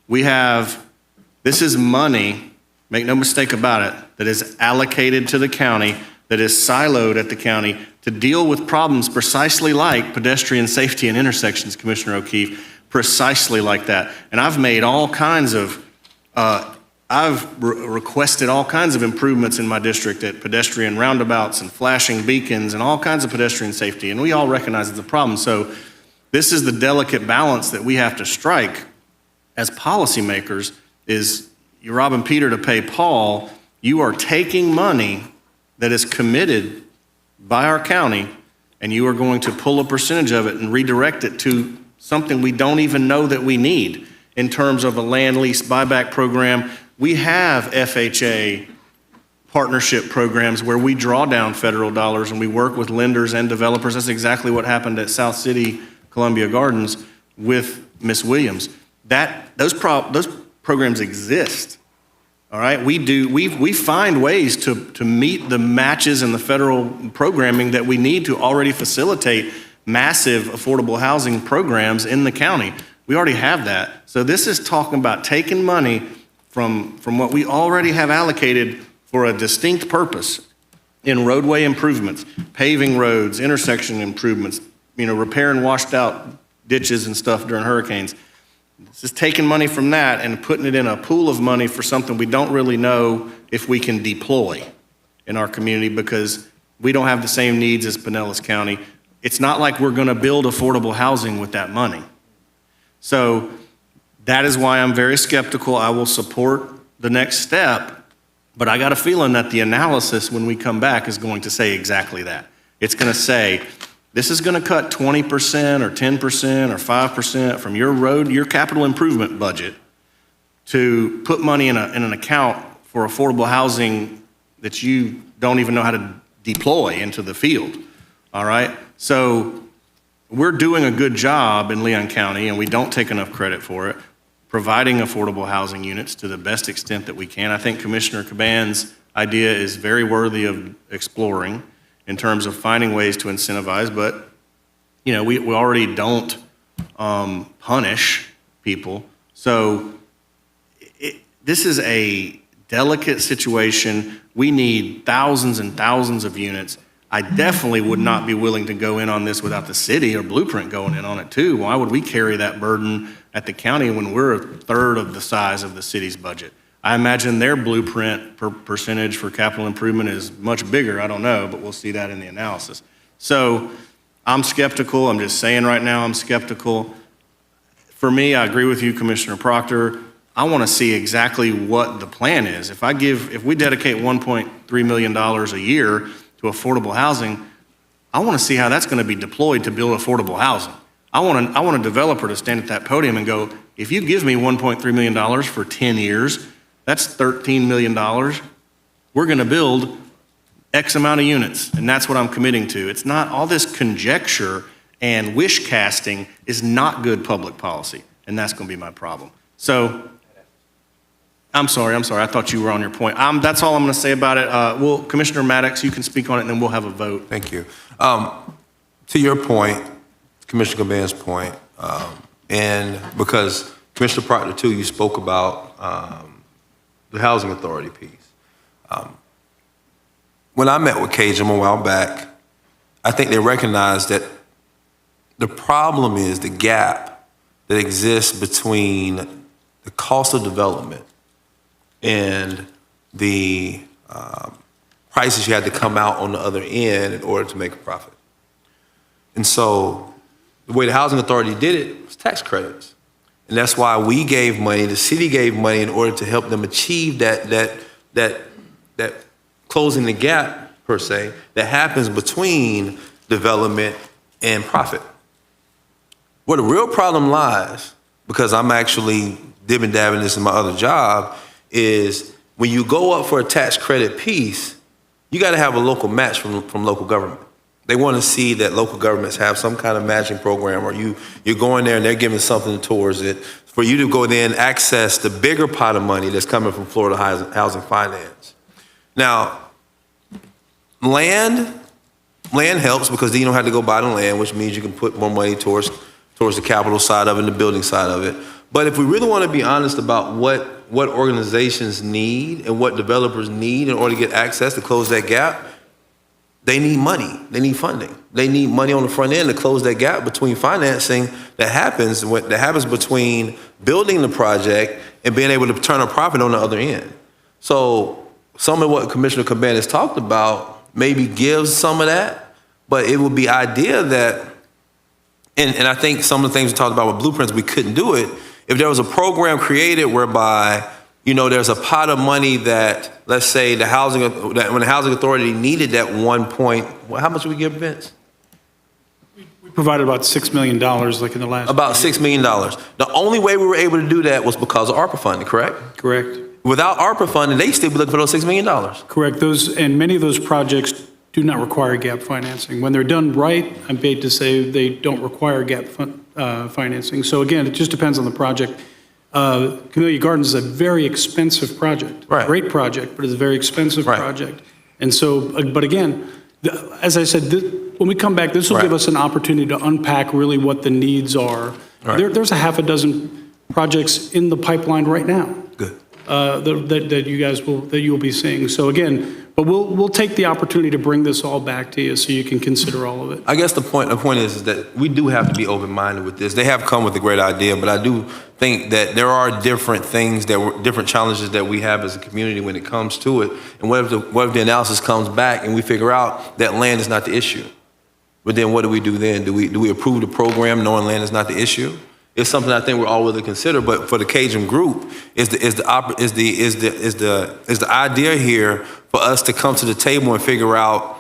This is money, make no mistake about it, that is allocated to the county, that is siloed at the county to deal with problems precisely like pedestrian safety and intersections, Commissioner O'Keefe, precisely like that. And I've made all kinds of, requested all kinds of improvements in my district at pedestrian roundabouts and flashing beacons and all kinds of pedestrian safety, and we all recognize it's a problem. So this is the delicate balance that we have to strike as policymakers. Is you're robbing Peter to pay Paul. You are taking money that is committed by our county, and you are going to pull a percentage of it and redirect it to something we don't even know that we need in terms of a land lease buyback program. We have FHA partnership programs where we draw down federal dollars and we work with lenders and developers. That's exactly what happened at South City Columbia Gardens with Miss Williams. Those programs exist. All right, we find ways to meet the matches and the federal programming that we need to already facilitate massive affordable housing programs in the county. We already have that. So this is talking about taking money from what we already have allocated for a distinct purpose in roadway improvements, paving roads, intersection improvements, repairing washed out ditches and stuff during hurricanes. This is taking money from that and putting it in a pool of money for something we don't really know if we can deploy in our community because we don't have the same needs as Pinellas County. It's not like we're going to build affordable housing with that money. So that is why I'm very skeptical. I will support the next step, but I got a feeling that the analysis when we come back is going to say exactly that. It's going to say, this is going to cut 20% or 10% or 5% from your capital improvement budget to put money in an account for affordable housing that you don't even know how to deploy into the field. All right? So we're doing a good job in Leon County, and we don't take enough credit for it, providing affordable housing units to the best extent that we can. I think Commissioner Caban's idea is very worthy of exploring in terms of finding ways to incentivize, but we already don't punish people. So this is a delicate situation. We need thousands and thousands of units. I definitely would not be willing to go in on this without the city or Blueprint going in on it too. Why would we carry that burden at the county when we're a third of the size of the city's budget? I imagine their Blueprint percentage for capital improvement is much bigger. I don't know, but we'll see that in the analysis. So I'm skeptical. I'm just saying right now I'm skeptical. For me, I agree with you, Commissioner Proctor. I want to see exactly what the plan is. If we dedicate $1.3 million a year to affordable housing, I want to see how that's going to be deployed to build affordable housing. I want a developer to stand at that podium and go, if you give me $1.3 million for 10 years, that's $13 million. We're going to build X amount of units, and that's what I'm committing to. It's not all this conjecture and wish casting is not good public policy, and that's going to be my problem. So I'm sorry. I thought you were on your point. That's all I'm going to say about it. Well, Commissioner Maddox, you can speak on it, and then we'll have a vote.
Thank you. To your point, Commissioner Caban's point, and because Commissioner Proctor, too, you spoke about the Housing Authority piece. When I met with CAJM a while back, I think they recognized that the problem is the gap that exists between the cost of development and the prices you had to come out on the other end in order to make a profit. And so the way the Housing Authority did it was tax credits. And that's why we gave money, the city gave money in order to help them achieve that closing the gap, per se, that happens between development and profit. Where the real problem lies, because I'm actually dibbing-dabbing this in my other job, is when you go up for a tax credit piece, you got to have a local match from local government. They want to see that local governments have some kind of matching program, or you're going there and they're giving something towards it for you to go then access the bigger pot of money that's coming from Florida Housing Finance. Now, land helps because then you don't have to go buy the land, which means you can put more money towards the capital side of it and the building side of it. But if we really want to be honest about what organizations need and what developers need in order to get access to close that gap, they need money. They need funding. They need money on the front end to close that gap between financing that happens between building the project and being able to turn a profit on the other end. So some of what Commissioner Caban has talked about maybe gives some of that, but it would be idea that, and I think some of the things we talked about with blueprints, we couldn't do it. If there was a program created whereby there's a pot of money that, let's say, when the Housing Authority needed that how much did we give, Vince?
We provided about $6 million like in the last.
About $6 million. The only way we were able to do that was because of ARPA funding, correct?
Correct.
without ARPA funding, they still be looking for those $6 million.
Correct. And many of those projects do not require gap financing. When they're done right, I'm paid to say they don't require gap financing. So again, it just depends on the project. Camellia Gardens is a very expensive project.
Right.
Great project, but it's a very expensive project. And so, but again, as I said, when we come back, this will give us an opportunity to unpack really what the needs are. There's a half a dozen projects in the pipeline right now.
Good.
That you will be seeing. So again, but we'll take the opportunity to bring this all back to you so you can consider all of it.
I guess the point is that we do have to be open-minded with this. They have come with a great idea, but I do think that there are different things different challenges that we have as a community when it comes to it. And what if the analysis comes back and we figure out that land is not the issue? But then what do we do then? Do we approve the program knowing land is not the issue? It's something I think we're all willing to consider. But for the Cajun group, is the idea here for us to come to the table and figure out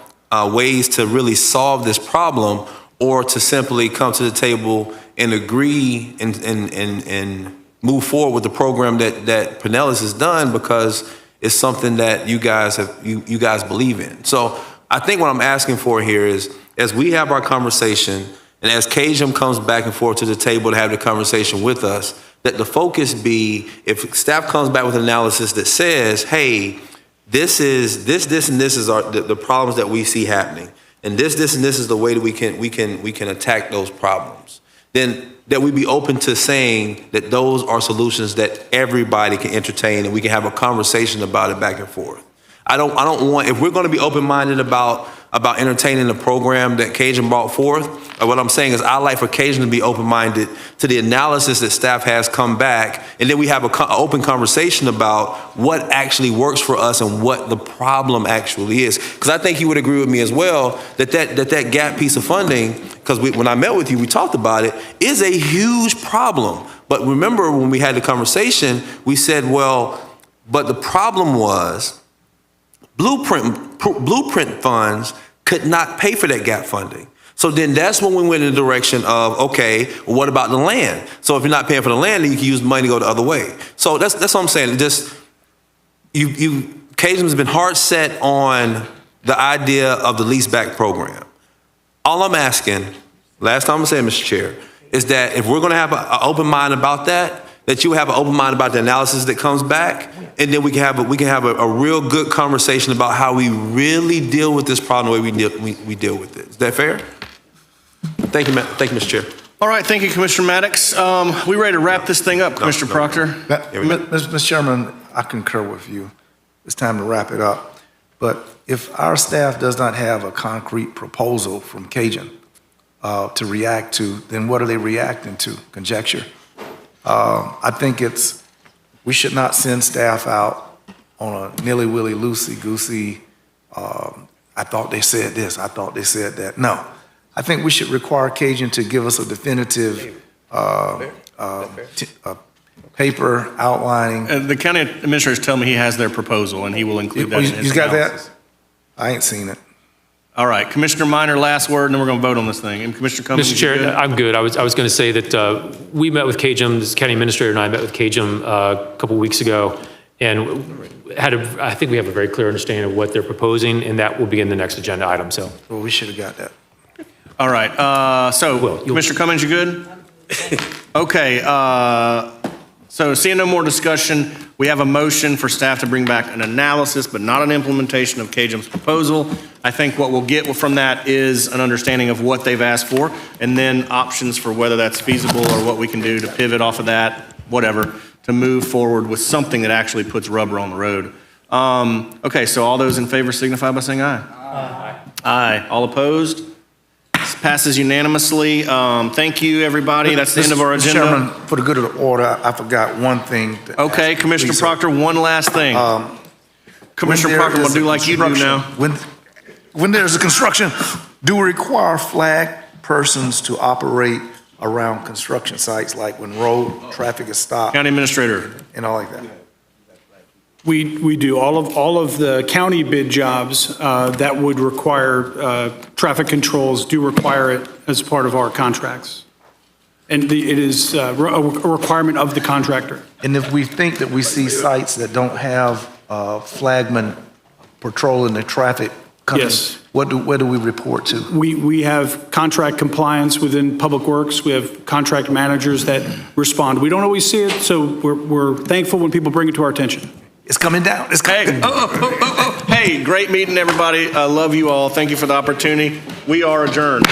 ways to really solve this problem, or to simply come to the table and agree and move forward with the program that Pinellas has done because it's something that you guys believe in. So I think what I'm asking for here is, as we have our conversation, and as Cajun comes back and forth to the table to have the conversation with us, that the focus be, if staff comes back with an analysis that says, hey, this and this is the problems that we see happening, and this and this is the way that we can attack those problems, then that we be open to saying that those are solutions that everybody can entertain and we can have a conversation about it back and forth. I don't want, if we're going to be open-minded about entertaining the program that Cajun brought forth, what I'm saying is I like for Cajun to be open-minded to the analysis that staff has come back, and then we have an open conversation about what actually works for us and what the problem actually is. Because I think you would agree with me as well that gap piece of funding, because when I met with you, we talked about it, is a huge problem. But remember when we had the conversation, we said, well, but the problem was Blueprint funds could not pay for that gap funding. So then that's when we went in the direction of, okay, well, what about the land? So if you're not paying for the land, then you can use money to go the other way. So that's what I'm saying. Just Cajun's been hard set on the idea of the lease back program. All I'm asking, last time I'm saying, Mr. Chair, is that if we're going to have an open mind about that you have an open mind about the analysis that comes back, and then we can have a real good conversation about how we really deal with this problem the way we deal with it. Is that fair? Thank you, Mr. Chair.
All right, thank you, Commissioner Maddox. We ready to wrap this thing up, Commissioner Proctor?
Mr. Chairman, I concur with you. It's time to wrap it up. But if our staff does not have a concrete proposal from Cajun to react to, then what are they reacting to? Conjecture. I think we should not send staff out on a nilly-willy, loosey-goosey, I thought they said this, I thought they said that. No, I think we should require Cajun to give us a definitive paper outlining.
The county administrator is telling me he has their proposal and he will include that in his
You got
analysis.
that? I ain't seen it.
All right, Commissioner Minor, last word, and then we're going to vote on this thing. And Commissioner Cummings,
Mr. Chair, I'm good. I was going to say that we met with Cajun, this county administrator and I met with Cajun a couple weeks ago, and I think we have a very clear understanding of what they're proposing, and that will be in the next agenda item. So,
well, we should have got that.
All right. Commissioner Cummings, you good? Okay. So seeing no more discussion, we have a motion for staff to bring back an analysis, but not an implementation of Cajun's proposal. I think what we'll get from that is an understanding of what they've asked for, and then options for whether that's feasible or what we can do to pivot off of that, whatever, to move forward with something that actually puts rubber on the road. Okay, so all those in favor signify by saying aye. Aye. Aye. All opposed? This passes unanimously. Thank you, everybody. That's the end of our agenda.
Mr. Chairman, for the good of the order, I forgot one thing.
Okay, Commissioner Proctor, one last thing. Commissioner Proctor, we'll do like you do now.
When there's a construction, do we require flag persons to operate around construction sites, like when road traffic is stopped?
County Administrator.
And all like that?
We do. All of the county bid jobs that would require traffic controls do require it as part of our contracts. And it is a requirement of the contractor.
And if we think that we see sites that don't have flagman patrolling the traffic coming,
Yes.
where do we report to?
We have contract compliance within Public Works. We have contract managers that respond. We don't always see it, so we're thankful when people bring it to our attention.
It's coming down. It's coming.
Hey, great meeting, everybody. I love you all. Thank you for the opportunity. We are adjourned.